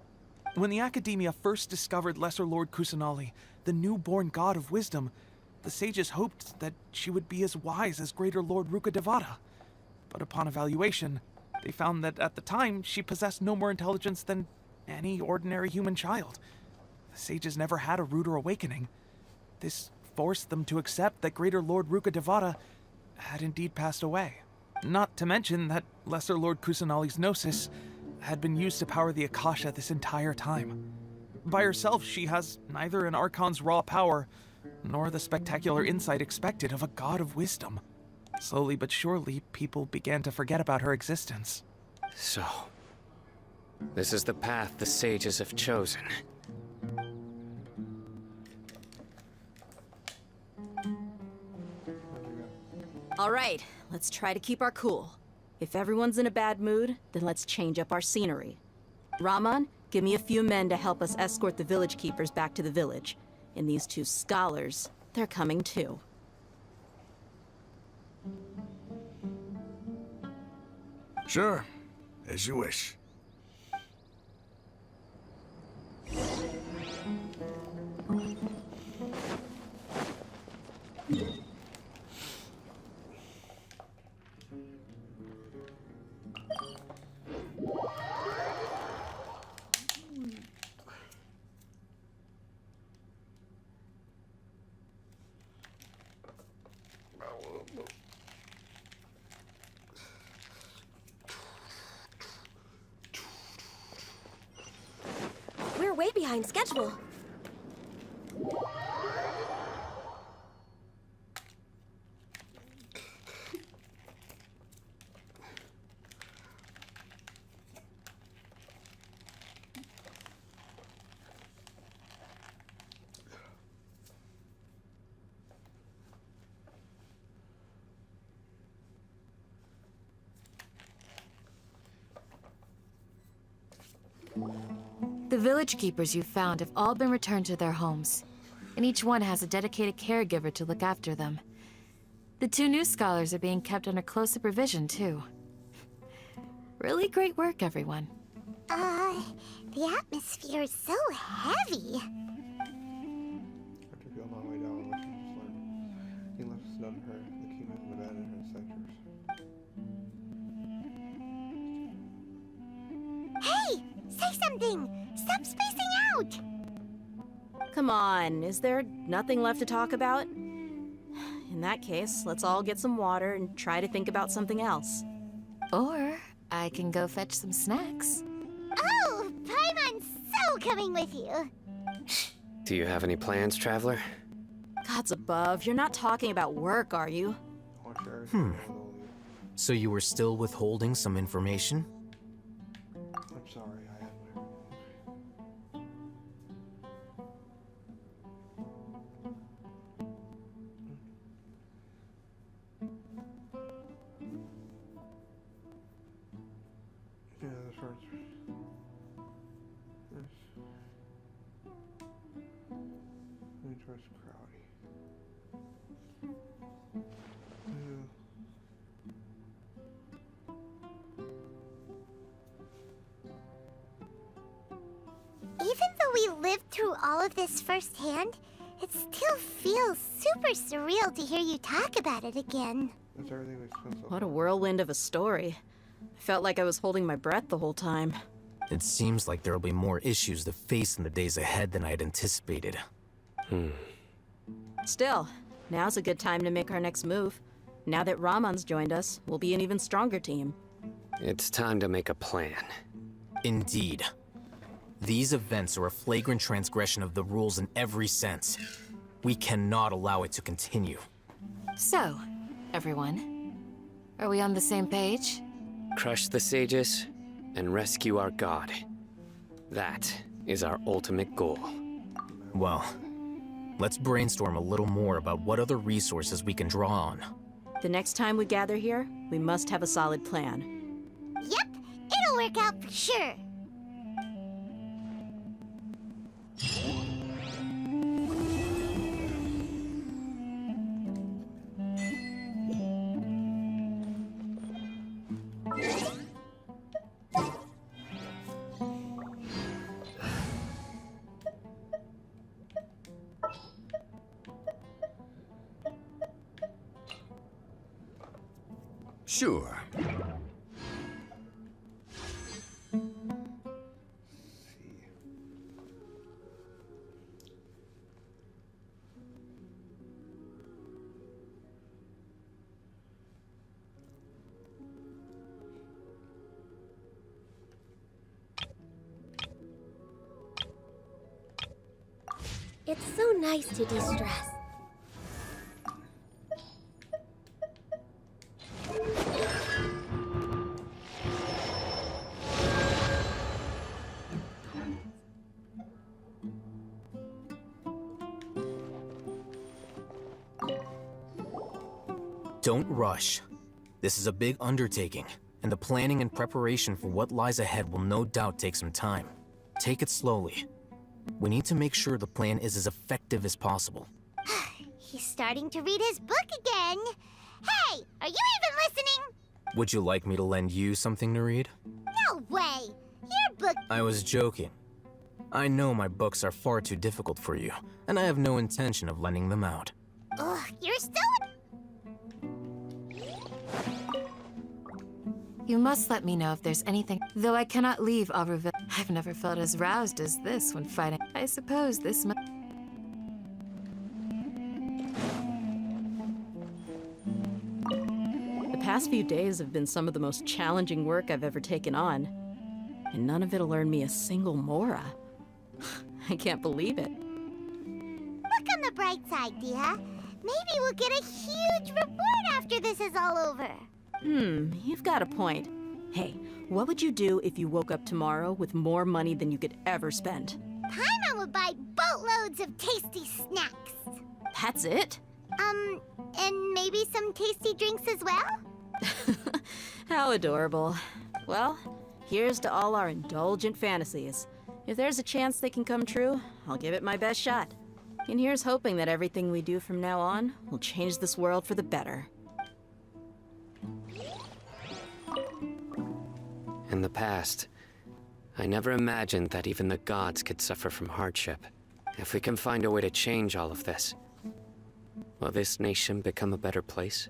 When the Academia first discovered Lesser Lord Kusanali, the newborn god of wisdom, the sages hoped that she would be as wise as Greater Lord Rukkhadevata. But upon evaluation, they found that at the time, she possessed no more intelligence than any ordinary human child. The sages never had a ruder awakening. This forced them to accept that Greater Lord Rukkhadevata had indeed passed away. Not to mention that Lesser Lord Kusanali's gnosis had been used to power the Akasha this entire time. By herself, she has neither an Archon's raw power, nor the spectacular insight expected of a god of wisdom. Slowly but surely, people began to forget about her existence. So, this is the path the sages have chosen. All right, let's try to keep our cool. If everyone's in a bad mood, then let's change up our scenery. Rahman, give me a few men to help us escort the village keepers back to the village. And these two scholars, they're coming too. Sure, as you wish. We're way behind schedule. The village keepers you found have all been returned to their homes, and each one has a dedicated caregiver to look after them. The two new scholars are being kept under close supervision, too. Really great work, everyone. The atmosphere is so heavy. After feeling my way down, what she just learned. He left us none her. The king has abandoned her sectors. Hey! Say something! Stop spacing out! Come on, is there nothing left to talk about? In that case, let's all get some water and try to think about something else. Or I can go fetch some snacks. Oh! Paimon's so coming with you! Do you have any plans, Traveler? Gods above, you're not talking about work, are you? So you were still withholding some information? I'm sorry, I had my... Yeah, that's right. Let me try some Crowdy. Even though we lived through all of this firsthand, it still feels super surreal to hear you talk about it again. That's everything makes sense. What a whirlwind of a story. I felt like I was holding my breath the whole time. It seems like there'll be more issues to face in the days ahead than I had anticipated. Still, now's a good time to make our next move. Now that Rahman's joined us, we'll be an even stronger team. It's time to make a plan. Indeed. These events are a flagrant transgression of the rules in every sense. We cannot allow it to continue. So, everyone, are we on the same page? Crush the sages, and rescue our god. That is our ultimate goal. Well, let's brainstorm a little more about what other resources we can draw on. The next time we gather here, we must have a solid plan. Yep, it'll work out for sure. Sure. It's so nice to de-stress. Don't rush. This is a big undertaking, and the planning and preparation for what lies ahead will no doubt take some time. Take it slowly. We need to make sure the plan is as effective as possible. He's starting to read his book again. Hey, are you even listening? Would you like me to lend you something to read? No way. Your book... I was joking. I know my books are far too difficult for you, and I have no intention of lending them out. Ugh, you're still... You must let me know if there's anything. Though I cannot leave Auruville, I've never felt as roused as this when fighting. I suppose this must... The past few days have been some of the most challenging work I've ever taken on. And none of it'll earn me a single mora. I can't believe it. Look on the bright side, Dia. Maybe we'll get a huge reward after this is all over. You've got a point. Hey, what would you do if you woke up tomorrow with more money than you could ever spend? Paimon would buy boatloads of tasty snacks. That's it? And maybe some tasty drinks as well? How adorable. Well, here's to all our indulgent fantasies. If there's a chance they can come true, I'll give it my best shot. And here's hoping that everything we do from now on will change this world for the better. In the past, I never imagined that even the gods could suffer from hardship. If we can find a way to change all of this, will this nation become a better place?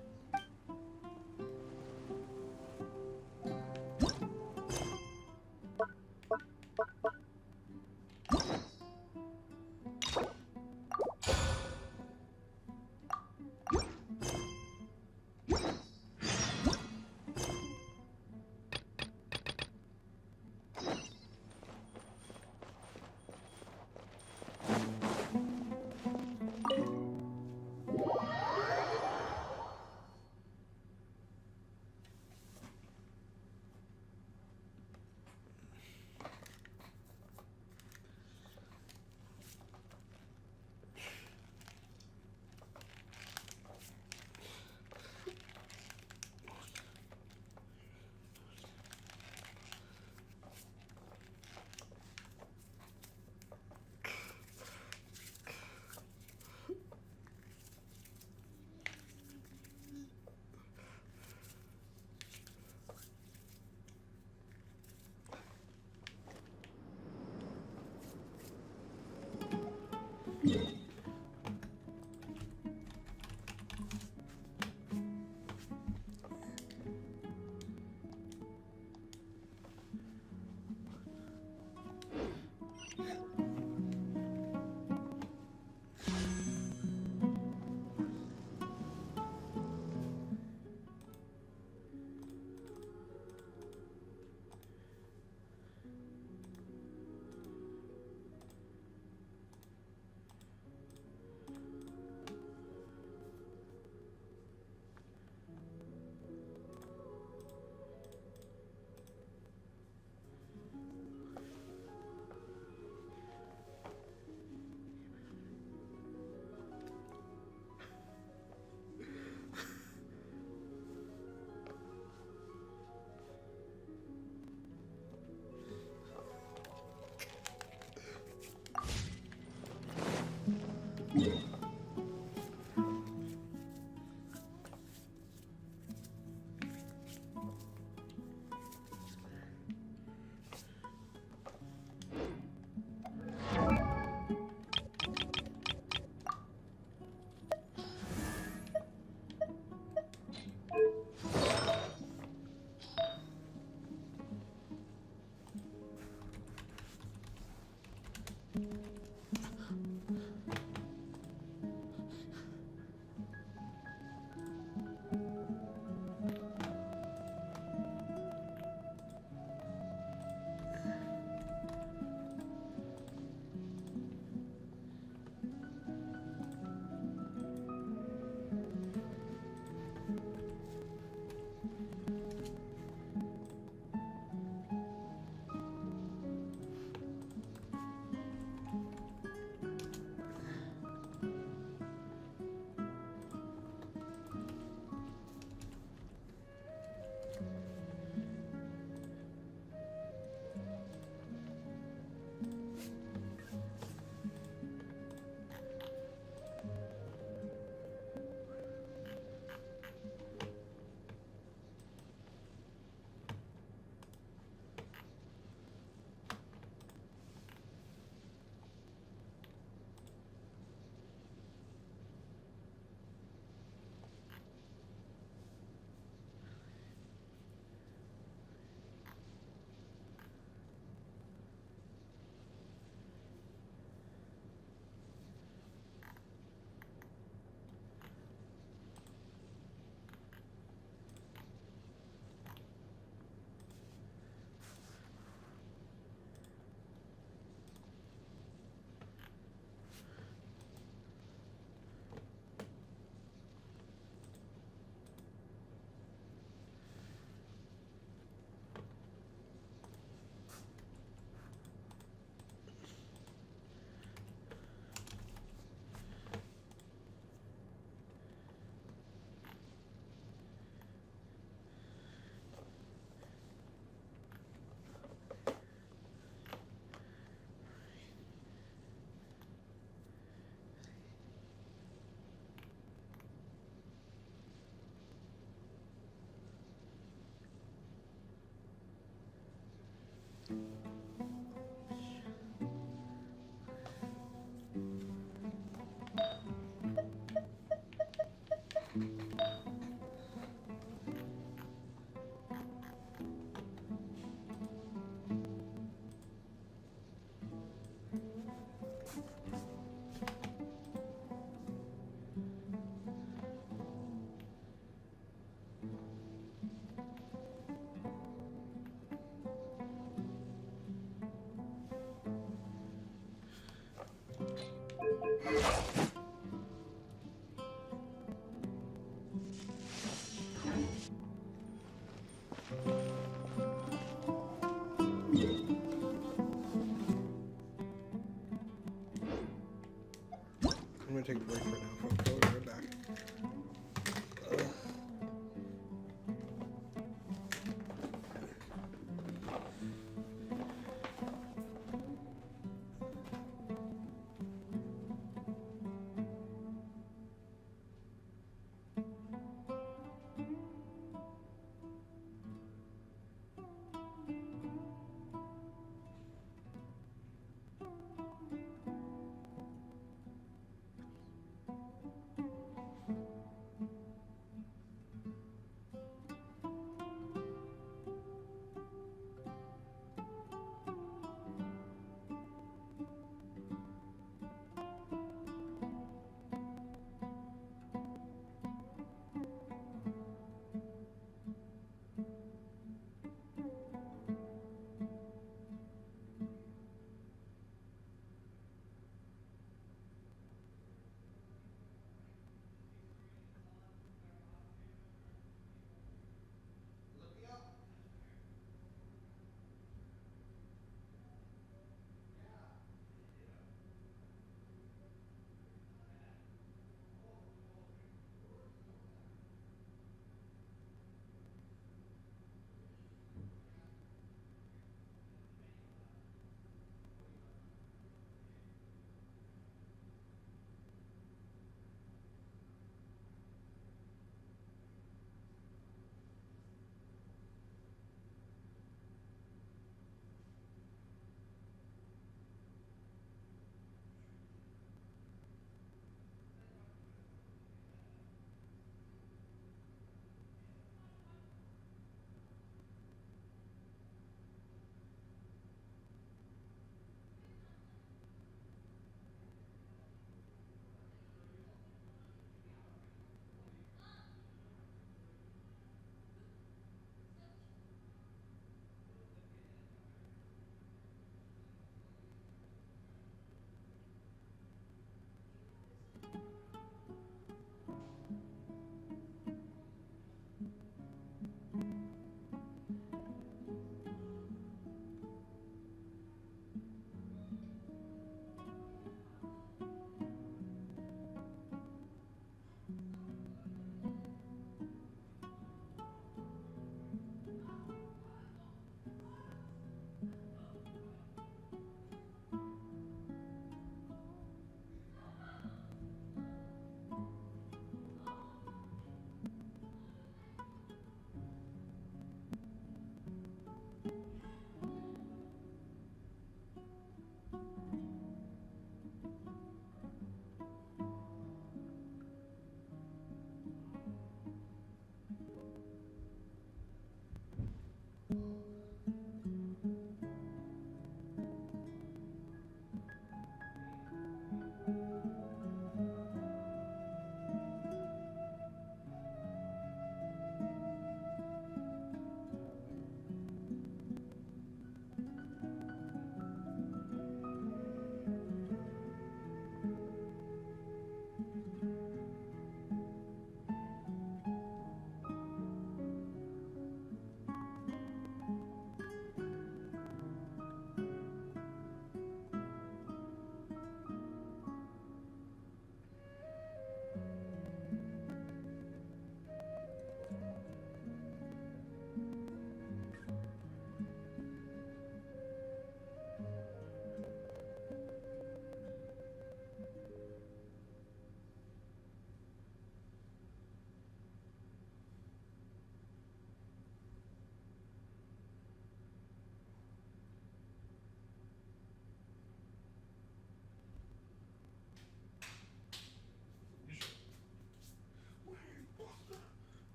I'm gonna take a break for now. I'll be right back.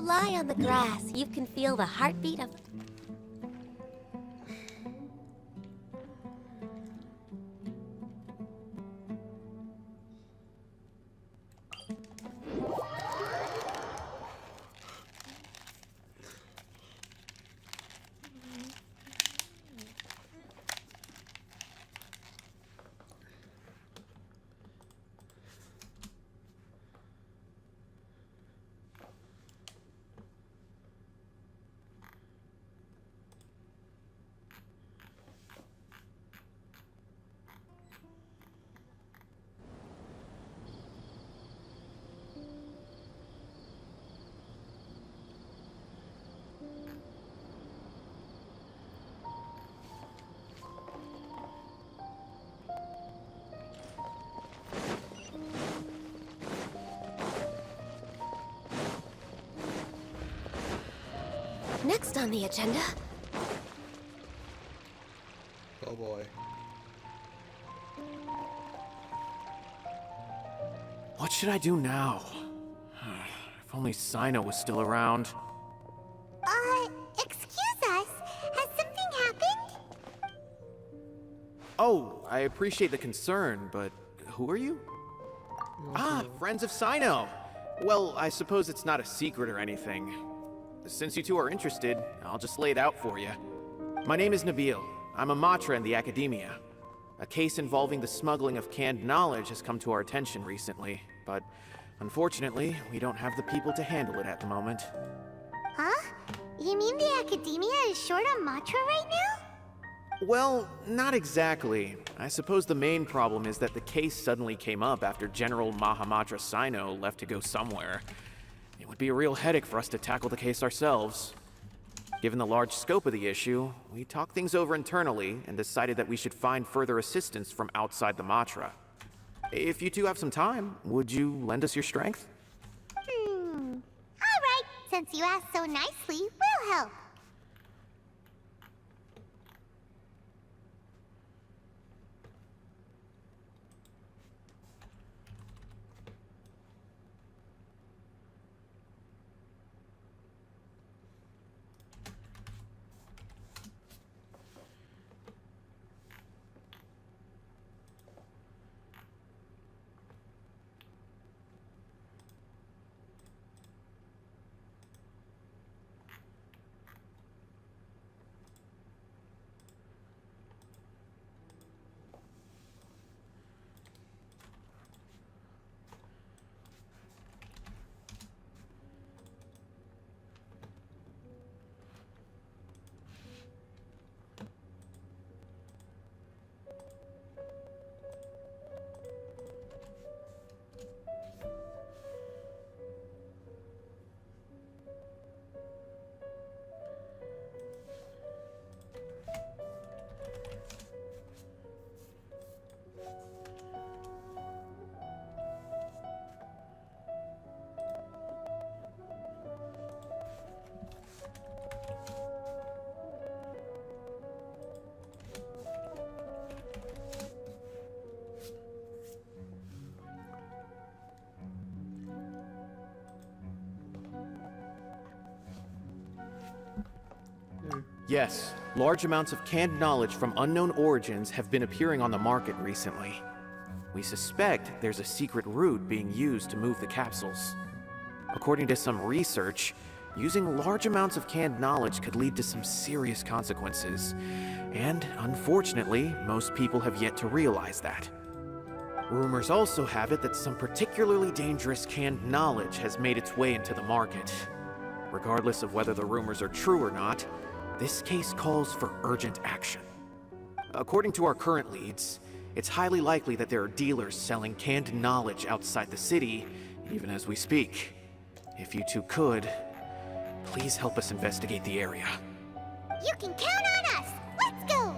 lie on the grass, you can feel the heartbeat of... Next on the agenda... Oh boy. What should I do now? If only Sino was still around. Excuse us. Has something happened? Oh, I appreciate the concern, but who are you? Ah, friends of Sino. Well, I suppose it's not a secret or anything. Since you two are interested, I'll just lay it out for you. My name is Nabil. I'm a Matra in the Academia. A case involving the smuggling of canned knowledge has come to our attention recently, but unfortunately, we don't have the people to handle it at the moment. Huh? You mean the Academia is short on Matra right now? Well, not exactly. I suppose the main problem is that the case suddenly came up after General Mahamatra Sino left to go somewhere. It would be a real headache for us to tackle the case ourselves. Given the large scope of the issue, we talked things over internally and decided that we should find further assistance from outside the Matra. If you two have some time, would you lend us your strength? Alright, since you asked so nicely, we'll help. Yes, large amounts of canned knowledge from unknown origins have been appearing on the market recently. We suspect there's a secret route being used to move the capsules. According to some research, using large amounts of canned knowledge could lead to some serious consequences. And unfortunately, most people have yet to realize that. Rumors also have it that some particularly dangerous canned knowledge has made its way into the market. Regardless of whether the rumors are true or not, this case calls for urgent action. According to our current leads, it's highly likely that there are dealers selling canned knowledge outside the city, even as we speak. If you two could, please help us investigate the area. You can count on us! Let's go!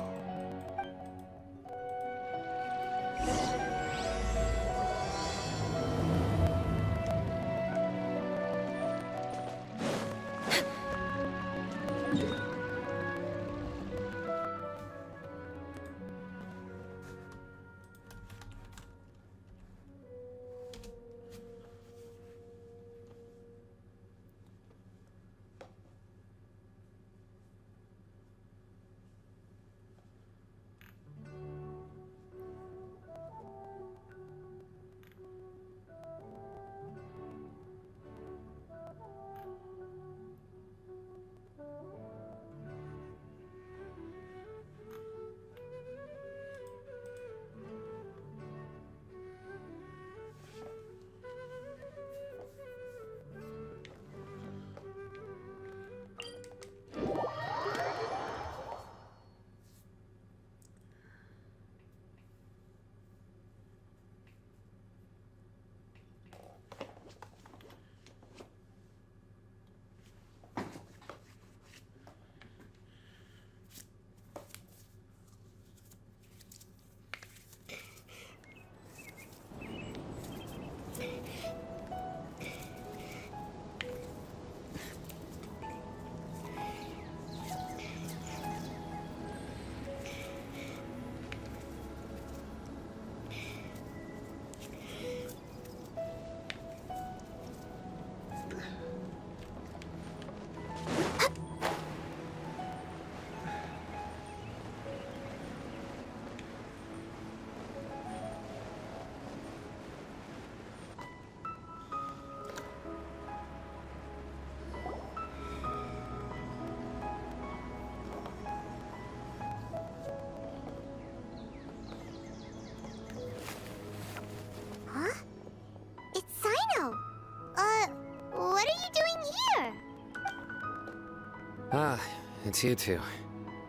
It's you two.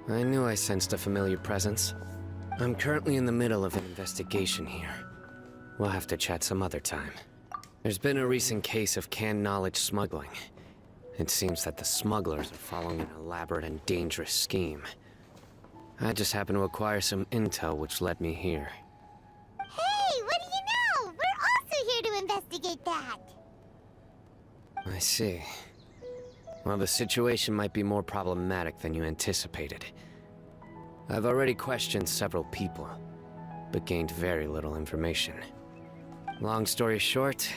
I knew I sensed a familiar presence. I'm currently in the middle of an investigation here. We'll have to chat some other time. There's been a recent case of canned knowledge smuggling. It seems that the smugglers are following an elaborate and dangerous scheme. I just happened to acquire some intel which led me here. Hey, what do you know? We're also here to investigate that. I see. Well, the situation might be more problematic than you anticipated. I've already questioned several people, but gained very little information. Long story short,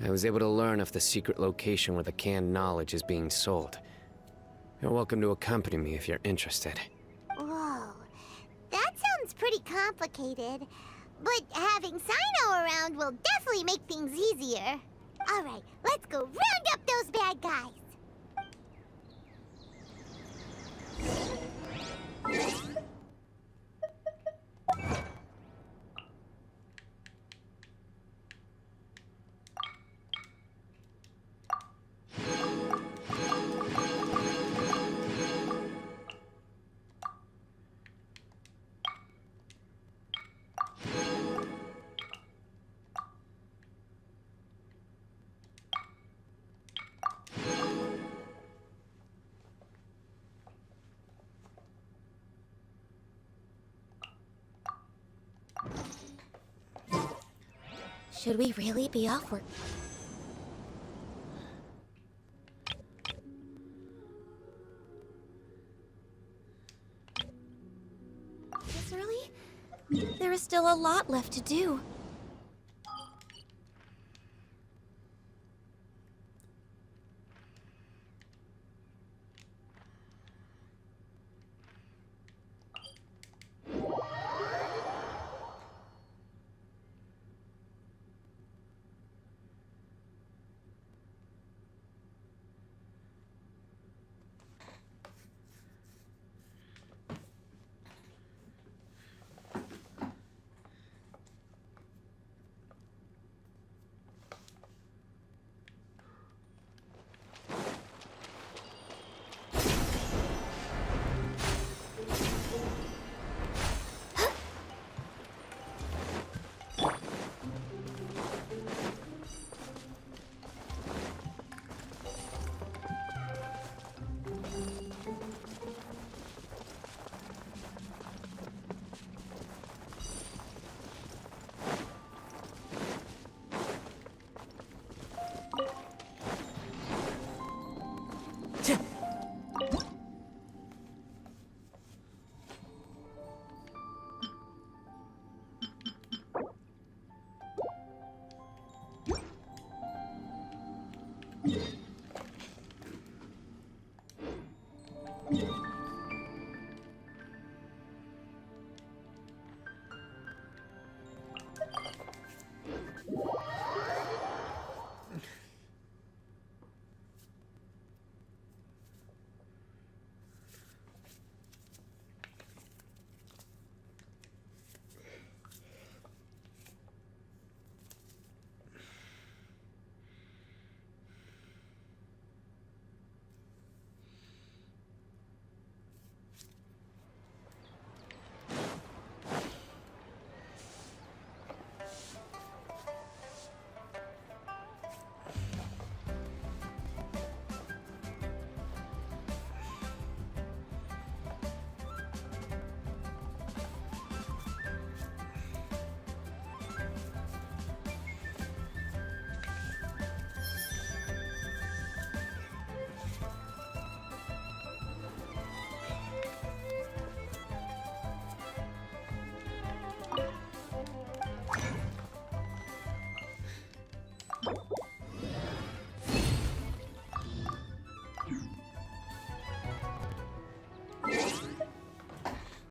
I was able to learn of the secret location where the canned knowledge is being sold. You're welcome to accompany me if you're interested. Whoa, that sounds pretty complicated. But having Sino around will definitely make things easier. All right, let's go round up those bad guys. Should we really be off work? This early? There is still a lot left to do.